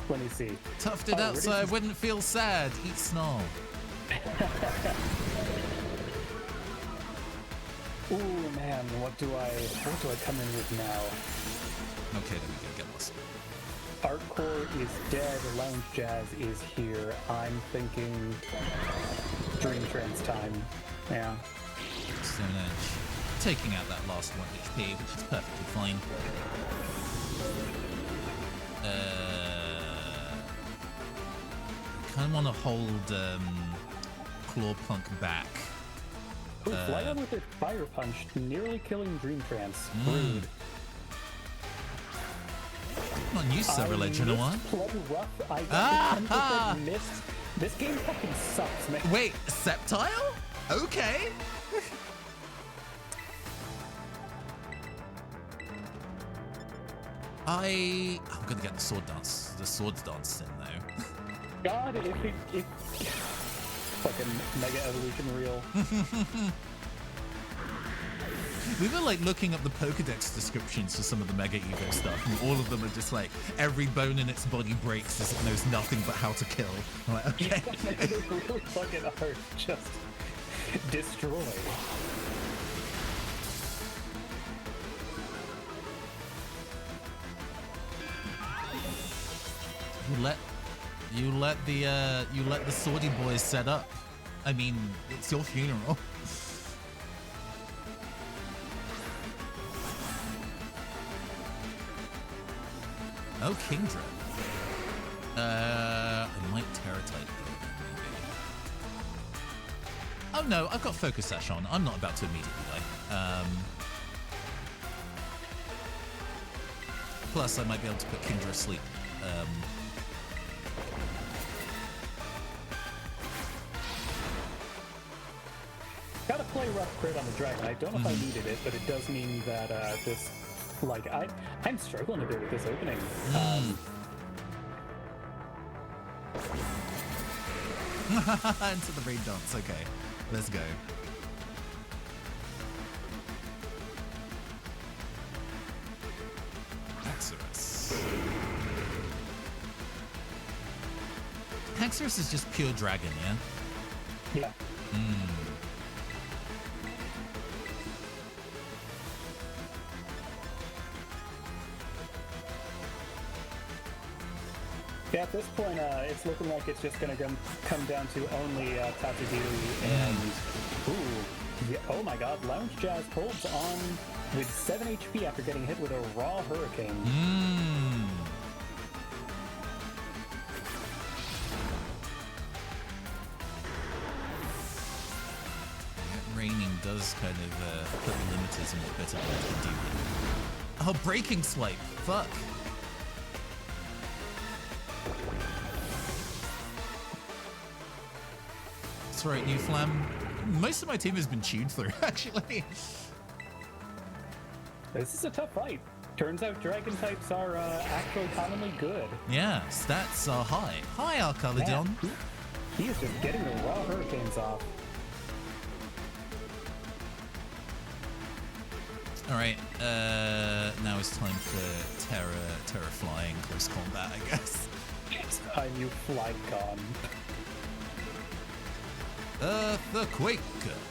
Let me see. Toughed it up so I wouldn't feel sad. Eat Snarl. Ooh, man, what do I come in with now? Okay, there we go. Get lost. Artcore is dead, Lounge Jazz is here. I'm thinking Dream Trance time. Yeah. Stone Edge. Taking out that last 1 HP, which is perfectly fine. Kind of want to hold Clawpunk back. Ooh, Flygon with its Fire Punch, nearly killing Dream Trance. Rude. Not used to religion one. Blood Rough. I got 10% missed. This game fucking sucks, man. Wait, Sceptile? Okay. I'm gonna get the sword dance, the swords dance in though. God, if fucking Mega Evolution reel. We were like looking up the Pokedex descriptions for some of the Mega Evo stuff, and all of them are just like every bone in its body breaks as it knows nothing but how to kill. I'm like, okay. Yeah, they really fucking are just destroyed. You let the Swordy boys set up. I mean, it's your funeral. Oh, Kingdra. I might Terra-type though, maybe. Oh no, I've got Focus Sash on. I'm not about to immediately die. Plus, I might be able to put Kingdra asleep. Gotta play rough crit on the dragon. I don't know if I needed it, but it does mean that this, like, I'm struggling a bit with this opening. Into the raid dance. Okay, let's go. Haxorus. Haxorus is just pure dragon, yeah? Yeah. Yeah, at this point, it's looking like it's just going to come down to only Tatsugiri and... Ooh. Yeah, oh my god, Lounge Jazz holds on with 7 HP after getting hit with a raw hurricane. Raining does kind of put the limiters in what better can do. Oh, breaking swipe. Fuck. That's right, New Flam. Most of my team has been tuned through, actually. This is a tough fight. Turns out dragon types are actually commonly good. Yeah, stats are high. Hi, Arcaladon. He is just getting the raw hurricanes off. All right, now it's time for Terra flying close combat, I guess. It's time you fly gone. Earthquake.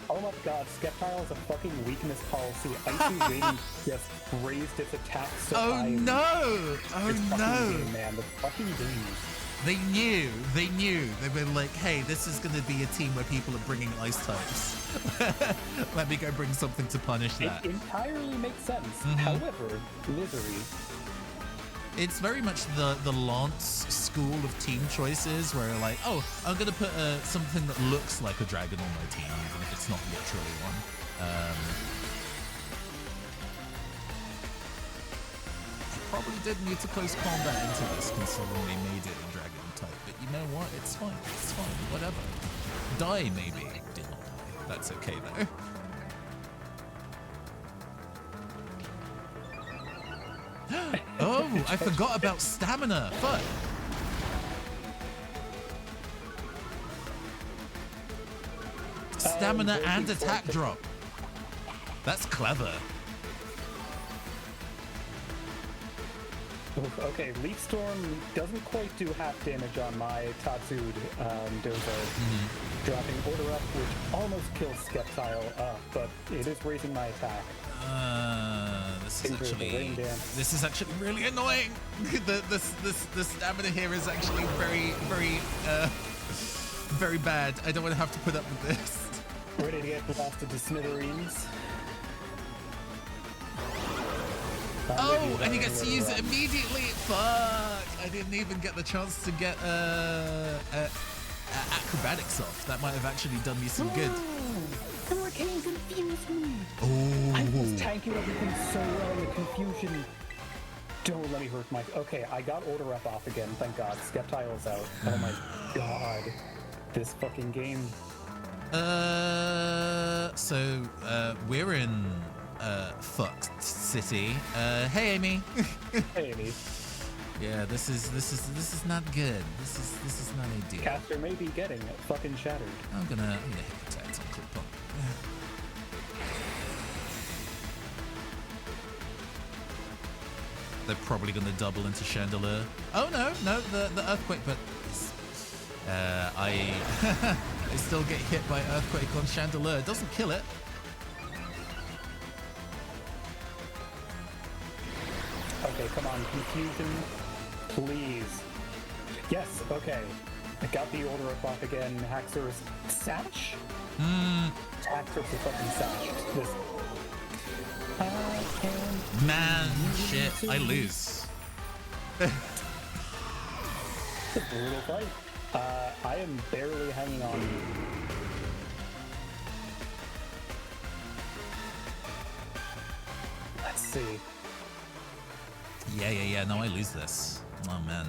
Oh my god, Skeptile has a fucking weakness policy. Icy Wind just raised its attack so high. Oh no! Oh no! Game, man, the fucking game. They knew. They were like, hey, this is going to be a team where people are bringing ice types. Let me go bring something to punish that. It entirely makes sense. However, Misery. It's very much the Lance school of team choices where like, oh, I'm going to put something that looks like a dragon on my team, even if it's not literally one. I probably did need to close combat into this considering they made it a dragon type, but you know what? It's fine. It's fine. Whatever. Die, maybe. Did not die. That's okay, though. Oh, I forgot about stamina. Fuck. Stamina and attack drop. That's clever. Okay, Leaf Storm doesn't quite do half damage on my Tatsud Dozo. Dropping Order Up, which almost kills Skeptile up, but it is raising my attack. This is actually really annoying. The stamina here is actually very bad. I don't want to have to put up with this. Ready to get blasted to smithereens. Oh, and he gets to use it immediately. Fuck! I didn't even get the chance to get acrobatics off. That might have actually done me some good. Hurricane confused me. Oh. I was tanking everything so well in the confusion. Don't let me hurt my... Okay, I got Order Up off again, thank God. Skeptile's out. Oh my god. This fucking game. So we're in fucked city. Hey, Amy. Hey, Amy. Yeah, this is not good. This is not ideal. Caster may be getting fucking shattered. I'm gonna hit protect on clip pump. They're probably gonna double into Chandelier. Oh no, the earthquake, but I I still get hit by earthquake on Chandelier. It doesn't kill it. Okay, come on, confusion, please. Yes, okay. I got the order up off again. Haxorus sash? Haxorus is fucking sashed. This. Man, shit, I lose. It's a brutal fight. I am barely hanging on. Let's see. Yeah. No, I lose this. Oh man.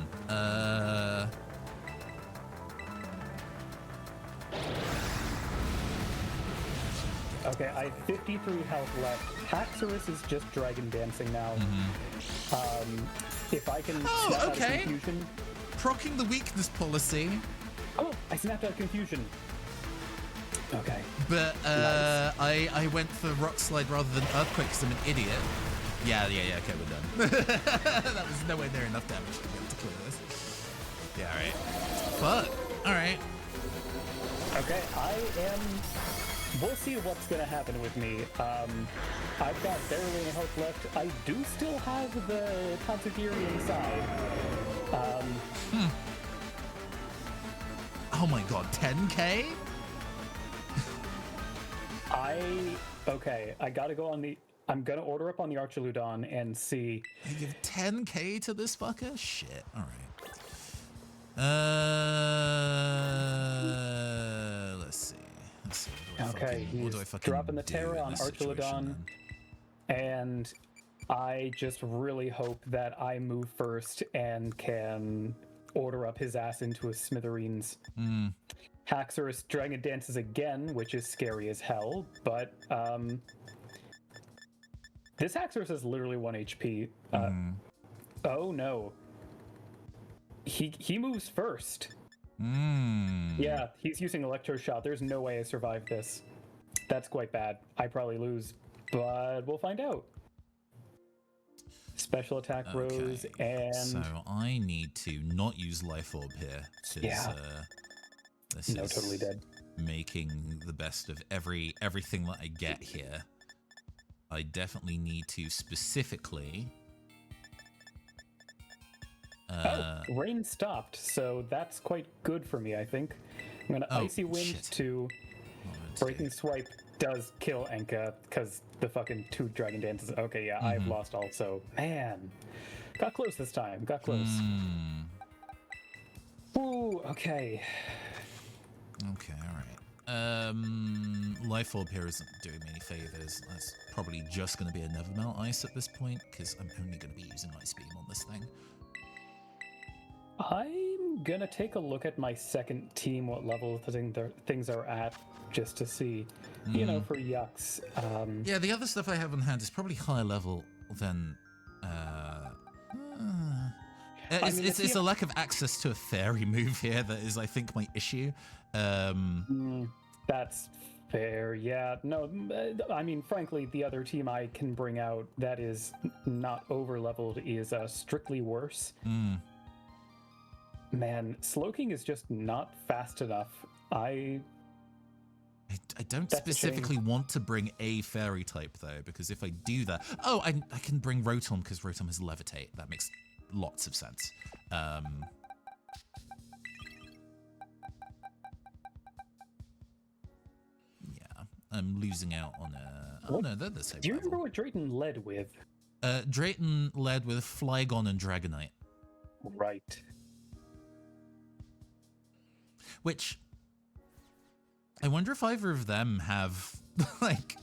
Okay, I have 53 health left. Haxorus is just dragon dancing now. If I can snap out of confusion. Procking the weakness policy. Oh, I snapped out of confusion. Okay. But Nice. I went for rock slide rather than earthquake because I'm an idiot. Yeah, okay, we're done. That was nowhere near enough damage to be able to clear this. Yeah, alright. Fuck. Alright. Okay, we'll see what's gonna happen with me. I've got barely any health left. I do still have the Consigiri inside. Oh my god, 10k? Okay, I gotta go on the... I'm gonna order up on the Archaludon and see... You give 10k to this fucker? Shit, alright. Let's see. He's dropping the Terra on Archaludon, and I just really hope that I move first and can order up his ass into a smithereens. Haxorus Dragon dances again, which is scary as hell, but this Haxorus is literally 1 HP. Oh no. He moves first. Yeah, he's using Electroshock. There's no way I survive this. That's quite bad. I probably lose, but we'll find out. Special attack rose, and... So I need to not use Life Orb here, because this is totally dead. Making the best of everything that I get here. I definitely need to specifically... rain stopped, so that's quite good for me, I think. I'm gonna Icy Wind to Breaking Swipe does kill Enka, because the fucking 2 Dragon Dances. Okay, yeah, I've lost also. Man, got close this time, got close. Ooh, okay. Okay, alright. Life Orb here isn't doing me any favors. That's probably just going to be a Nevermelt Ice at this point, because I'm only going to be using Ice Beam on this thing. I'm gonna take a look at my second team, what level things are at, just to see, you know, for yucks. Yeah, the other stuff I have on hand is probably higher level than... It's a lack of access to a fairy move here that is, I think, my issue. That's fair, yeah. No, I mean, frankly, the other team I can bring out that is not over-leveled is strictly worse. Man, Slowking is just not fast enough. I don't specifically want to bring a fairy type, though, because if I do that... Oh, I can bring Rotom, because Rotom has Levitate. That makes lots of sense. Yeah, I'm losing out on a... Oh, no, they're the same Do you level. remember what Drayton led with? Drayton led with Flygon and Dragonite. Right. Which... I wonder if either of them have, like,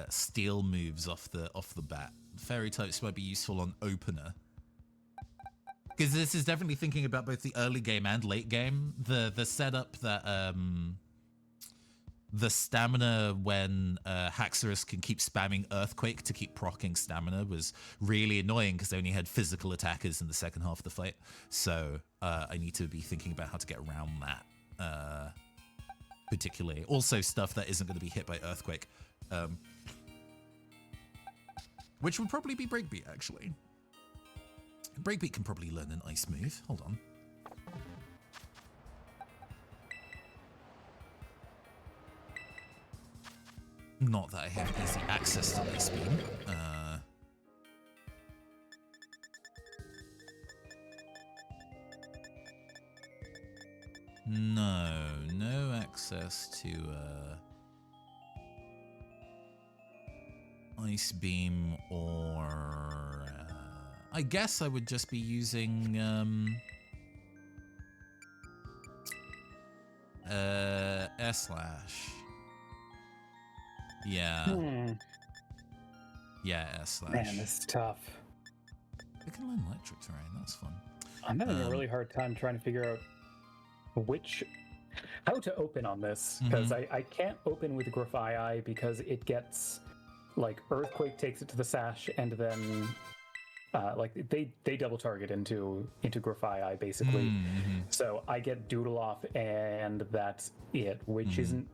steel moves off the bat. Fairy types might be useful on opener. Because this is definitely thinking about both the early game and late game. The setup that the stamina when Haxorus can keep spamming Earthquake to keep proccing stamina was really annoying because they only had physical attackers in the second half of the fight. So I need to be thinking about how to get around that particularly. Also stuff that isn't going to be hit by Earthquake, which would probably be Breakbeat, actually. Breakbeat can probably learn an ice move. Hold on. Not that I have easy access to Ice Beam. No access to Ice Beam, or I guess I would just be using S-Slash. Yeah. Yeah, S-Slash. Man, this is tough. I can learn electric terrain, that's fun. I'm having a really hard time trying to figure out how to open on this, because I can't open with Grafii because it gets, like, Earthquake takes it to the Sash, and then like they double target into Grafii basically. So I get Doodle off and that's it, which isn't,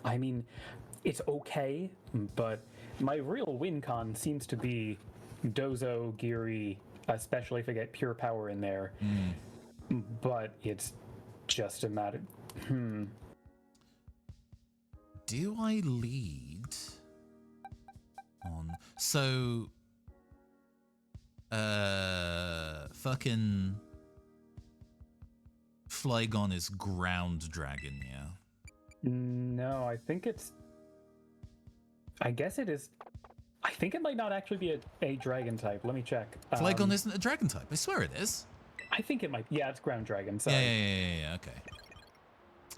I mean, it's okay, but my real win con seems to be Dozo, Geary, especially if I get Pure Power in there. But it's just a matter. Do I lead on? So, fucking Flygon is ground dragon, yeah? No, I think it's. I guess it is. I think it might not actually be a dragon type. Let me check. Flygon isn't a dragon type. I swear it is. I think it might. Yeah, it's ground dragon. Sorry. Yeah, okay.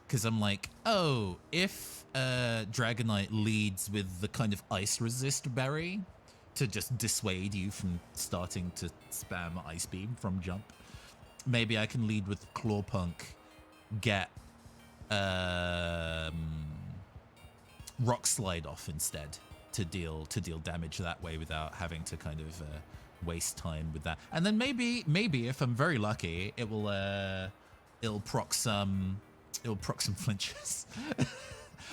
Because I'm like, oh, if Dragonite leads with the kind of ice resist berry to just dissuade you from starting to spam Ice Beam from jump, maybe I can lead with Clawpunk, get Rock Slide off instead to deal damage that way without having to kind of waste time with that. And then maybe if I'm very lucky, it'll proc some flinches.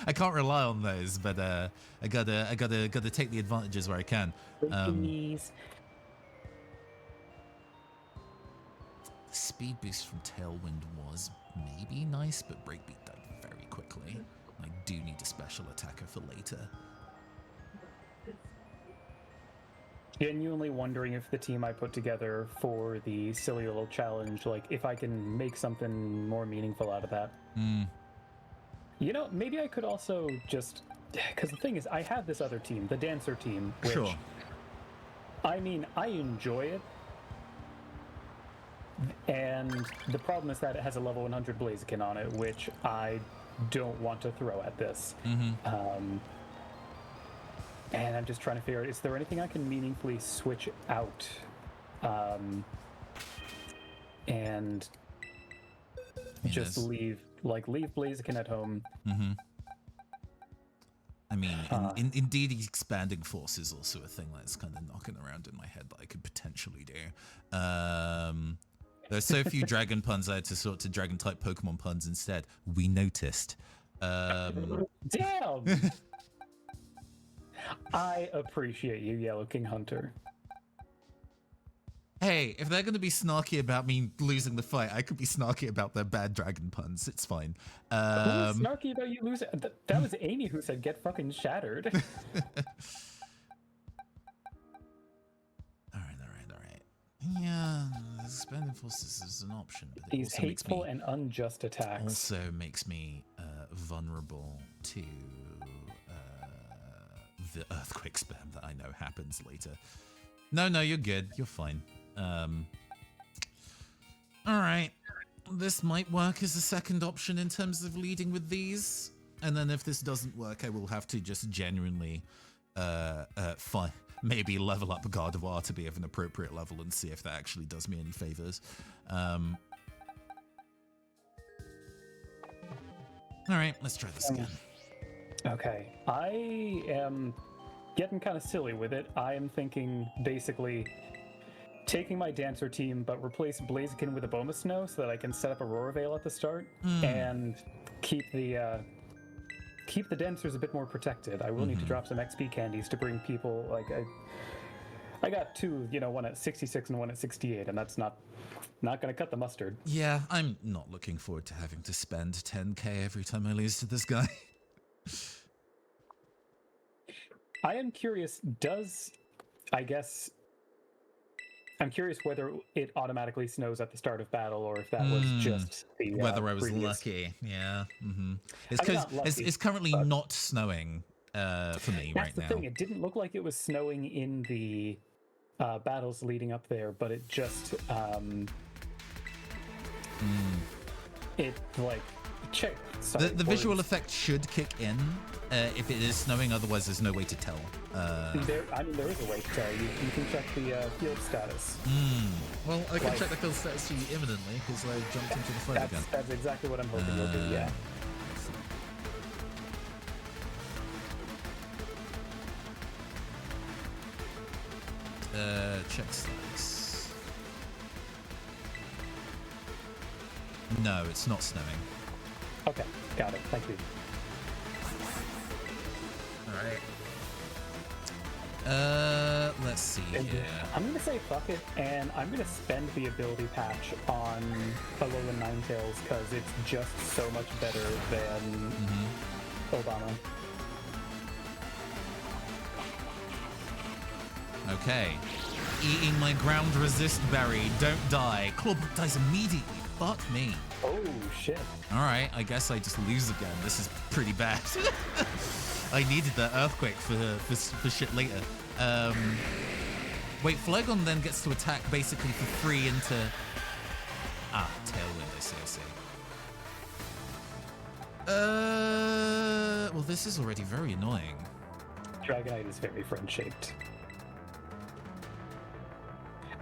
I can't rely on those, but I gotta take the advantages where I can. The speed boost from Tailwind was maybe nice, but Breakbeat died very quickly. I do need a special attacker for later. Genuinely wondering if the team I put together for the silly little challenge, like if I can make something more meaningful out of that. You know, maybe I could also just, because the thing is, I have this other team, the dancer team, which, sure. I mean, I enjoy it, and the problem is that it has a level 100 Blaziken on it, which I don't want to throw at this. And I'm just trying to figure out, is there anything I can meaningfully switch out? And just leave Blaziken at home. I mean, indeed, expanding force is also a thing that's kind of knocking around in my head that I could potentially do. There's so few dragon puns, I had to sort to dragon type Pokemon puns instead. We noticed. Damn! I appreciate you, Yellow King Hunter. Hey, if they're going to be snarky about me losing the fight, I could be snarky about their bad dragon puns. It's fine. Who was snarky about you losing? That was Amy who said, get fucking shattered. All right. Yeah, expanding forces is an option. But These hateful and unjust attacks. Also makes me vulnerable to the earthquake spam that I know happens later. No, you're good. You're fine. All right. This might work as a second option in terms of leading with these. And then if this doesn't work, I will have to just genuinely maybe level up Gardevoir to be of an appropriate level and see if that actually does me any favors. All right, let's try this again. Okay, I am getting kind of silly with it. I am thinking basically taking my dancer team, but replace Blaziken with a Boma Snow so that I can set up Aurora Veil at the start and keep the dancers a bit more protected. I will need to drop some XP candies to bring people like I got two, one at 66 and one at 68, and that's not going to cut the mustard. Yeah, I'm not looking forward to having to spend 10k every time I lose to this guy. I am curious, I'm curious whether it automatically snows at the start of battle or if that was just the Whether I was previous... lucky, yeah. It's I mean, because not lucky, it's currently but... not snowing for me That's right the now. thing, it didn't look like it was snowing in the battles leading up there, but it just it like check. The visual effect should kick in if it is snowing, otherwise there's no way to tell. There is a way to tell. You can check the field status. Well, I can check the field status to you imminently because I jumped into the fight again. That's exactly what I'm hoping you'll do, yeah. Check status. No, it's not snowing. Okay, got it. Thank you. Alright. Let's see here. I'm gonna say fuck it, and I'm gonna spend the ability patch on Alolan Ninetales because it's just so much better than Obama. Okay. Eating my ground resist berry. Don't die. Clawbrook dies immediately. Fuck me. Oh shit. Alright, I guess I just lose again. This is pretty bad. I needed that earthquake for shit later. Wait, Flygon then gets to attack basically for free into... Tailwind, I see. Well, this is already very annoying. Dragonite is very friend-shaped.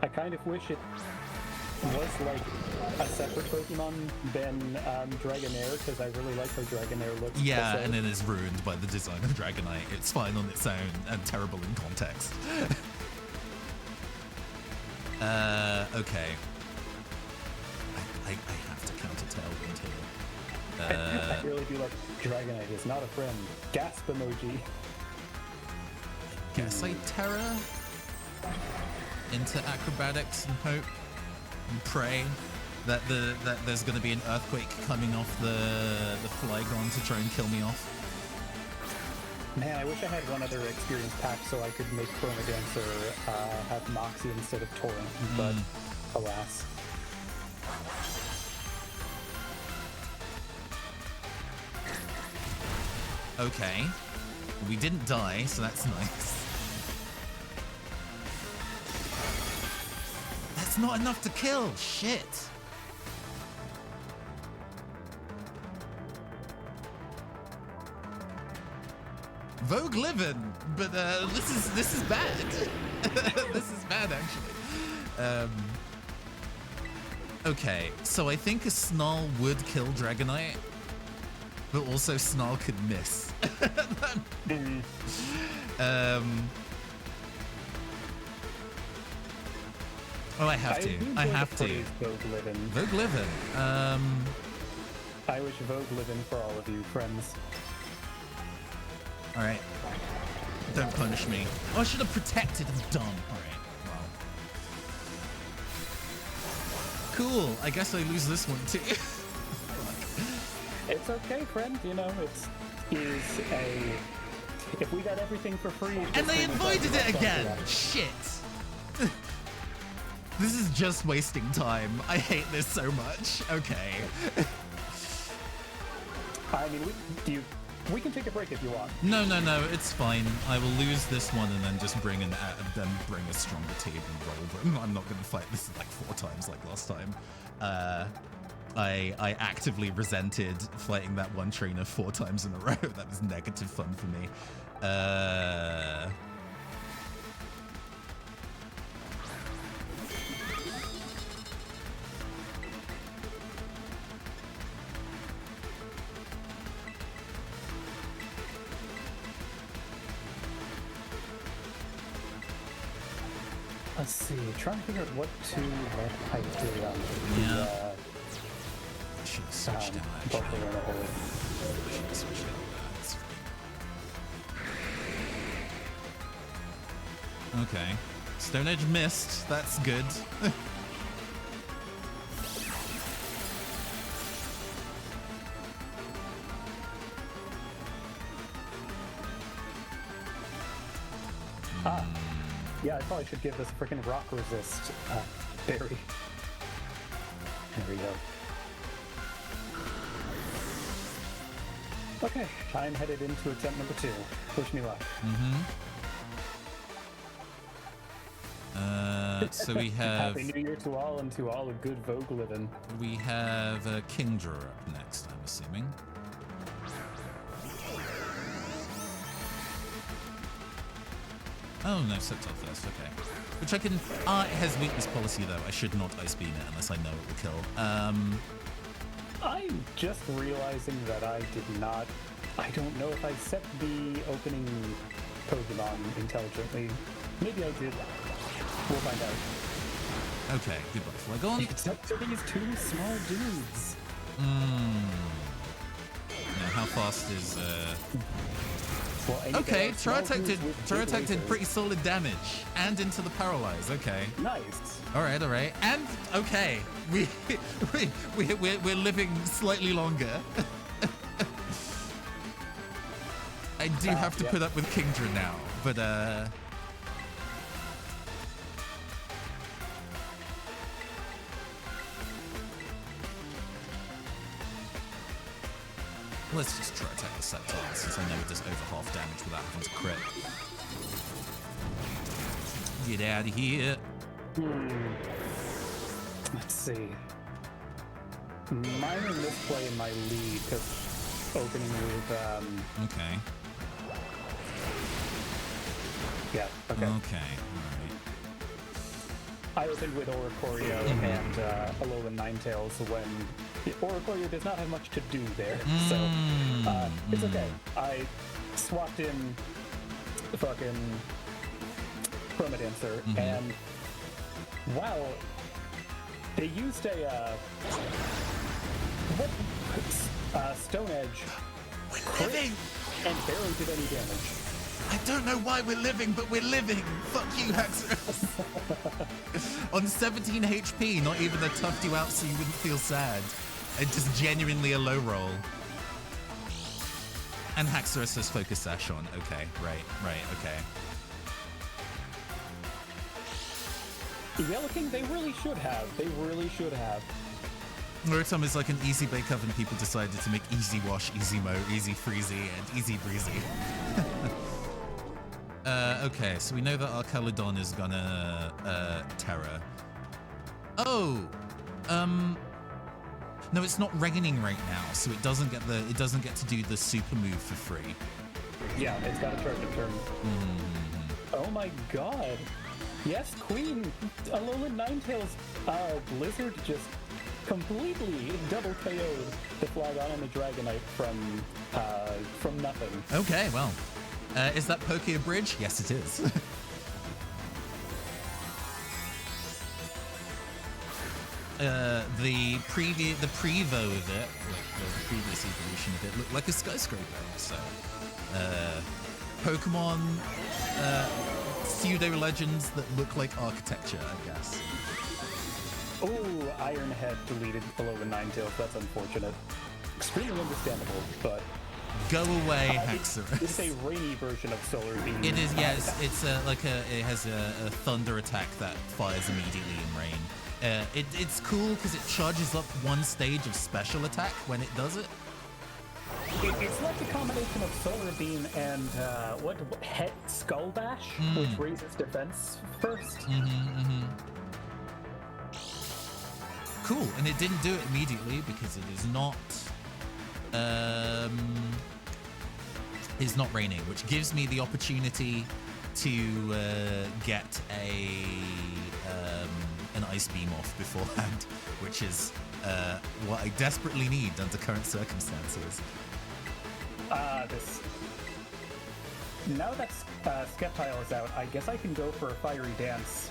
I kind of wish it was like a separate Pokemon than Dragonair, because I really like how Dragonair looks. Yeah, and it is ruined by the design of Dragonite. It's fine on its own and terrible in context. Okay. I have to counter Tailwind here. I really do like Dragonite is not a friend. Gasp emoji. Guess I Terra into acrobatics and hope and pray that there's going to be an earthquake coming off the Flygon to try and kill me off. Man, I wish I had one other experience pack so I could make Chronodancer have Moxie instead of Torrent, but alas. Okay. We didn't die, so that's nice. That's not enough to kill. Shit. Vogue living, but this is bad. This is bad actually. Okay, so I think a Snarl would kill Dragonite, but also Snarl could miss. Oh, I have to. I have to. Vogue living. I wish Vogue living for all of you, friends. All right. Don't punish me. Oh, I should have protected. I'm dumb. All right. Wow. Cool. I guess I lose this one too. It's okay, friend. You know, if we got everything for free. And they avoided it again. Shit. This is just wasting time. I hate this so much. Okay. I mean, we can take a break if you want. No, it's fine. I will lose this one and then just bring a stronger team and roll them. I'm not going to fight this like 4 times like last time. I actively resented fighting that one trainer 4 times in a row. That was negative fun for me. Let's see. Trying to figure out what to let Hyperion Yeah. Should have switched out actually. Buffalo in a hole. Should have switched out that. Okay. Stone Edge missed. That's good. Yeah, I probably should give this freaking rock resist berry. There we go. Okay, I'm headed into attempt number 2. Wish me luck. So we have Happy New Year to all, and to all a good Vogue living. we have Kingdra up next, I'm assuming. Oh no, Septile first, okay. Which I can. It has weakness policy though. I should not ice beam it unless I know it will kill. I'm just realizing that I did not. I don't know if I set the opening Pokemon intelligently. Maybe I did. We'll find out. Okay, goodbye, Flegon. Except for these 2 small dudes. Now, how fast is? Well, Okay, Charotech Charotech did pretty solid damage and into the paralyze. Okay. Nice. All right, and okay, we're living slightly longer. I do have to put up with Kingdra now, but let's just try attack the Septile since I know it does over half damage without having to crit. Get out of here. Let's see. Minor misplay in my lead because opening with Okay. yeah. Okay. Okay. I opened with Oricorio and Alolan Ninetales when Oricorio does not have much to do there, so it's okay. I swapped in the fucking Chromadancer, and wow, they used a Stone Edge We're living. and barely did any damage. I don't know why we're living, but we're living. Fuck you, Haxorus. On 17 HP, not even a toughed you out so you wouldn't feel sad. It's just genuinely a low roll. And Haxorus has Focus Sash on. Okay, right, okay. Yellow King, they really should have. Rotom is like an easy bake oven. People decided to make easy wash, easy mow, easy freezy, and easy breezy. Okay, so we know that our Caledon is gonna Terra. Oh, no, it's not raining right now, so it doesn't get to do the super move for free. Yeah, it's got a charge of turn. Oh my god. Yes, Queen. Alolan Ninetales Blizzard just completely double KO'd the Flygon and the Dragonite from nothing. Okay, well. Is that Poké a bridge? Yes, it is. The prevo of it, the previous evolution of it, looked like a skyscraper. So, Pokemon pseudo legends that look like architecture, I guess. Oh, Ironhead deleted Alolan Ninetales. That's unfortunate. Extremely understandable, but. Go away, Haxorus. It's a rainy version of Solar Beam. It is, yes. It's it has a thunder attack that fires immediately in rain. It's cool because it charges up one stage of special attack when it does it. It's like a combination of Solar Beam and Het Skull Bash, which raises defense first. Cool, and it didn't do it immediately because it is not. Is not raining, which gives me the opportunity to get an ice beam off beforehand, which is what I desperately need under current circumstances. Now that Skeptile is out, I guess I can go for a Fiery Dance.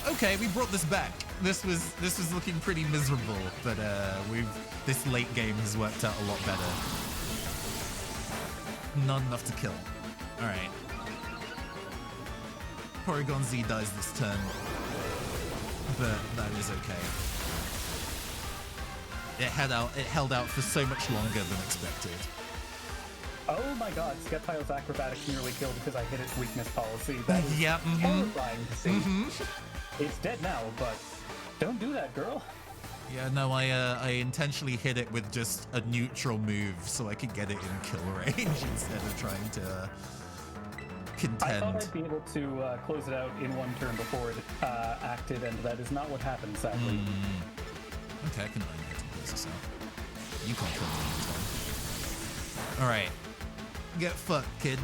Okay, we brought this back. This was looking pretty miserable, but this late game has worked out a lot better. Not enough to kill. All right. Porygon Z dies this turn, but that is okay. It held out for so much longer than expected. Oh my god, Skeptile's Acrobatics nearly killed because I hit its weakness policy. That is Yeah, horrifying to see. It's dead now, but don't do that, girl. Yeah, no, I intentionally hit it with just a neutral move so I could get it in kill range instead of trying to contend. I thought I'd be able to close it out in one turn before it acted, and that is not what happened, sadly. Okay, I can learn how to close this out. You can't kill me anytime. All right, get fucked, kid.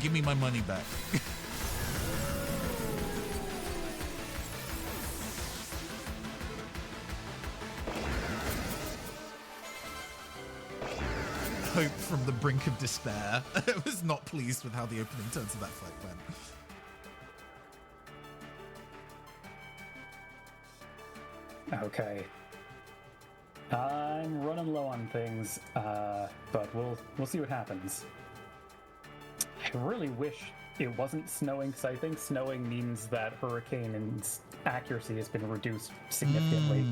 Give me my money back. Hope from the brink of despair. I was not pleased with how the opening turns of that fight went. Okay. I'm running low on things, but we'll see what happens. I really wish it wasn't snowing, because I think snowing means that Hurricane's accuracy has been reduced significantly.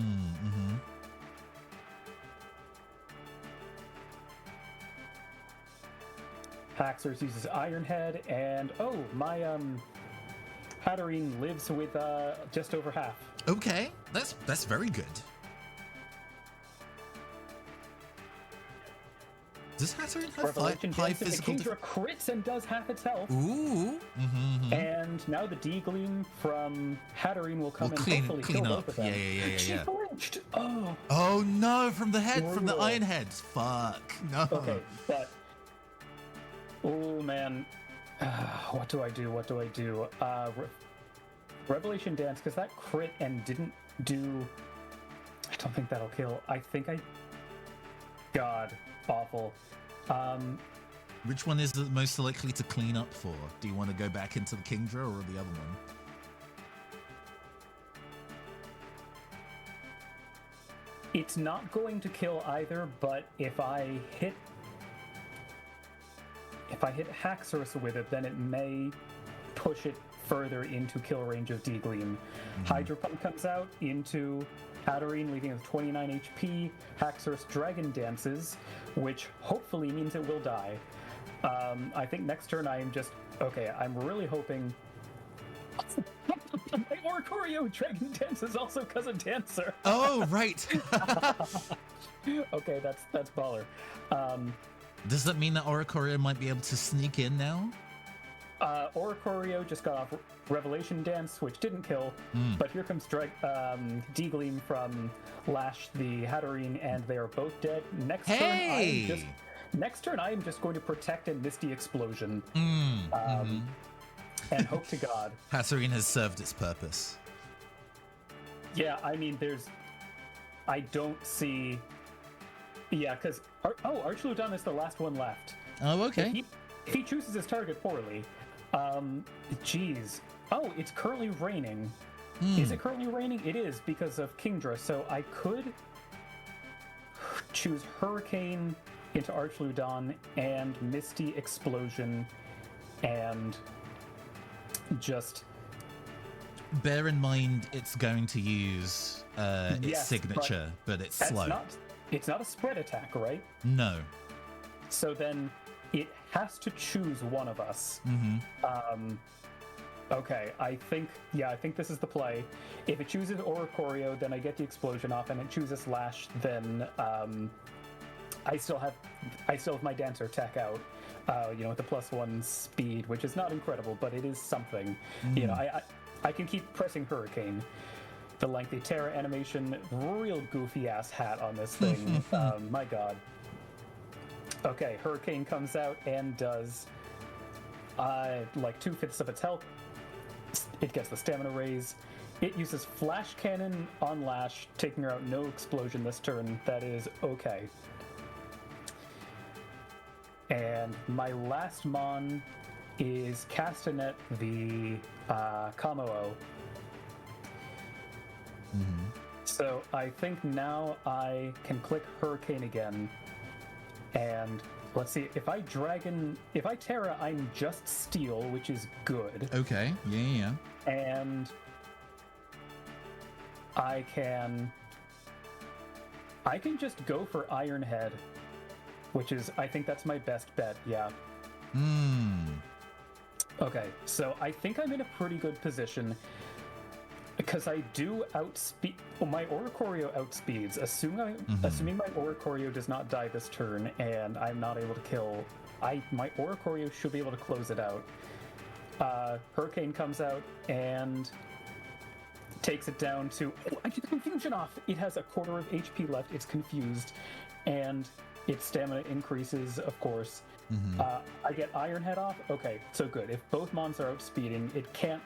Haxorus uses Iron Head, and my Hatterene lives with just over half. Okay, that's very good. Does Hatterene have high physical Kingdra crits and does half its health. Ooh. And now the D-Gleam from Hatterene will come and hopefully kill both of them. Yeah. She flinched! Oh. Oh no, from the head, from the Brutal. Iron Heads. Fuck. No. Okay, but... Oh, man. What do I do? Revelation Dance, because that crit and didn't do... I don't think that'll kill. God, awful. Which one is the most likely to clean up for? Do you want to go back into the Kingdra or the other one? It's not going to kill either, but if I hit Haxorus with it, then it may push it further into kill range of D-Gleam. Hydro Pump comes out into Hatterene, leaving with 29 HP. Haxorus Dragon Dances, which hopefully means it will die. I think next turn I'm really hoping... My Oricorio Dragon Dance is also because of Dancer. Oh, right. Okay, that's baller. Does that mean that Oricorio might be able to sneak in now? Oricorio just got off Revelation Dance, which didn't kill, but here comes D-Gleam from Lash the Hatterene, and they are both dead. Next turn, I am just going to protect and Misty Explosion. And hope to God. Hatterene has served its purpose. Yeah, I mean, I don't see... Yeah, because... Archludon is the last one left. Oh, okay. If he chooses his target poorly... Geez. Oh, it's currently raining. Is it currently raining? It is, because of Kingdra, so I could choose Hurricane into Archludon and Misty Explosion and just... Bear in mind, it's going to use its signature, but it's slow. It's not a spread attack, right? No. So then it has to choose one of us. Okay, I think this is the play. If it chooses Oricorio, then I get the explosion off, and it chooses Lash, then I still have my Dancer tech out. With the +1 speed, which is not incredible, but it is something. I can keep pressing Hurricane. The lengthy Terra animation, real goofy ass hat on this thing. My god. Okay, Hurricane comes out and does like 2/5 of its health. It gets the stamina raise. It uses Flash Cannon on Lash, taking her out, no explosion this turn. That is okay. And my last mon is Castanet the Kamao. So I think now I can click Hurricane again. And let's see, if I Terra, I'm just Steel, which is good. Okay. Yeah. And I can just go for Iron Head, which is, I think that's my best bet, yeah. Okay, so I think I'm in a pretty good position because I do outspeed. Well, my Oricorio outspeeds, assuming my Oricorio does not die this turn and I'm not able to kill. My Oricorio should be able to close it out. Hurricane comes out and takes it down to. Oh, I get the confusion off. It has a quarter of HP left. It's confused, and its stamina increases, of course. I get Iron Head off. Okay, so good. If both mons are outspeeding, it can't.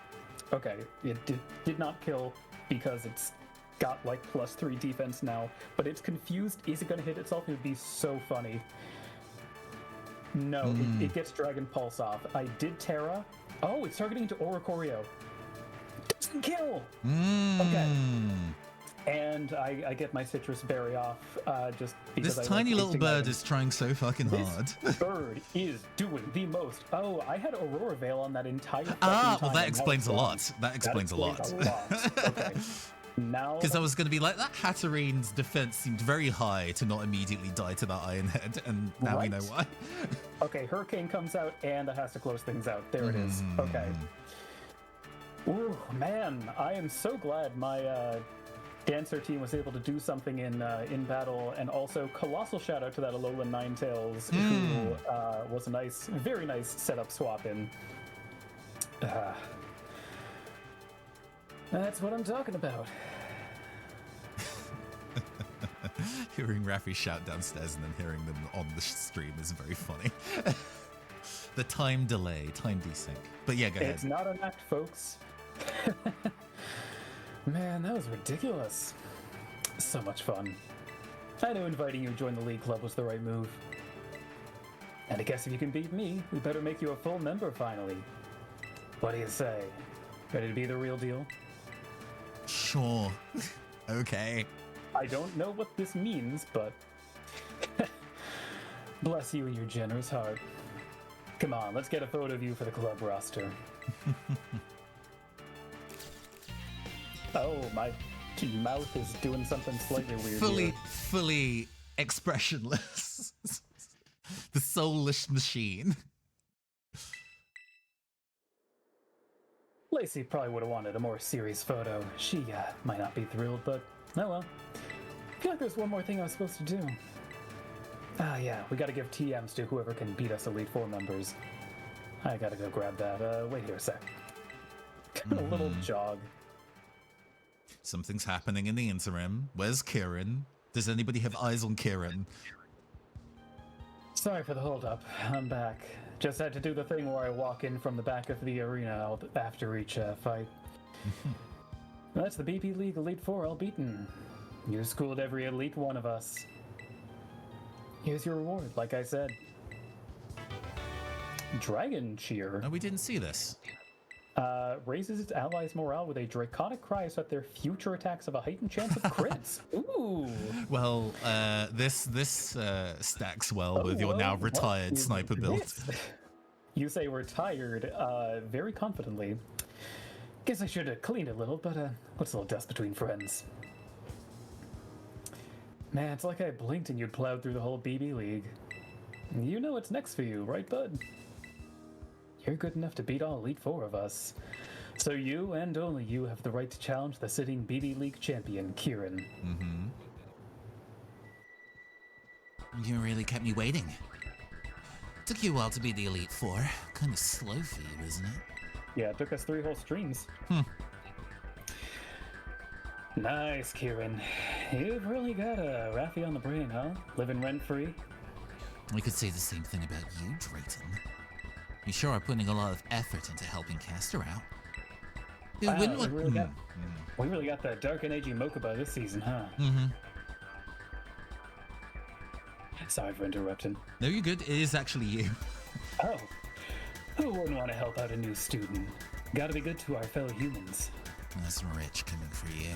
Okay, it did not kill because it's got like +3 defense now, but it's confused. Is it going to hit itself? It would be so funny. No, it gets Dragon Pulse off. I did Terra. Oh, it's targeting into Oricorio. Doesn't kill! Okay. And I get my Citrus Berry off just because This I tiny like little tasting bird items. is trying so fucking hard. This bird is doing the most. Oh, I had Aurora Veil on that entire fucking Well, time, that and explains a gone. lot. That explains a lot. Okay. Now, Because I was going to be like, that Hatterine's defense seemed very high to not immediately die to that Iron Head, and now we know why. okay, Hurricane comes out, and it has to close things out. There it is. Okay. Ooh, man, I am so glad my Dancer team was able to do something in battle, and also colossal shout out to that Alolan Ninetales, who was a very nice setup swap in. That's what I'm talking about. Hearing Raffi shout downstairs and then hearing them on the stream is very funny. The time delay, time desync. But yeah, go ahead. It's not an act, folks. Man, that was ridiculous. So much fun. I know inviting you to join the League Club was the right move. And I guess if you can beat me, we better make you a full member finally. What do you say? Ready to be the real deal? Sure. Okay. I don't know what this means, but bless you and your generous heart. Come on, let's get a photo of you for the club roster. Oh, my mouth is doing something slightly weird. Fully expressionless. The soulless machine. Lacey probably would have wanted a more serious photo. She might not be thrilled, but oh well. I feel like there's one more thing I was supposed to do. Ah, yeah, we gotta give TMs to whoever can beat us Elite Four members. I gotta go grab that. Wait here a sec. A little jog. Something's happening in the interim. Where's Kieran? Does anybody have eyes on Kieran? Sorry for the holdup. I'm back. Just had to do the thing where I walk in from the back of the arena after each fight. That's the BP League Elite Four all beaten. You schooled every elite one of us. Here's your reward, like I said. Dragon Cheer No, we didn't see this. raises its allies' morale with a draconic cry so that their future attacks have a heightened chance of crits. Ooh. Well, this stacks well with your now retired sniper build. You say retired very confidently. Guess I should have cleaned a little, but what's a little dust between friends? Man, it's like I blinked and you'd plowed through the whole BB League. You know what's next for you, right, bud? You're good enough to beat all Elite Four of us. So you, and only you, have the right to challenge the sitting BB League champion, Kieran. You really kept me waiting. Took you a while to be the Elite Four. Kind of slow for you, isn't it? Yeah, it took us 3 whole streams. Nice, Kieran. You've really got a Raffi on the brain, huh? Living rent-free? We could say the same thing about you, Drayton. You sure are putting a lot of effort into helping Caster out. Who Wow, wouldn't we really got the Dark and Aging Mokuba this season, huh? Sorry for interrupting. No, you're good. It is actually you. Oh, who wouldn't want to help out a new student? Gotta be good to our fellow humans. That's rich coming for you.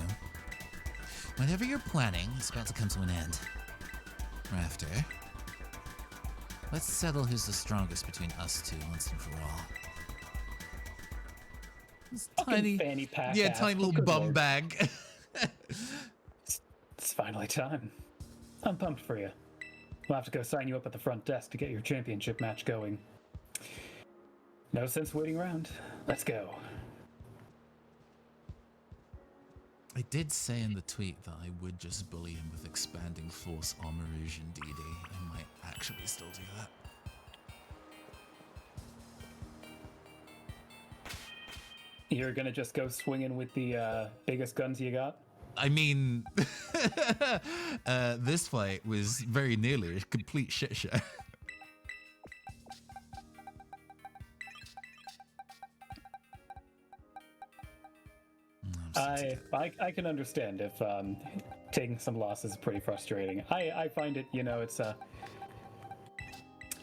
Whatever you're planning is about to come to an end. Rafter, let's settle who's the strongest between us two once and for all. This tiny fanny pack. yeah, ass. tiny little Good bum lord. bag. It's finally time. I'm pumped for you. We'll have to go sign you up at the front desk to get your championship match going. No sense waiting around. Let's go. I did say in the tweet that I would just bully him with expanding force armor illusion DD. I might actually still do that. You're gonna just go swinging with the biggest guns you got? I mean, this fight was very nearly a complete shit show. I can understand if taking some losses is pretty frustrating. I find it, it's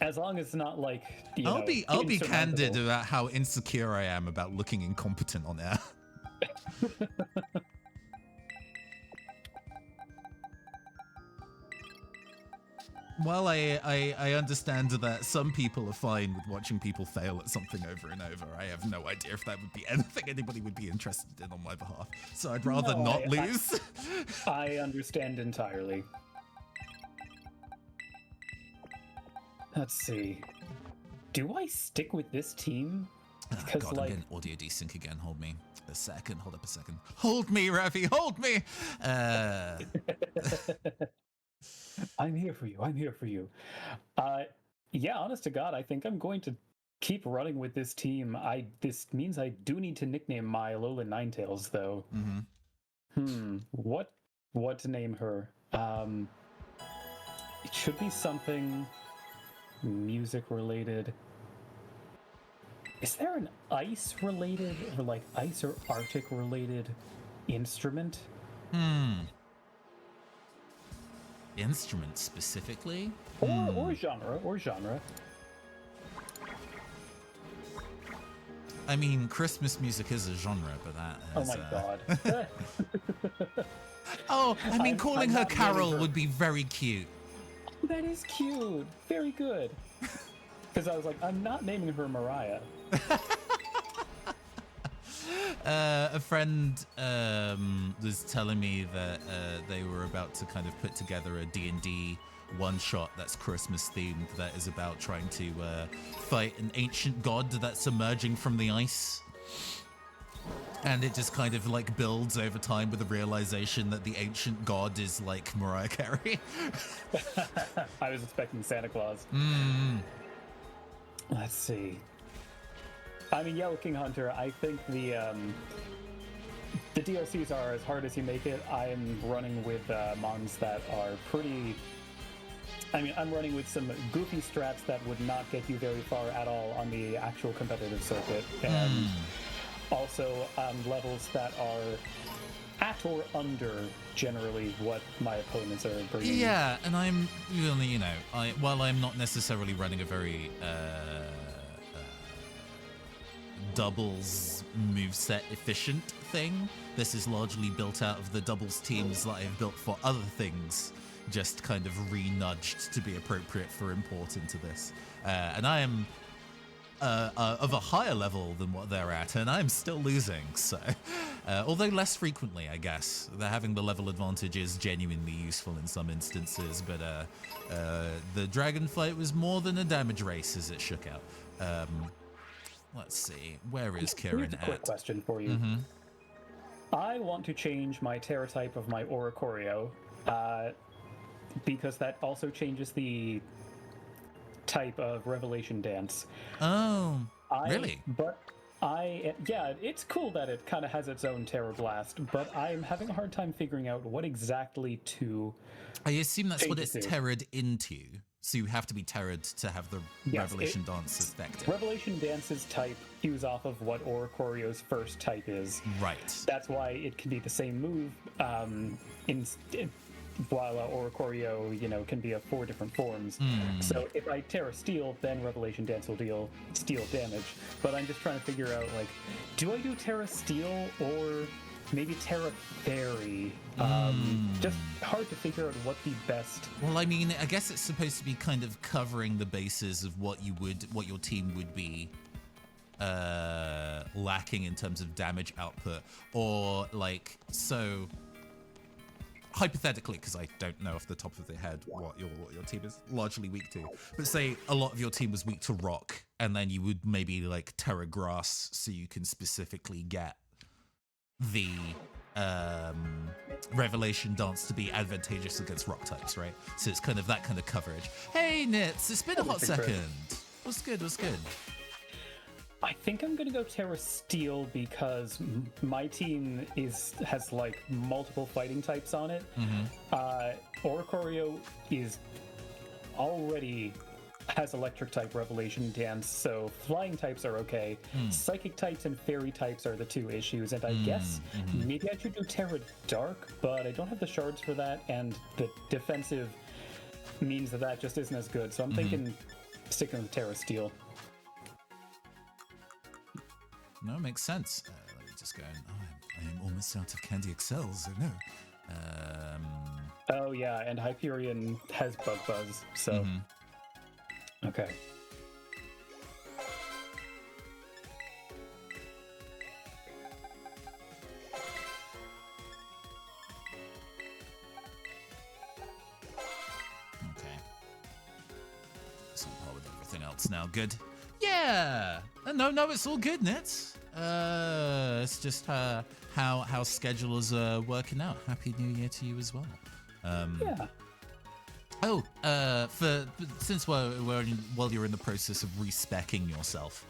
as long as it's not like I'll be insurmountable. candid about how insecure I am about looking incompetent on air. While I understand that some people are fine with watching people fail at something over and over, I have no idea if that would be anything anybody would be interested in on my behalf. So I'd rather No, not lose. I understand entirely. Let's see. Do I stick with this team? Oh, Because, God, I'm like- getting audio desync again. Hold me a second. Hold up a second. Hold me, Rafi. Hold me. I'm here for you. I'm here for you. Yeah, honest to God, I think I'm going to keep running with this team. This means I do need to nickname my Alolan Ninetales, though. Mm-hmm. What to name her? It should be something music related. Is there an ice related or like ice or Arctic related instrument? Instrument specifically? Or genre. I mean, Christmas music is a genre, but that Oh is, my god. Oh, I mean, calling I'm her not Carol naming her. would be very cute. That is cute. Very good. Because I was like, I'm not naming her Mariah. A friend was telling me that they were about to kind of put together a D&D one-shot that's Christmas themed that is about trying to fight an ancient god that's emerging from the ice. And it just kind of like builds over time with the realization that the ancient god is like Mariah Carey. I was expecting Santa Claus. Let's see. I mean, Yellow King Hunter, I think the DLCs are as hard as you make it. I'm running with mons that are pretty... I mean, I'm running with some goofy strats that would not get you very far at all on the actual competitive circuit. And also levels that are at or under generally what my opponents are bringing. Yeah, and I'm, you know, while I'm not necessarily running a very doubles moveset efficient thing, this is largely built out of the doubles teams that I've built for other things, just kind of re-nudged to be appropriate for import into this. And I am of a higher level than what they're at, and I'm still losing, so... although less frequently, I guess. Having the level advantage is genuinely useful in some instances, but the dragon fight was more than a damage race as it shook out. Let's see, where is Kieran Here's a quick at? question for you. I want to change my Terra type of my Oricorio, because that also changes the type of Revelation Dance. Oh, really? Yeah, it's cool that it kind of has its own Terror Blast, but I'm having a hard time figuring out what exactly to... I assume that's what change it's it to. terrored into, so you have to be terrored to have the Yes, Revelation Dance effective. Revelation Dance's type cues off of what Oricorio's first type is. Right. That's why it can be the same move. while Oricorio, can be of 4 different forms. So if I Terra Steel, then Revelation Dance will deal steel damage. But I'm just trying to figure out, like, do I do Terra Steel or maybe Terra Fairy? Just hard to figure out what the best. Well, I mean, I guess it's supposed to be kind of covering the bases of what your team would be lacking in terms of damage output, or like, so hypothetically, because I don't know off the top of the head what your team is largely weak to, but say a lot of your team was weak to rock, and then you would maybe like Terra Grass, so you can specifically get the Revelation Dance to be advantageous against rock types, right? So it's kind of that kind of coverage. Hey Nits, it's been a hot second. What's good? I think I'm gonna go Terra Steel because my team has like multiple fighting types on it. Oricorio is already has electric type Revelation Dance, so flying types are okay. Psychic types and fairy types are the 2 issues, and I guess maybe I should do Terra Dark, but I don't have the shards for that, and the defensive means that just isn't as good. So I'm thinking sticking with Terra Steel. No, makes sense. Let me just go. I am almost out of Candy Excels. Oh no. Oh yeah, and Hyperion has Bug Buzz, so okay. So I'm part with everything else now. Good. Yeah. No, it's all good, Nets. It's just how schedulers are working out. Happy New Year to you as well. Yeah. Oh, since while you're in the process of respecking yourself,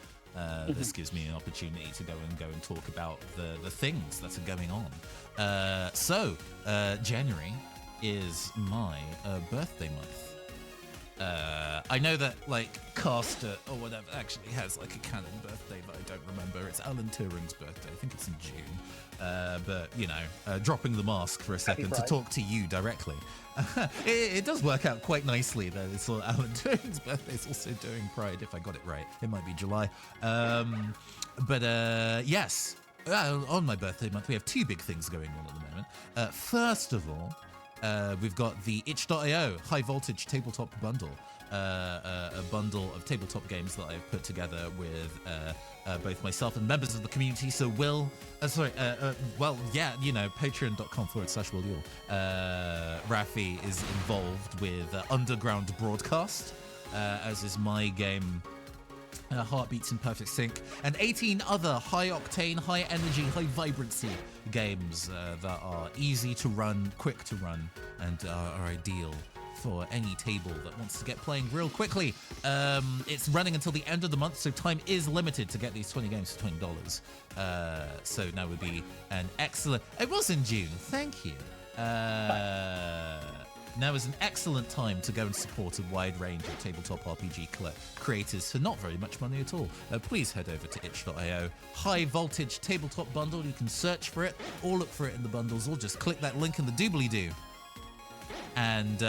this gives me an opportunity to go and talk about the things that are going on. So January is my birthday month. I know that like Caster or whatever actually has like a canon birthday that I don't remember. It's Alan Turing's birthday. I think it's in June. But dropping the mask for a second to talk to you directly. It does work out quite nicely that it's Alan Turing's birthday is also during Pride, if I got it right. It might be July. Yes, on my birthday month, we have 2 big things going on at the moment. First of all, we've got the itch.io high voltage tabletop bundle, a bundle of tabletop games that I've put together with both myself and members of the community. So patreon.com/WillYule. Rafi is involved with Underground Broadcast, as is my game. Heartbeats in Perfect Sync, and 18 other high-octane, high-energy, high-vibrancy games that are easy to run, quick to run, and are ideal for any table that wants to get playing real quickly. It's running until the end of the month, so time is limited to get these 20 games for $20. So now would be an excellent... It was in June, thank you. Now is an excellent time to go and support a wide range of tabletop RPG creators for not very much money at all. Please head over to itch.io. High voltage tabletop bundle. You can search for it or look for it in the bundles, or just click that link in the doobly-doo. And,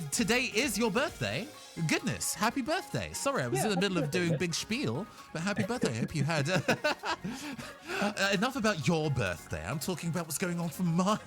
today is your birthday. Goodness, happy birthday. Sorry, I was in the middle of doing big spiel, but happy birthday. I hope you had... enough about your birthday. I'm talking about what's going on for mine.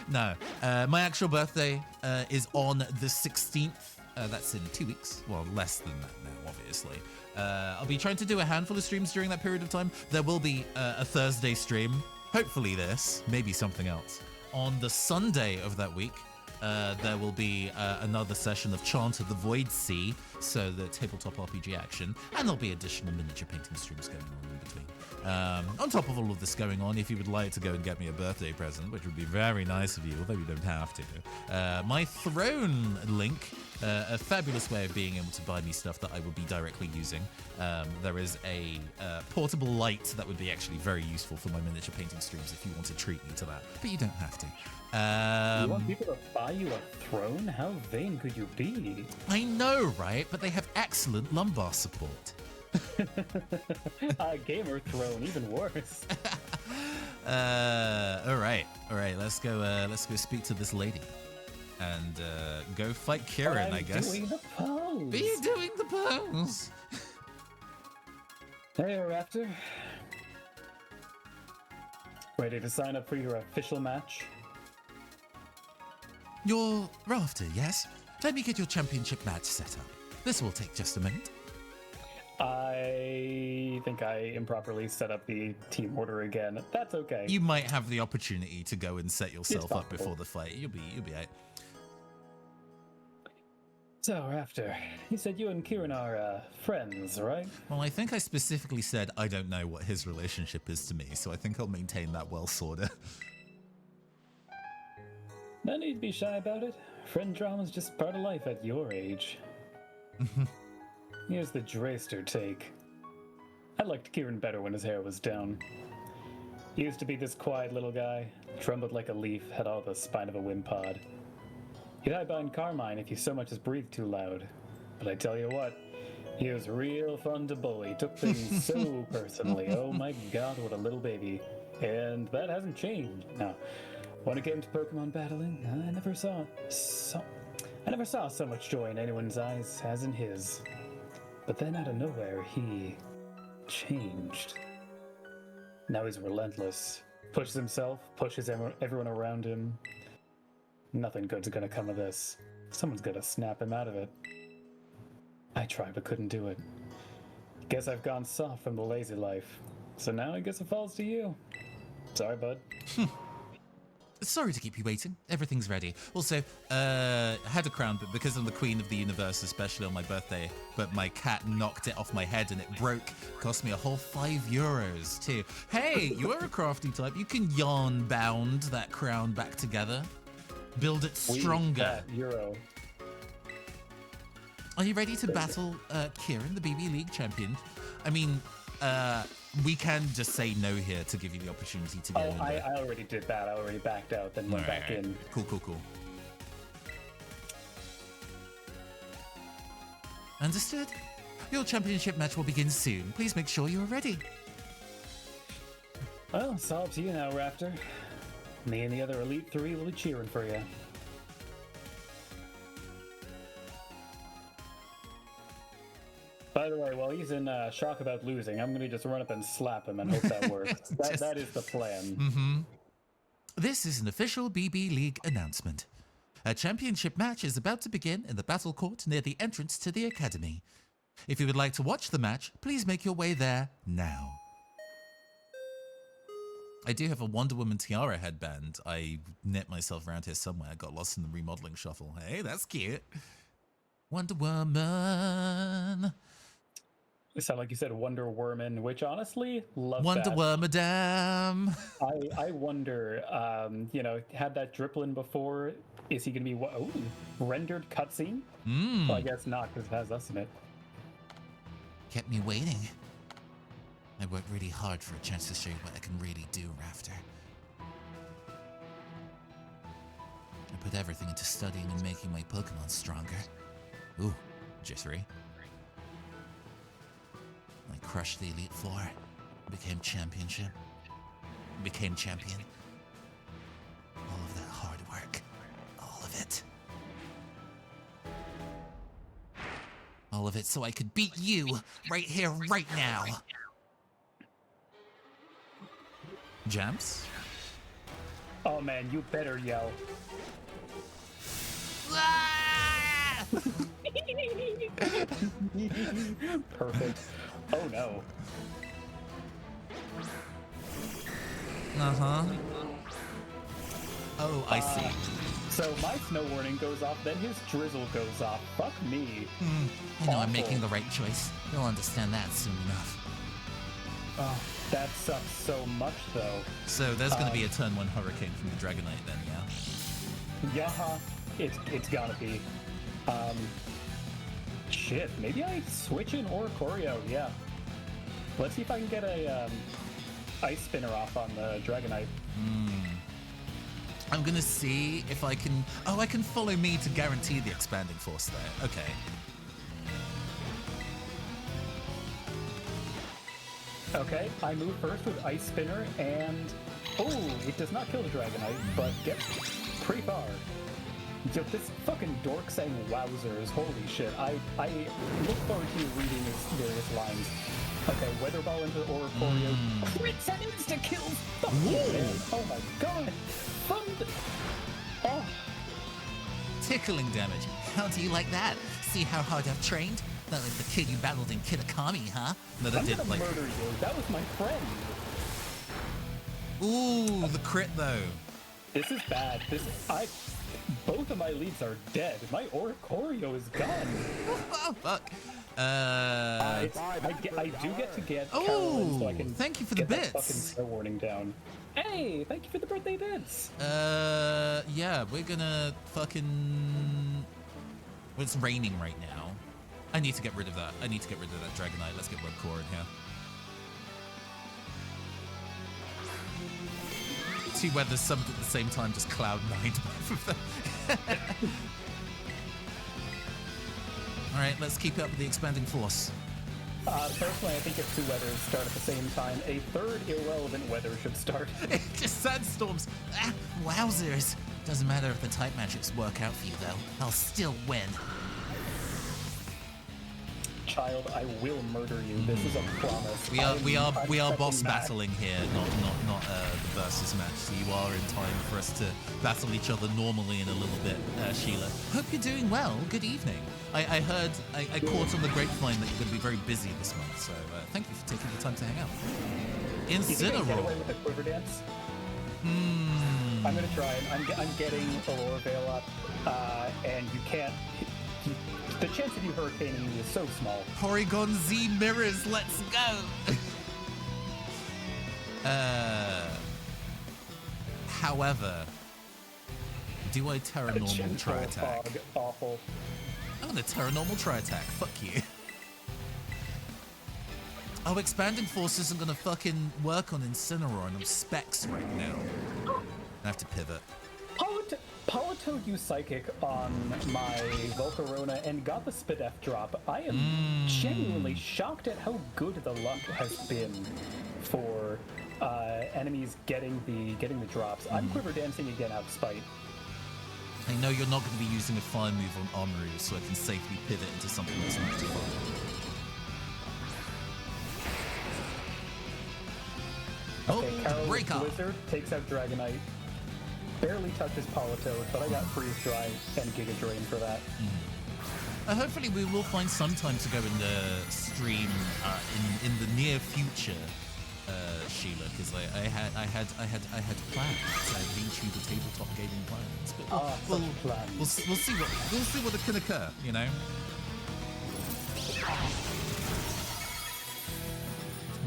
No, my actual birthday is on the 16th. That's in 2 weeks. Well, less than that now, obviously. I'll be trying to do a handful of streams during that period of time. There will be a Thursday stream. Hopefully this, maybe something else. On the Sunday of that week, there will be another session of Chant of the Void Sea, so the tabletop RPG action, and there'll be additional miniature painting streams going on in between. On top of all of this going on, if you would like to go and get me a birthday present, which would be very nice of you, although you don't have to, my Throne link, a fabulous way of being able to buy me stuff that I will be directly using. There is a portable light that would be actually very useful for my miniature painting streams if you want to treat me to that, but you don't have to. You want people to buy you a throne? How vain could you be? I know, right? But they have excellent lumbar support. Gamer throne, even worse. All right. Let's go speak to this lady, and go fight Kieran. I guess. Doing the pose. Be doing the pose. Hey, Raptor. Ready to sign up for your official match? You're Rafter, yes? Let me get your championship match set up. This will take just a minute. I think I improperly set up the team order again. That's okay. You might have the opportunity to go and set yourself It's up possible. before the fight. You'll be right. So, Raptor, you said you and Kieran are friends, right? Well, I think I specifically said I don't know what his relationship is to me, so I think I'll maintain that well, sorta. No need to be shy about it. Friend drama's just part of life at your age. Here's the Drayster take. I liked Kieran better when his hair was down. He used to be this quiet little guy, trembled like a leaf, had all the spine of a wimpod. He'd hide behind Carmine if you so much as breathed too loud. But I tell you what, he was real fun to bully, took things so personally. Oh my god, what a little baby. And that hasn't changed. Now, when it came to Pokemon battling, I never saw so much joy in anyone's eyes as in his. But then out of nowhere, he changed. Now he's relentless. Pushes himself, pushes everyone around him. Nothing good's gonna come of this. Someone's gonna snap him out of it. I tried but couldn't do it. Guess I've gone soft from the lazy life. So now I guess it falls to you. Sorry, bud. Sorry to keep you waiting. Everything's ready. Also, I had a crown, but because I'm the queen of the universe, especially on my birthday, but my cat knocked it off my head and it broke. Cost me a whole €5 too. Hey, you are a crafty type. You can yarn bound that crown back together. Build it stronger. Euro. Are you ready to battle Kieran, the BB League champion? I mean, we can just say no here to give you the opportunity to get in I there. already did that. I already backed out, then went back in. Cool. Understood. Your championship match will begin soon. Please make sure you are ready. Well, it's all up to you now, Raptor. Me and the other Elite Three will be cheering for you. By the way, while he's in shock about losing, I'm going to just run up and slap him and hope that works. That is the plan. This is an official BB League announcement. A championship match is about to begin in the battle court near the entrance to the academy. If you would like to watch the match, please make your way there now. I do have a Wonder Woman tiara headband. I knit myself around here somewhere. I got lost in the remodeling shuffle. Hey, that's cute. Wonder Woman. It sounded like you said Wonder Woman, which honestly, love Wonder that. Woman, madame. I wonder, had that Driplin before, is he going to be, rendered cutscene? Well, I guess not, because it has us in it. Kept me waiting. I worked really hard for a chance to show you what I can really do, Rafter. I put everything into studying and making my Pokemon stronger. Ooh, Jisri. I crushed the Elite Four, became champion. All of that hard work, all of it. All of it so I could beat you right here, right now. Jams? Oh man, you better yell. Ah! Perfect. Oh no. Uh-huh. Oh, I see. So my snow warning goes off, then his drizzle goes off. Fuck me. I know I'm making the right choice. You'll understand that soon enough. Oh, that sucks so much though. So there's going to be a turn 1 Hurricane from the Dragonite then, yeah? Yaha, it's gotta be. Shit, maybe I switch in Oricorio, yeah. Let's see if I can get a Ice Spinner off on the Dragonite. I'm going to see if I can... Oh, I can follow me to guarantee the Expanding Force there. Okay. Okay, I move first with Ice Spinner, and oh, it does not kill the Dragonite, but gets pretty far. Yo, this fucking dork saying wowzers, holy shit. I look forward to you reading his various lines. Okay, Weather Ball into Oricorio. Crits and insta-kills! Fuck you, man. Oh my god! Oh. Tickling damage. How do you like that? See how hard I've trained? Not like the kid you battled in Kitakami, huh? No, that I'm did gonna like. murder you. That was my friend. Ooh, the crit though. This is bad. Both of my leads are dead. My Oricorio is gone. Oh fuck. I do get to get Carolyn, so I can thank you for the get that bits. fucking snow warning down. Hey, thank you for the birthday bits. Yeah, we're gonna fucking. Well, it's raining right now. I need to get rid of that. I need to get rid of that Dragonite. Let's get Webcore in here. Two weathers summoned at the same time, just Cloud 9 both of them. All right, let's keep up with the expanding force. Personally, I think if two weathers start at the same time, a third irrelevant weather should start. Just sandstorms. Ah, wowzers. Doesn't matter if the type magics work out for you, though. I'll still win. Child, I will murder you. This is a promise. We are boss fucking mad. battling here, not the versus match. So you are in time for us to battle each other normally in a little bit, Sheila. Hope you're doing well. Good evening. I heard, I caught on the grapevine that you're going to be very busy this month, so thank you for taking the time to hang out. You think I can get away Incineroar. with the quiver dance? I'm gonna try it. I'm getting Aurora Veil up, and you can't. The chance of you hurricaning me is so small. Porygon Z mirrors, let's go! However, do I Terra Normal Gentle Tri Attack? fog, awful. I'm gonna Terra Normal Tri Attack, fuck you. Oh, Expanding Force isn't gonna fucking work on Incineroar and I'm Specs right now. I have to pivot. Politoed you Psychic on my Volcarona and got the Spadef drop. I am genuinely shocked at how good the luck has been for enemies getting the drops. I'm Quiver Dancing again out of spite. I know you're not going to be using a fire move on Armory, so I can safely pivot into something that's not too far. Okay, Oh, Carol's break up! Blizzard takes out Dragonite. Barely touches Politoed, but I got Freeze Dry and Giga Drain for that. Hopefully we will find some time to go in the stream in the near future, Sheila, because I had plans. I linked you the tabletop gaming plans, but we'll see what can occur, you know.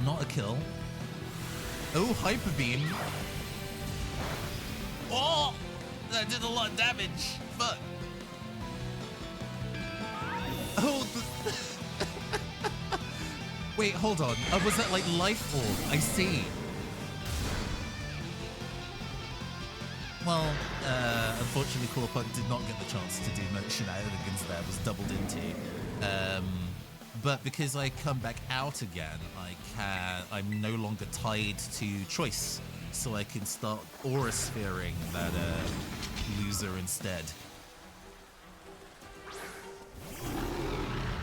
Not a kill. Oh, Hyper Beam. Oh, that did a lot of damage. Fuck. Oh, wait, hold on. Was that like Life Orb? I see. Well, unfortunately, Corpunk did not get the chance to do much shenanigans there. Was doubled into. But because I come back out again, I'm no longer tied to choice. So I can start Aura Sphering that loser instead.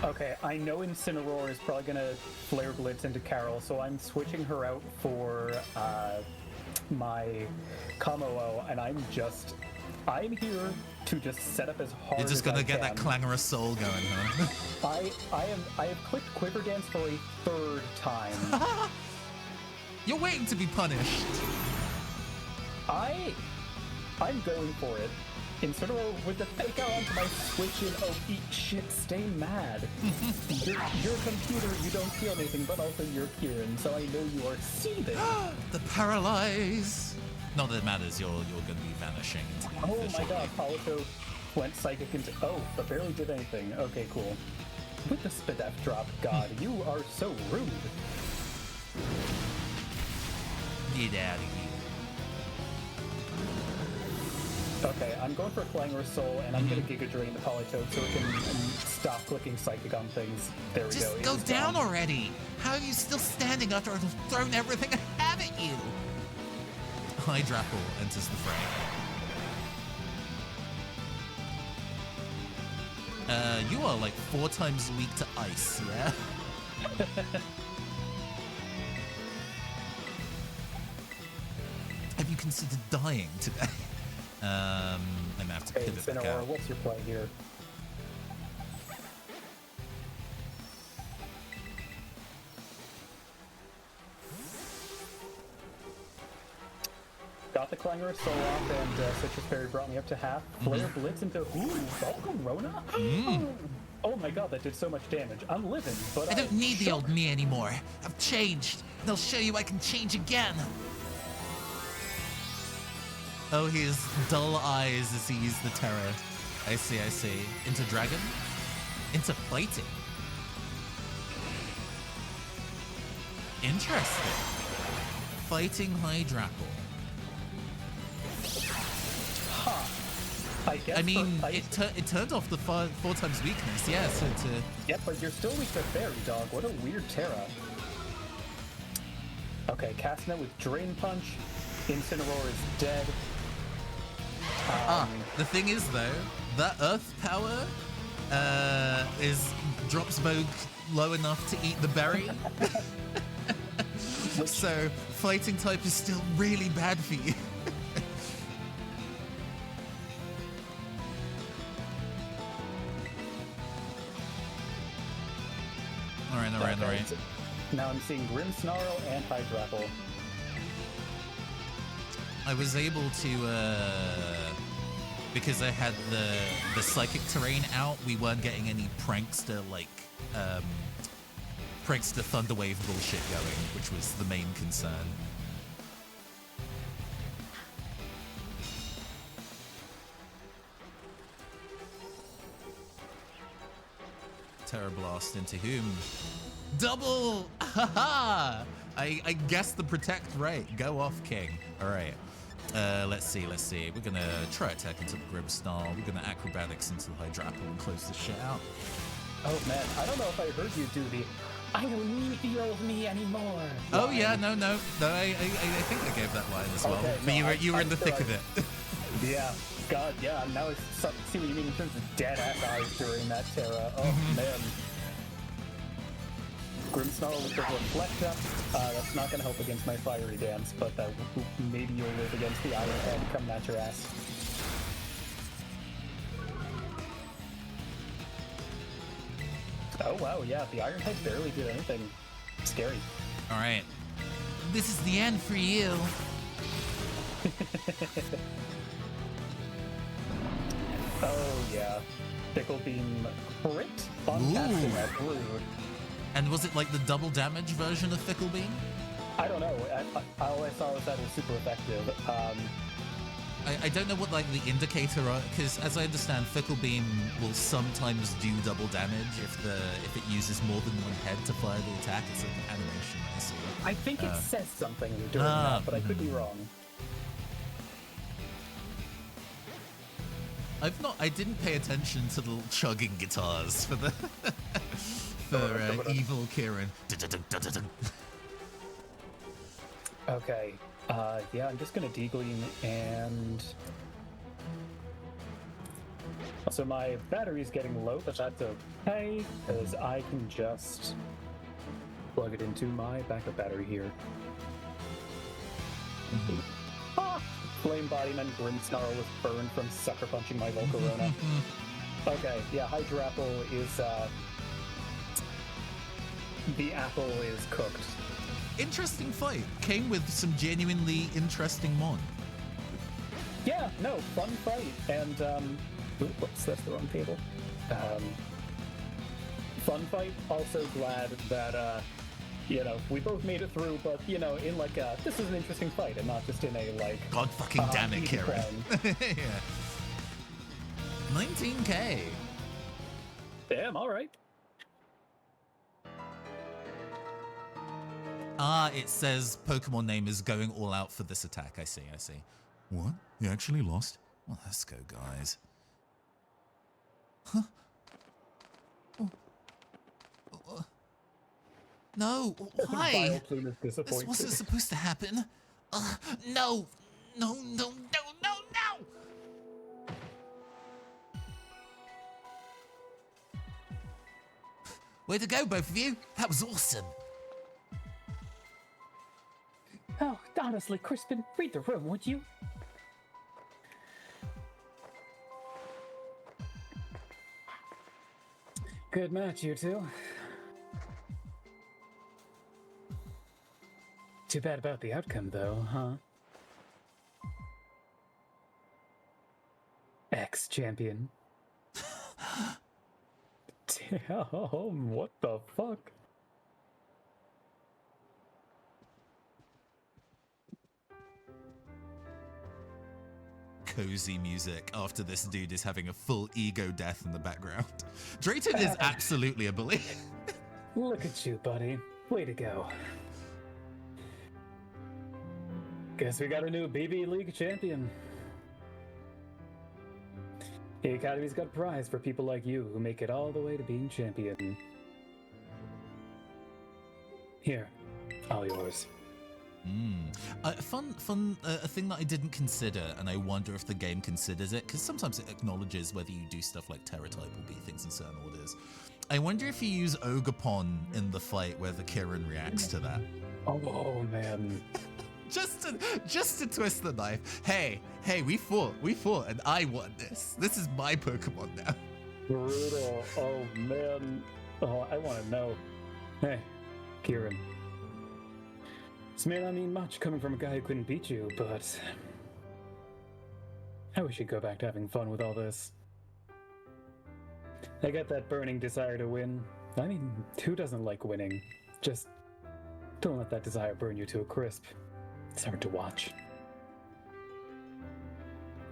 Okay, I know Incineroar is probably gonna Flare Blitz into Carol, so I'm switching her out for my Kamo-O, and I'm here to just set up as hard You're just as gonna I get can. that Clangorous Soul going, huh? I have clicked Quiver Dance for a third time. You're waiting to be punished. I'm going for it. Incineroar with the fake out onto my switch and oh eat shit, stay mad. You're a computer, you don't feel anything, but also you're Kieran, so I know you are seething. The Paralyze. Not that it matters, you're gonna be vanishing into the Oh official my god, game. Polito went psychic into but barely did anything. Okay, cool. With the Spadef drop, god, you are so rude. Get out of here. Okay, I'm going for Clangor Soul, and I'm gonna Giga Drain the Politoed so it can stop clicking Psychic on things. There we go. Just it go is down gone. already! How are you still standing after I've thrown everything I have at you? Hydrapple enters the fray. You are like 4 times weak to ice, yeah? Have you considered dying today? I'm gonna have to Hey, pivot back Incineroar, out. what's your play here? Got the Clangor Soul off, and Citrus Berry brought me up to half. Flare Blitz into Volcarona? Oh my god, that did so much damage. I'm living, but I don't need the shook. old me anymore. I've changed, and I'll show you I can change again. Oh, his dull eyes as he used the terror. I see, I see. Into dragon? Into fighting. Interesting. Fighting Hydrapple. I guess I mean, for ice- it turned off the 4 times weakness, yeah, so to... Yep, but you're still weak to Fairy Dog. What a weird Terra. Okay, casting it with Drain Punch. Incineroar is dead. The thing is, though, that Earth Power drops Vogue low enough to eat the berry. So, fighting type is still really bad for you. Alright. Now I'm seeing Grimmsnarl and Hydrapple. I was able to, because I had the psychic terrain out, we weren't getting any prankster, like, prankster Thunderwave bullshit going, which was the main concern. Terror Blast into whom? Double! Haha! I guessed the protect right. Go off, King. Alright. Let's see. We're gonna try attack into the Grimmsnarl. We're gonna acrobatics into the Hydrapple and close this shit out. Oh man, I don't know if I heard you do the I don't need the old me anymore. Oh line. yeah, no, I think I gave that line as well. Okay, But no, you were in the I'm thick sure of it. Yeah, God, yeah, now I see what you mean in terms of dead-ass eyes during that Terra. Oh, man. Grimmsnarl with the Reflect up. That's not going to help against my Fiery Dance, but maybe you'll live against the Iron Head coming at your ass. Oh, wow, yeah, the Iron Head barely did anything scary. Alright. This is the end for you. Oh, yeah. Pickle Beam crit on casting that Brood. And was it like the double damage version of Fickle Beam? I don't know. All I saw was that it was super effective. I don't know what like the indicator are, because as I understand, Fickle Beam will sometimes do double damage if it uses more than one head to fire the attack. It's like an animation I see. I think it says something during that, but I could be wrong. I didn't pay attention to the little chugging guitars for the evil Kieran. Okay. Yeah, I'm just gonna deglean and. So my battery's getting low, but that's okay, because I can just plug it into my backup battery here. Ah! Flame Bodyman Grimmsnarl was burned from sucker punching my Volcarona. Okay, yeah, Hydrapple is the apple is cooked. Interesting fight. Came with some genuinely interesting mon. Yeah, no, fun fight. And whoops, that's the wrong table. Fun fight. Also glad that we both made it through, but in like this is an interesting fight, and not just in a like. God fucking damn it, easy Kieran. crown. Yeah. 19k. Damn, all right. It says Pokemon name is going all out for this attack. I see. What? You actually lost? Well, let's go, guys. Huh? Oh. No, why? Vileplume is This disappointed. wasn't supposed to happen. No! No, no, no, no, no! Way to go, both of you. That was awesome. Oh, honestly, Crispin, read the room, would you? Good match, you two. Too bad about the outcome, though, huh? Ex-champion. Damn, what the fuck? Cozy music after this dude is having a full ego death in the background. Drayton is absolutely a bully. Look at you, buddy. Way to go. Guess we got a new BB League champion. The Academy's got a prize for people like you who make it all the way to being champion. Here, all yours. A thing that I didn't consider, and I wonder if the game considers it, because sometimes it acknowledges whether you do stuff like Terratype will be things in certain orders. I wonder if you use Ogapon in the fight where the Kirin reacts to that. Oh man. Just to twist the knife. Hey, we fought, and I won this. This is my Pokemon now. Brutal. Oh man. Oh, I want to know. Hey, Kirin. This may not mean much coming from a guy who couldn't beat you, but I wish you'd go back to having fun with all this. I get that burning desire to win. I mean, who doesn't like winning? Just don't let that desire burn you to a crisp. It's hard to watch.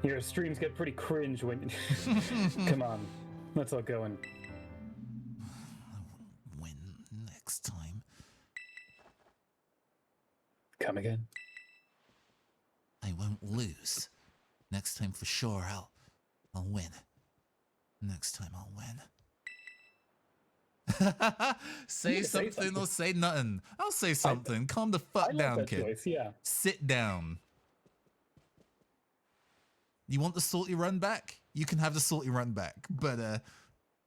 Your streams get pretty cringe when... Come on, let's all go and... Win next time. Come again? I won't lose. Next time for sure, I'll win. Next time I'll win. Say something or say nothing. I'll say something. Calm the fuck down, that kid. choice, yeah. Sit down. You want the salty run back? You can have the salty run back. But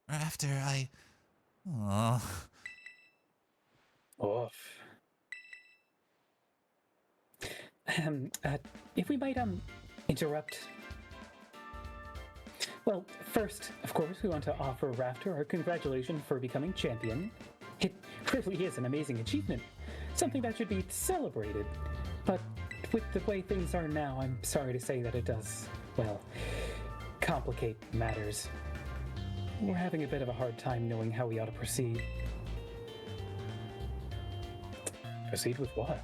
after I... Oh. Oof. If we might, interrupt. Well, first, of course, we want to offer Rafter our congratulations for becoming champion. It really is an amazing achievement, something that should be celebrated. But with the way things are now, I'm sorry to say that it does, well, complicate matters. We're having a bit of a hard time knowing how we ought to proceed. Proceed with what?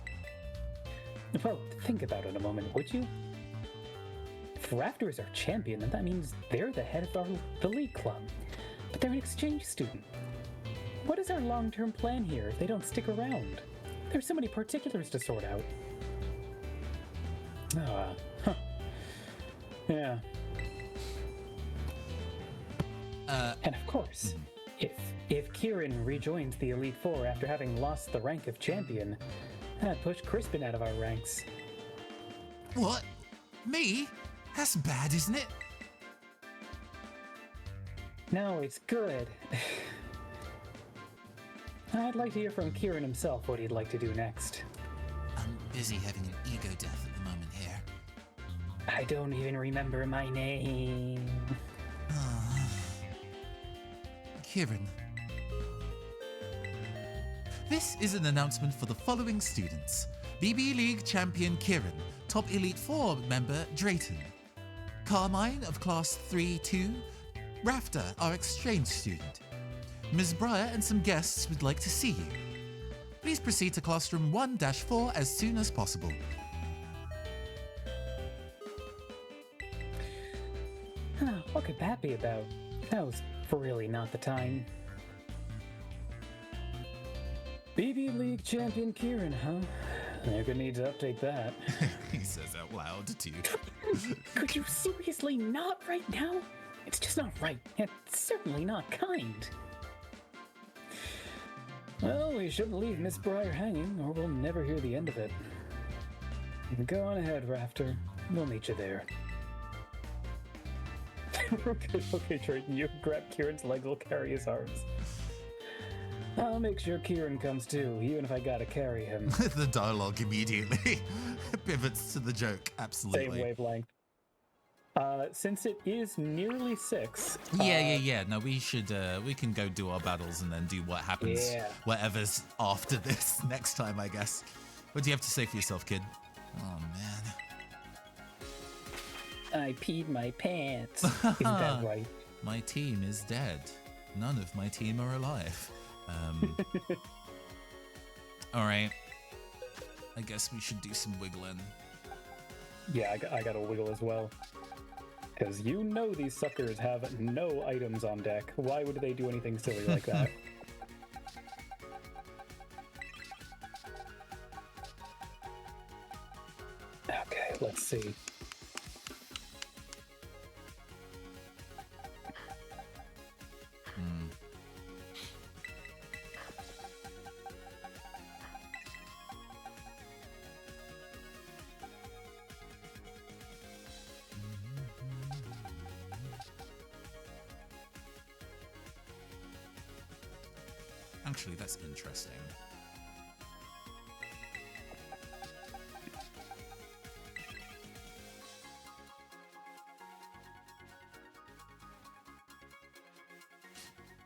Well, think about it a moment, would you? If Rafter is our champion, then that means they're the head of the league club. But they're an exchange student. What is our long-term plan here if they don't stick around? There's so many particulars to sort out. Yeah. And of course, if Kirin rejoins the Elite Four after having lost the rank of champion, that'd push Crispin out of our ranks. What? Me? That's bad, isn't it? No, it's good. I'd like to hear from Kirin himself what he'd like to do next. I'm busy having an ego death at the moment here. I don't even remember my name. Kirin. This is an announcement for the following students. BB League champion Kirin, top Elite Four member Drayton, Carmine of Class 3-2, Rafter, our exchange student. Ms. Breyer and some guests would like to see you. Please proceed to classroom 1-4 as soon as possible. What could that be about? That was really not the time. BB League champion Kirin, huh? They're gonna need to update that. He says out loud to you. Could you seriously not right now? It's just not right. It's certainly not kind. Well, we shouldn't leave Miss Briar hanging, or we'll never hear the end of it. Go on ahead, Rafter. We'll meet you there. Okay, Drayton, you grab Kieran's leg, will carry his arms. I'll make sure Kieran comes too, even if I gotta carry him. The dialogue immediately pivots to the joke. Absolutely. Same wavelength. Since it is nearly 6. Yeah. No, we should. We can go do our battles and then do what happens, Yeah. whatever's after this next time, I guess. What do you have to say for yourself, kid? Oh man. I peed my pants. Isn't that right? My team is dead. None of my team are alive. All right. I guess we should do some wiggling. Yeah, I got a wiggle as well. Because you know these suckers have no items on deck. Why would they do anything silly like that? Okay, let's see. Actually, that's interesting.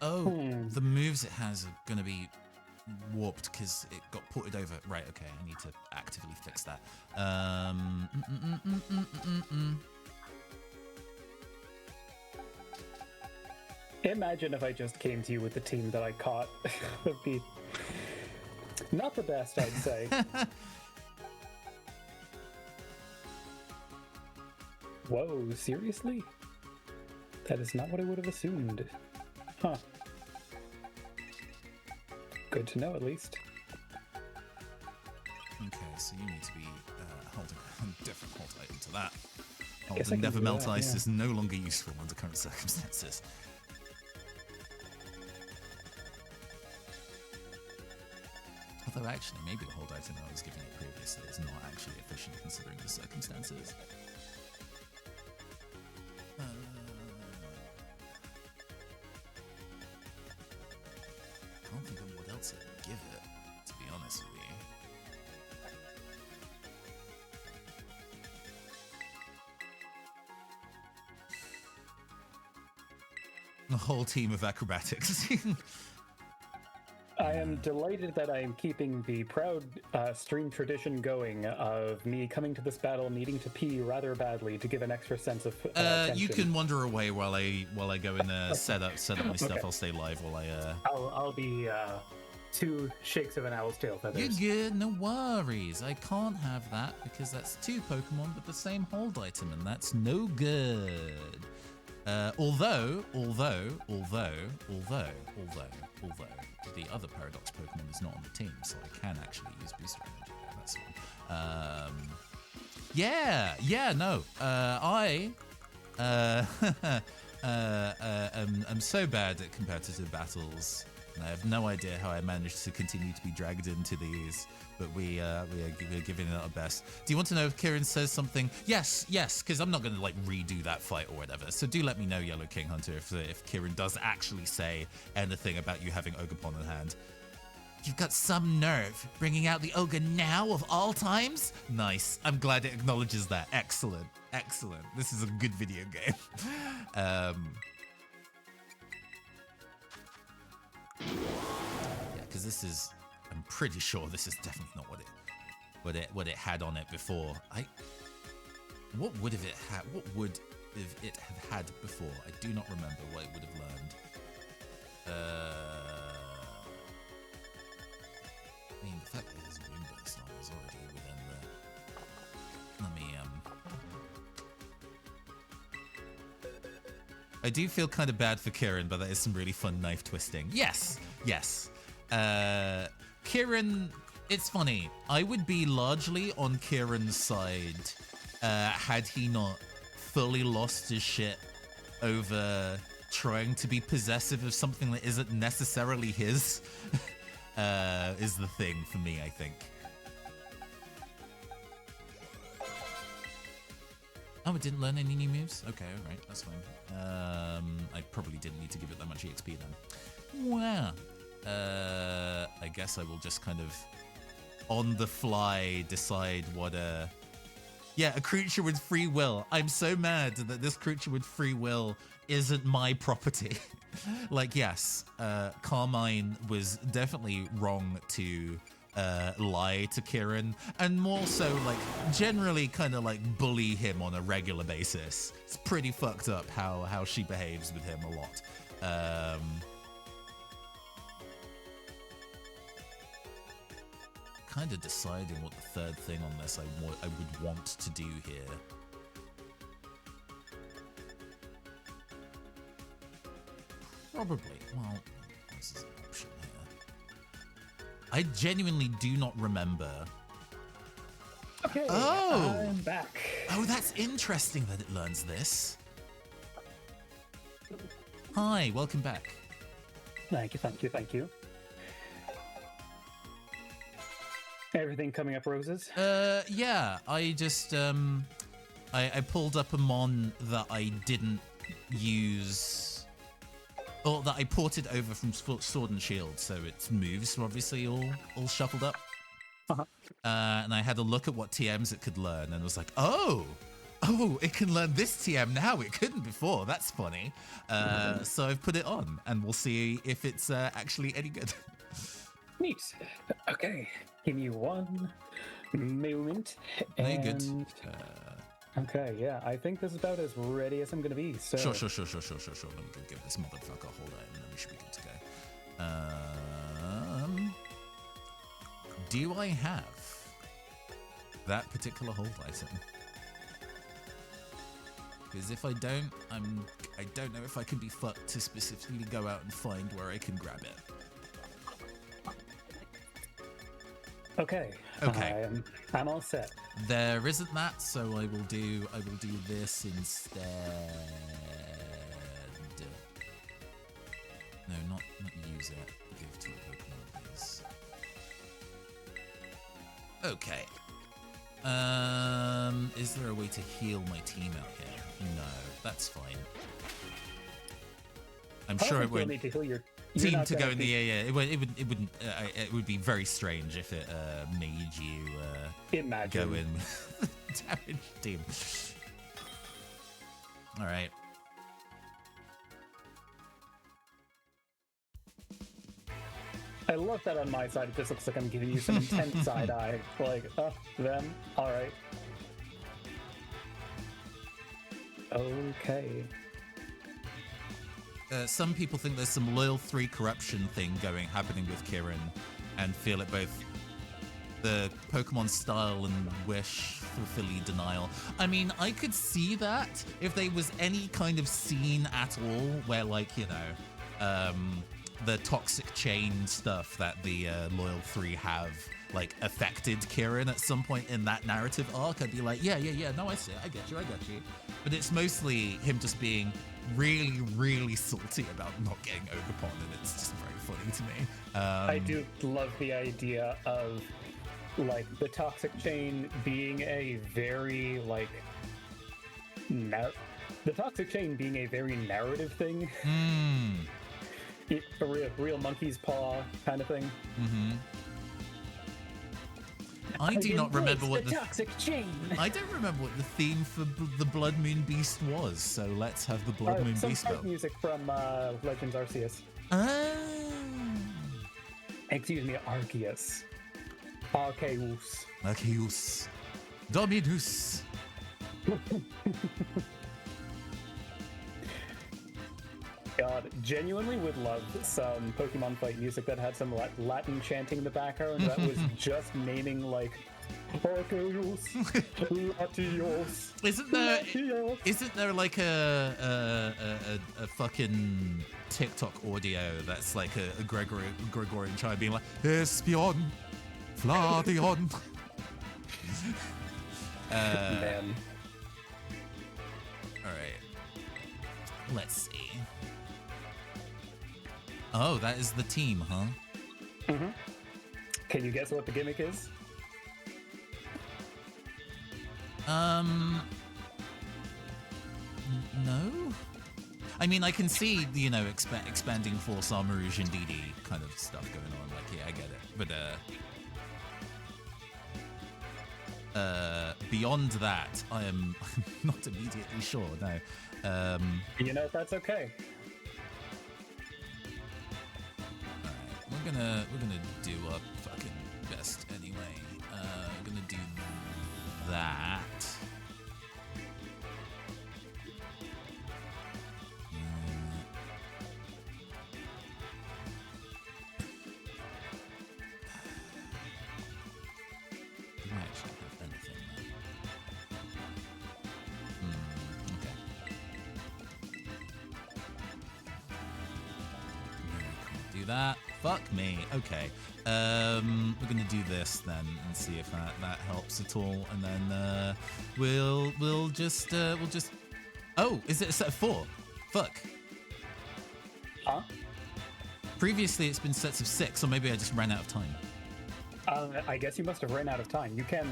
Oh, the moves it has are going to be warped because it got ported over. Right, okay, I need to actively fix that. Imagine if I just came to you with the team that I caught. Would be not the best, I'd say. Whoa, seriously? That is not what I would have assumed. Huh. Good to know, at least. Okay, so you need to be holding a different hold item to that. Guess I Holding can never do melt that, ice yeah. is no longer useful under current circumstances. Although actually, maybe the hold item I was giving you previously is not actually efficient considering the circumstances. I can't think of what else I can give it, to be honest with you. A whole team of acrobatics. I am delighted that I am keeping the proud stream tradition going of me coming to this battle needing to pee rather badly to give an extra sense of tension. You can wander away while I go in there, set up my stuff. Okay. I'll stay live while I. I'll be 2 shakes of an owl's tail feathers. You're good, no worries. I can't have that because that's 2 Pokemon with the same hold item, and that's no good. Although the other Paradox Pokemon is not on the team, so I can actually use Booster Energy. That's fine. I'm so bad at competitive battles, and I have no idea how I managed to continue to be dragged into these. But we are giving it our best. Do you want to know if Kieran says something? Yes, because I'm not going to like redo that fight or whatever. So do let me know, Yellow King Hunter, if Kieran does actually say anything about you having Ogerpon in hand. You've got some nerve bringing out the ogre now of all times. Nice. I'm glad it acknowledges that. Excellent. This is a good video game. Yeah, because this is. I'm pretty sure this is definitely not what it had on it before. What would it have had before? I do not remember what it would have learned. I mean, the fact that it has a Moonburst on is already within the. Let me I do feel kind of bad for Kieran, but that is some really fun knife twisting. Yes. Kieran It's funny. I would be largely on Kieran's side had he not fully lost his shit over trying to be possessive of something that isn't necessarily his. Is the thing for me, I think. Oh, it didn't learn any new moves? Okay, alright, that's fine. I probably didn't need to give it that much EXP then. Wow. I guess I will just kind of on the fly decide what yeah, a creature with free will. I'm so mad that this creature with free will isn't my property. Like, yes, Carmine was definitely wrong to lie to Kieran, and more so like generally kind of like bully him on a regular basis. It's pretty fucked up how she behaves with him a lot. Kind of deciding what the third thing on this I would want to do here. Probably. Well, this is an option here. I genuinely do not remember. Okay, Oh! I'm back. Oh, that's interesting that it learns this. Hi, welcome back. Thank you, thank you, thank you. Everything coming up roses? Yeah, I just, I pulled up a mon that I didn't use, or that I ported over from Sword and Shield, so its moves were obviously all shuffled up. Uh-huh. And I had a look at what TMs it could learn, and was like, oh, it can learn this TM now, it couldn't before, that's funny. So I've put it on, and we'll see if it's actually any good. Neat. Okay, give me one moment. No good. And... Okay, yeah, I think this is about as ready as I'm gonna be. So Sure. Let me go give this motherfucker a hold on, and then we should be good to go. Do I have that particular hold item? Because if I don't, I don't know if I can be fucked to specifically go out and find where I can grab it. Okay. I'm all set. There isn't that, so I will do this instead. No, not use it. Give to a Pokemon, please. Okay. Is there a way to heal my team out here? No, that's fine. I'm sure it will won't. need to heal your Team to go in the It wouldn't. It would be very strange if it made you Imagine. go in with damage team. All right. I love that on my side. It just looks like I'm giving you some intense side eye. Like, them. All right. Okay. Some people think there's some loyal 3 corruption thing happening with Kieran, and feel it both the Pokemon style and wish fulfilling denial. I mean, I could see that if there was any kind of scene at all where, like, you know, the toxic chain stuff that the loyal 3 have, like, affected Kieran at some point in that narrative arc, I'd be like, yeah, no, I see it, I get you. But it's mostly him just being really salty about not getting Ogerpon, and it's just very funny to me. I do love the idea of, like, the toxic chain being a very, like, the toxic chain being a very narrative thing. A real monkey's paw kind of thing. I do not remember what the toxic chain. I don't remember what the theme for the Blood Moon Beast was, so let's have the Blood Moon Beast some go. music from Legends Arceus. Excuse me, Arceus. Arceus. Arceus. Dominus. God, genuinely would love some Pokemon fight music that had some Latin chanting in the background that was just naming, like, Arceus, Latios. Isn't there like a fucking TikTok audio that's like a Gregorian child being like, Espion, Flardion. Man. All right. Let's see. Oh, that is the team, huh? Can you guess what the gimmick is? No. I mean, I can see, you know, expanding Force Armor Rouge and DD kind of stuff going on. Like, yeah, I get it. But beyond that, I am not immediately sure. No. You know, that's okay. All right, we're gonna do our fucking best anyway. We're gonna do that. Do I actually have anything there? Okay. No, we can't do that. Fuck me. Okay. We're gonna do this then and see if that helps at all, and then we'll just. Oh, is it a set of 4? Fuck. Huh? Previously, it's been sets of 6, or maybe I just ran out of time. I guess you must have ran out of time. You can.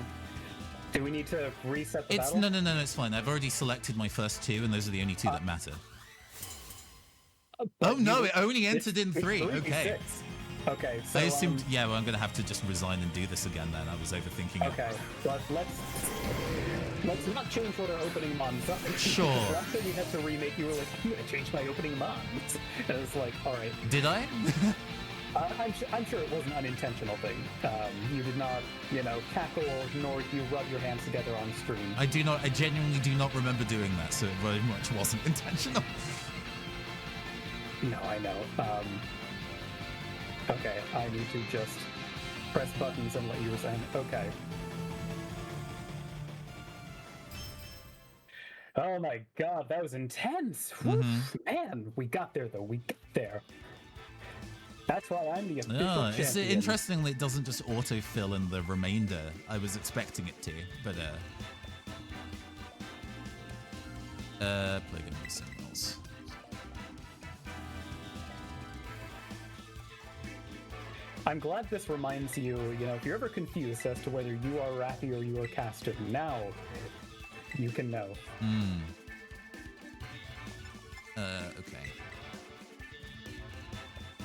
Do we need to reset the It's battle? no. It's fine. I've already selected my first 2, and those are the only 2 that matter. But Oh no! you- It only entered in it's 3. Okay. 3d6. Okay, so I assumed. Yeah, well, I'm gonna have to just resign and do this again. Then I was overthinking it. Okay, but let's not change what our opening mons are. Sure. After we had to remake, you were like, I'm gonna change my opening mons. And it's like, all right. Did I? I'm sure it was an unintentional thing. You did not, cackle, nor do you rub your hands together on stream. I do not. I genuinely do not remember doing that, so it very much wasn't intentional. No, I know. Okay, I need to just press buttons and let you resign. Okay. Oh my god, that was intense! Whew, man, we got there though. We got there. That's why I'm the official Oh, it's champion. interestingly, it doesn't just autofill in the remainder. I was expecting it to, but plug in the signals. I'm glad this reminds you, if you're ever confused as to whether you are Rathy or you are Caster, now you can know. Okay.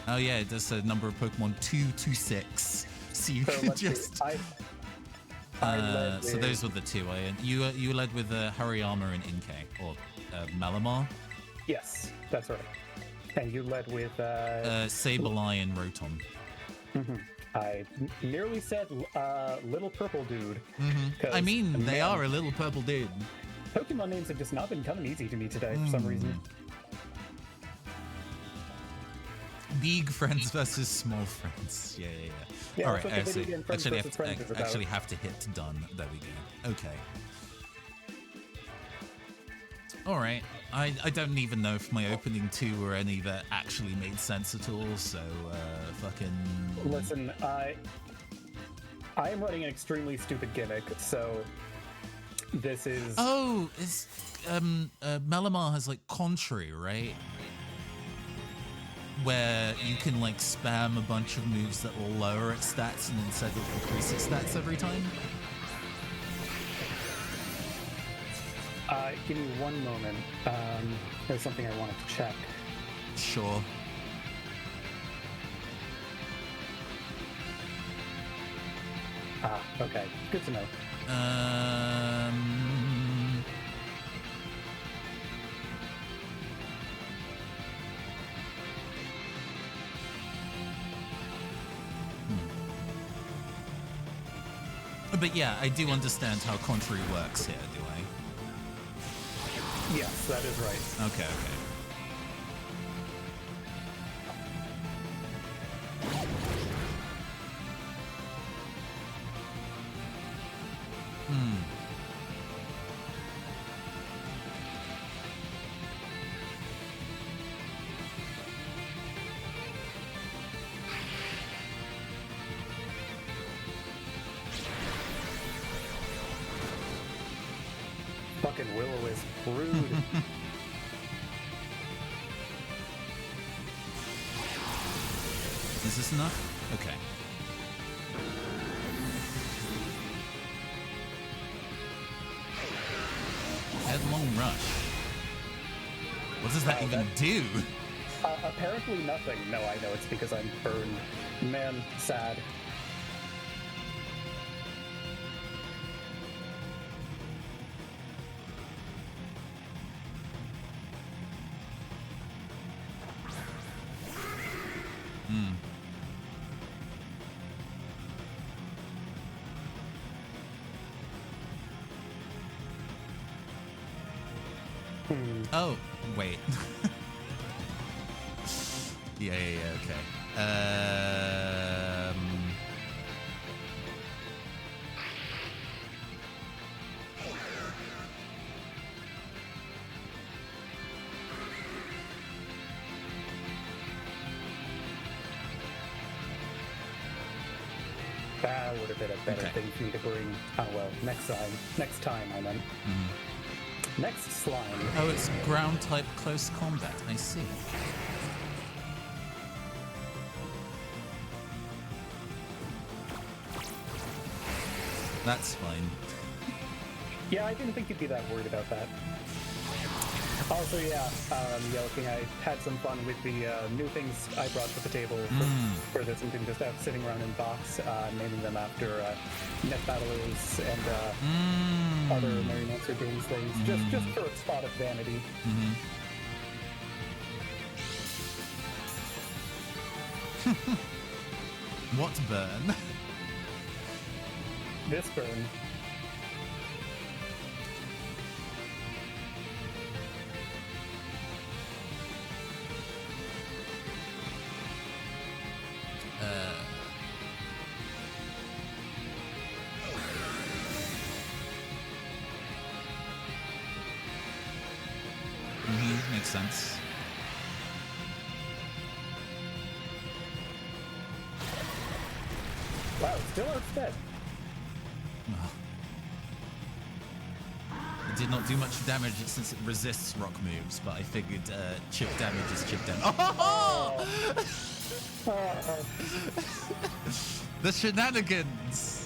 Oh yeah, it does a number of Pokemon 2 to 6, so you So could let's see. just. I led So with- those were the 2. You led with Hariyama and Inkay, or Malamar, Yes, that's right. And you led with, Sableye and Rotom. I nearly said little purple dude. 'Cause, I mean, they man, are a little purple dude. Pokemon names have just not been coming easy to me today for some reason. Big friends versus small friends. Yeah. Yeah, All that's right, what I the see. video game Friends Actually, versus Friends is about. actually have to hit done. There we go. Okay. All right. I don't even know if my opening 2 were any that actually made sense at all. So fucking. Listen, I am running an extremely stupid gimmick, so this is. Oh, is Malamar has like Contrary, right? Where you can like spam a bunch of moves that will lower its stats and instead of increase its stats every time. Give me one moment. There's something I wanted to check. Sure. Okay, good to know. But yeah, I do understand how Contrary works here, do I? Yes, that is right. Okay. Fucking Willow is rude. Is this enough? Okay. Headlong rush. What does that even do? Apparently nothing. No, I know it's because I'm burned. Man, sad. Oh, wait. yeah, okay. That would have been a better thing for me to bring. Oh well, next time I meant. Next slime. Oh, it's ground type close combat. I see. That's fine. Yeah, I didn't think you'd be that worried about that. Also, yeah, Yellow King, I had some fun with the new things I brought to the table for this, and didn't just have sitting around in a box, naming them after net battlers and other Marionetzer games things, just for a spot of vanity. What burn? This burn. Makes sense. Wow, still outstead. It did not do much damage since it resists rock moves, but I figured chip damage is chip damage. Oh! The shenanigans!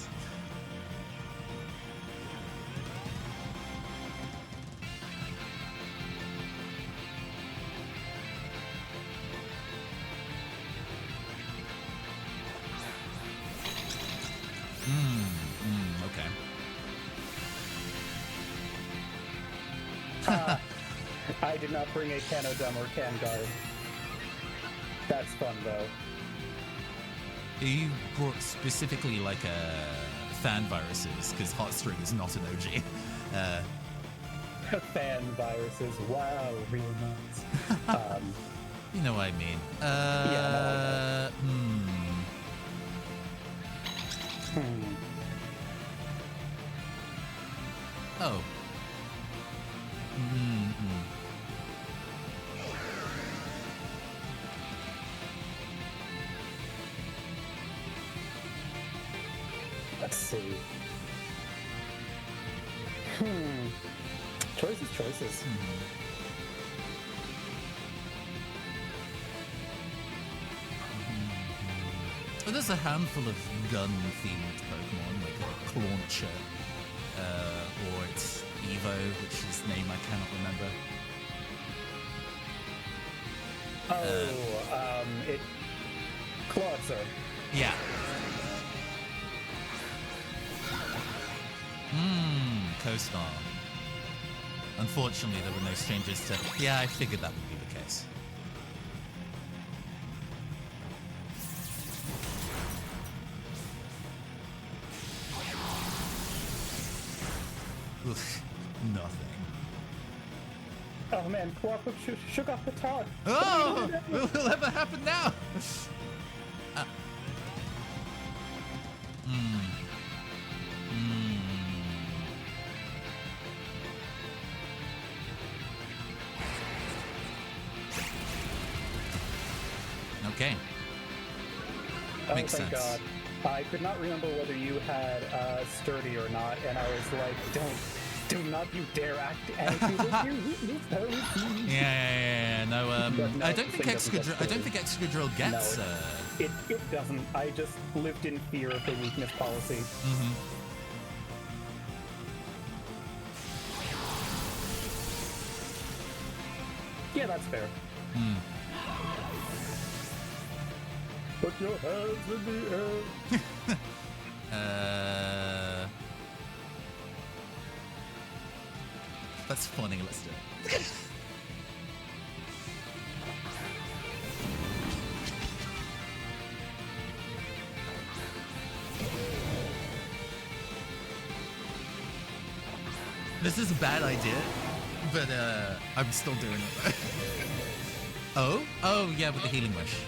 Okay. I did not bring a Canodum or Canguard. That's fun, though. You brought specifically like fan viruses, because Heartstring is not an OG. Fan viruses. Wow, real nuts. You know what I mean. Yeah, Oh. Let's see. Choices. But there's a handful of gun-themed Pokemon, like Clauncher, or it's Evo, which is name I cannot remember. It Clawitzer. Yeah. Co-star. Unfortunately, there were no changes to... Yeah, I figured that would be the case. Oof, nothing. Oh man, Quark shook off the Todd. Oh! What will ever happen now? Okay. Makes thank sense. God. I could not remember whether you had Sturdy or not, and I was like, don't Do not you dare act anti you heresy. Yeah. No, But no, I don't this think thing doesn't get Excadrill. I don't think Excadrill gets. No, it doesn't. I just lived in fear of the weakness policy. Yeah, that's fair. Put your hands in the air. That's funny. Let's do it. This is a bad idea, but I'm still doing it. Oh, yeah, with the healing wish.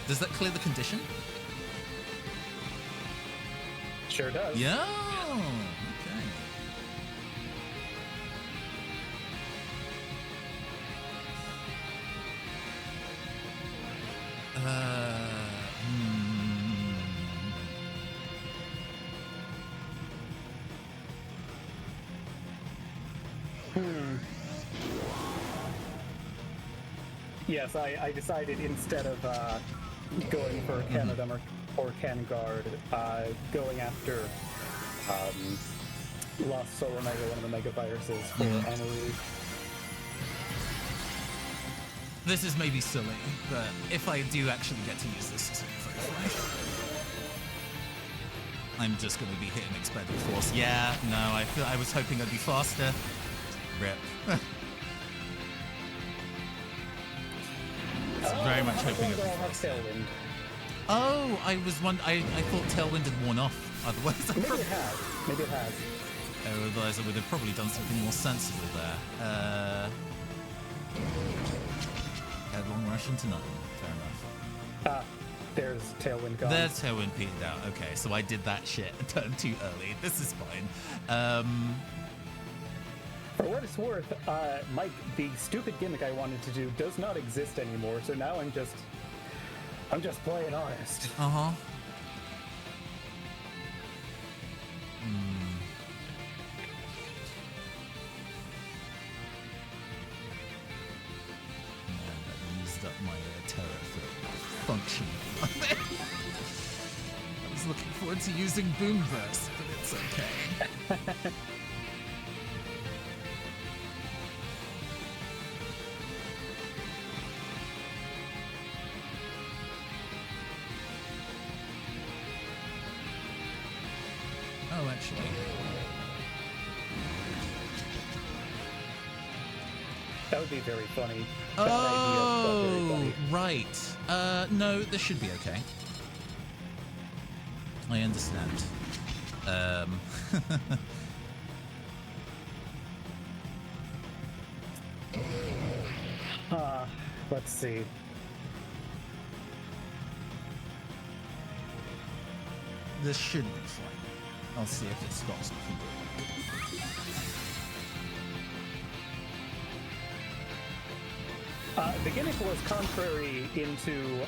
Does that clear the condition? Sure does. Yeah. Okay. Yes, I decided instead of going for Canadum or Canguard, going after Lost Solar Mega, one of the Mega Viruses for Amaru. This is maybe silly, but if I do actually get to use this as a I'm just going to be hitting Expended Force. Yeah, no, I was hoping I'd be faster. Rip. Very much hoping I'd be faster. Tailwind. Oh, I thought Tailwind had worn off. Otherwise, Maybe it has. Maybe it has. Otherwise, I would have probably done something more sensible there. Headlong rush into nothing. Fair enough. There's Tailwind gone. There's Tailwind petered out. Okay, so I did that shit a turn too early. This is fine. For what it's worth, Mike, the stupid gimmick I wanted to do does not exist anymore, so now I'm just playing honest. Uh-huh. Man, that used up my terror for function. I was looking forward to using Boom Burst, but it's okay. Oh, actually. That would be very funny. Oh, Bad idea, but very funny. right. No, this should be okay. I understand. Let's see. This should be fine. I'll see if it stops me from doing The gimmick was contrary into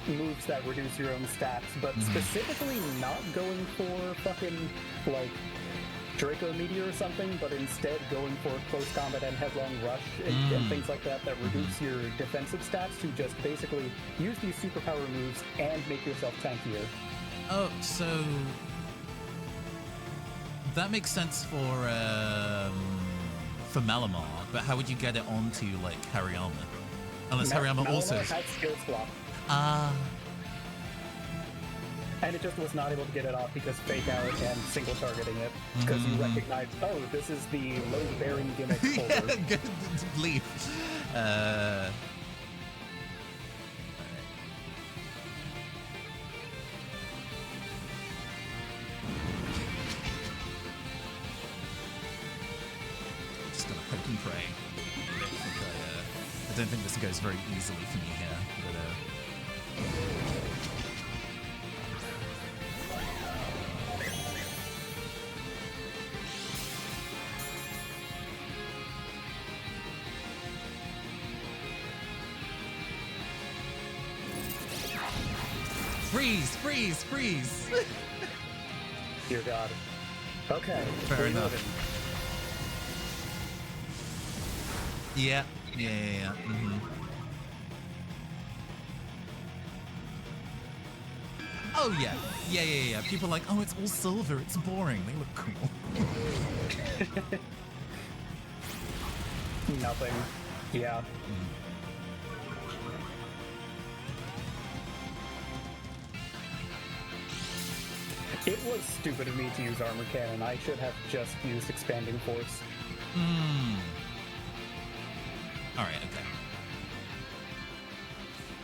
moves that reduce your own stats, but specifically not going for fucking, like, Draco Meteor or something, but instead going for Close Combat and Headlong Rush and things like that reduce your defensive stats to just basically use these superpower moves and make yourself tankier. Oh, so that makes sense for Malamar, but how would you get it onto like Hariyama? Unless Hariyama also had skill swap, and it just was not able to get it off because fake out and single targeting it because you recognize, oh, this is the load bearing gimmick holder. Leave. Just gonna hope and pray. I don't think this goes very easily for me here, but freeze! Dear God. Okay. Fair enough. Unovan. Yeah. Mm-hmm. Oh yeah. People are like, oh, it's all silver. It's boring. They look cool. Nothing. Yeah. It was stupid of me to use armor cannon. I should have just used expanding force. Alright, okay.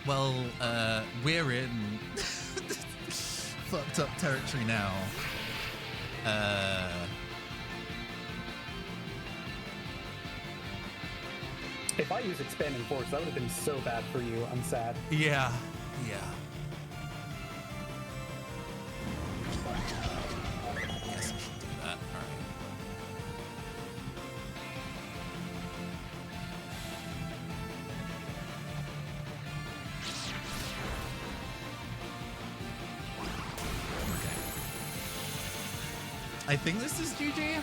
Well, we're in fucked up territory now. If I used expanding force, that would have been so bad for you. I'm sad. Yeah. Guess I should do that. Alright. Okay. I think this is GG.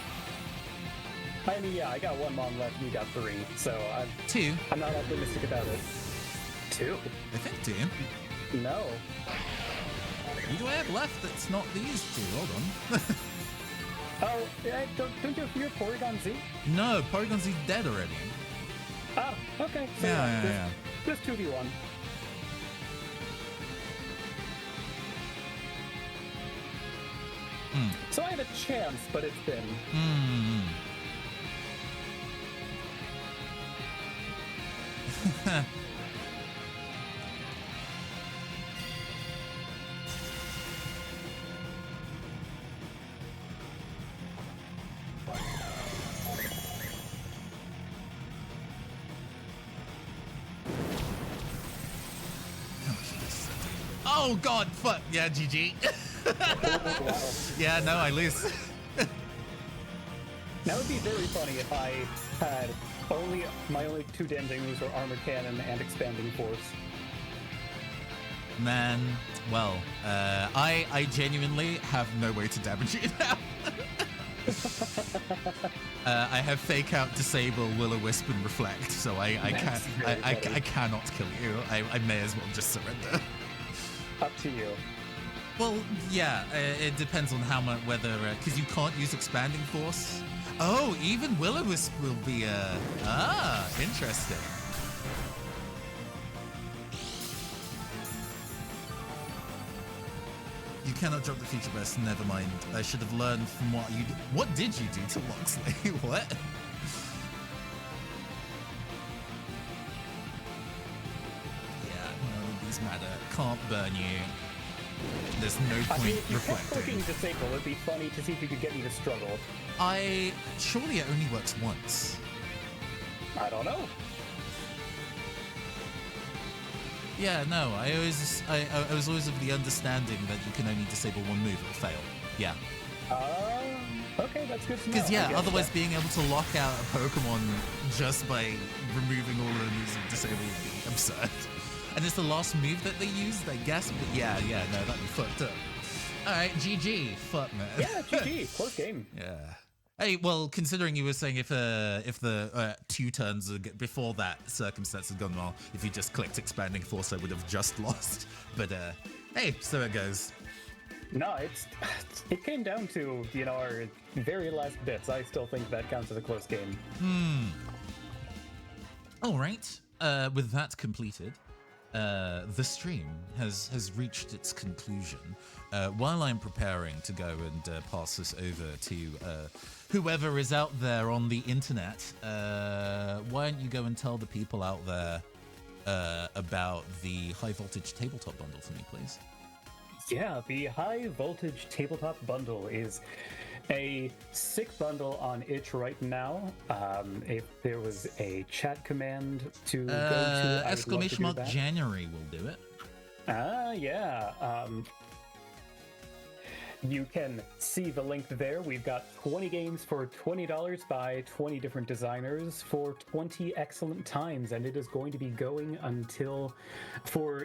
I mean, yeah, I got 1 mon left, and you got 3, so 2. I'm not optimistic about it. 2? I think 2. No. Who do I have left that's not these 2? Hold on. Oh, yeah, don't you fear Porygon Z? No, Porygon Z's dead already. Oh, okay. So Yeah. Just 2v1. So I have a chance, but it's been. Oh god, fuck. Yeah, GG. Wow. Yeah, no, I lose. That would be very funny if I had my only 2 damaging moves were armor cannon and expanding force. Man, well, I genuinely have no way to damage you now. I have fake out, disable, will-o-wisp, and reflect, so I cannot kill you. I may as well just surrender. Up to you. Well, yeah, it depends on how much, whether, because you can't use expanding force. Oh, even will-o-wisp will be interesting. You cannot drop the feature best, never mind. I should have learned from what you What did you do to Loxley? What? Yeah, none of these matter. Can't burn you. There's no I point mean, if you kept reflecting. clicking disable, it'd be funny to see if you could get me to struggle. Surely it only works once. I don't know. Yeah, no, I was always of the understanding that you can only disable one move, it'll fail. Yeah. Okay, that's good to know. Because, I yeah, guess otherwise that- being able to lock out a Pokemon just by removing all of the moves of disable would be absurd. And it's the last move that they used, I guess, but yeah, no, that'd be fucked up. Alright, GG. Fuck, man. Yeah, GG. Close game. Yeah. Hey, well, considering you were saying if the 2 turns before that circumstance had gone well, if you just clicked expanding force, I would have just lost. But hey, so it goes. No, it came down to, our very last bits. I still think that counts as a close game. All right. With that completed, the stream has reached its conclusion. While I'm preparing to go and pass this over to whoever is out there on the internet, why don't you go and tell the people out there about the high voltage tabletop bundle for me, please? Yeah, the high voltage tabletop bundle is a sick bundle on itch right now. If there was a chat command to go to, I would love to do that. January will do it. Yeah. You can see the link there. We've got 20 games for $20 by 20 different designers for 20 excellent times, and it is going to be going for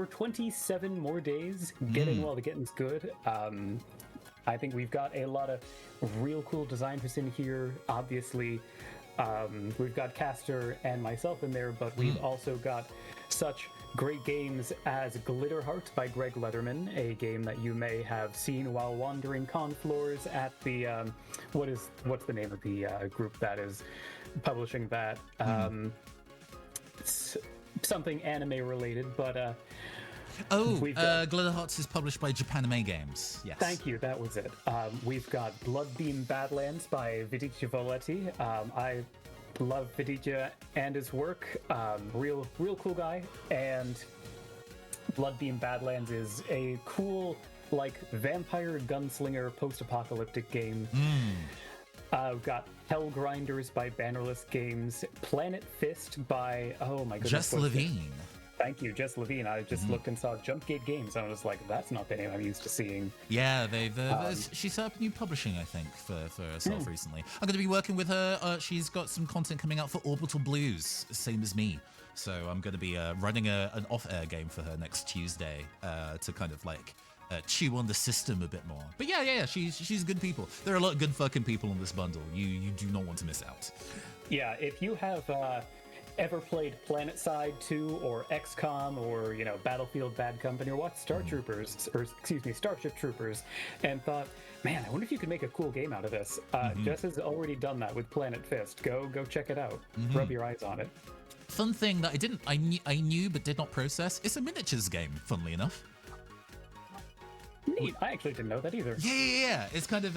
27 more days. Get in while the getting's good. I think we've got a lot of real cool designers in here. Obviously, we've got Caster and myself in there, but we've also got such great games as Glitter Heart by Greg Leatherman, a game that you may have seen while wandering con floors at the what's the name of the group that is publishing that? It's something anime related, but Glitter Hearts is published by Japanime Games. Yes. Thank you, that was it. We've got Bloodbeam Badlands by Vidica Voletti. I love Vidica and his work. Real cool guy. And Bloodbeam Badlands is a cool, like, vampire gunslinger post-apocalyptic game. We've got Hell Grinders by Bannerless Games. Planet Fist by, oh my goodness. Jess Levine. Thank you, Jess Levine. I just looked and saw Jumpgate Games, and I was like, that's not the name I'm used to seeing. Yeah, she set up new publishing, I think, for herself recently. I'm going to be working with her. She's got some content coming out for Orbital Blues, same as me. So I'm going to be running an off-air game for her next Tuesday to kind of like chew on the system a bit more. But yeah, she's good people. There are a lot of good fucking people in this bundle. You do not want to miss out. Yeah, if you have ever played PlanetSide 2 or XCOM or, you know, Battlefield Bad Company or watched Starship Troopers and thought, man, I wonder if you could make a cool game out of this. Jess has already done that with Planet Fist. Go check it out. Rub your eyes on it. Fun thing that I knew but did not process. It's a miniatures game, funnily enough. Neat. I actually didn't know that either. Yeah. It's kind of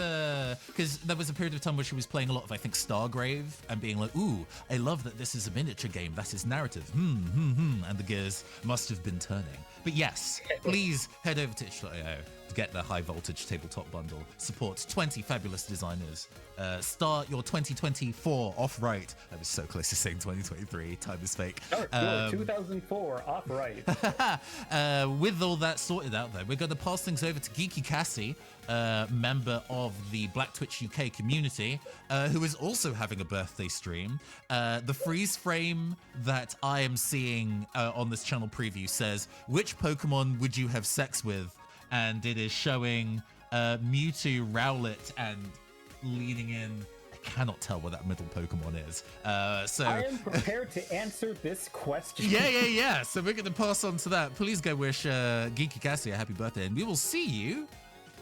because there was a period of time where she was playing a lot of, I think, Stargrave and being like, ooh, I love that this is a miniature game. That is narrative. And the gears must have been turning. But yes, please head over to itch.io to get the high voltage tabletop bundle. Support 20 fabulous designers. Start your 2024 off right. I was so close to saying 2023. Time is fake. Your 2004 off right. With all that sorted out, though, we're going to pass things over to Geeky Cassie, member of the Black Twitch UK community, who is also having a birthday stream. The freeze frame that I am seeing on this channel preview says, which Pokemon would you have sex with? And it is showing Mewtwo, Rowlet, and leaning in. I cannot tell what that middle Pokemon is. So I am prepared to answer this question. Yeah. So we're going to pass on to that. Please go wish Geeky Cassie a happy birthday, and we will see you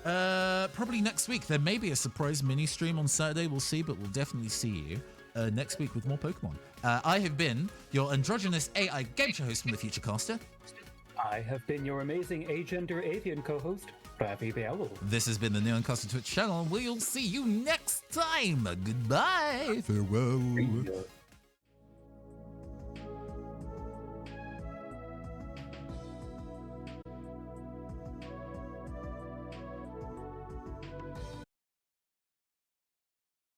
probably next week. There may be a surprise mini stream on Saturday. We'll see, but we'll definitely see you next week with more Pokemon. I have been your androgynous AI game show host from the Futurecaster. I have been your amazing agender avian co-host, Ravi the Owl. This has been the Neoncaster Twitch channel. We'll see you next time. Goodbye. Farewell.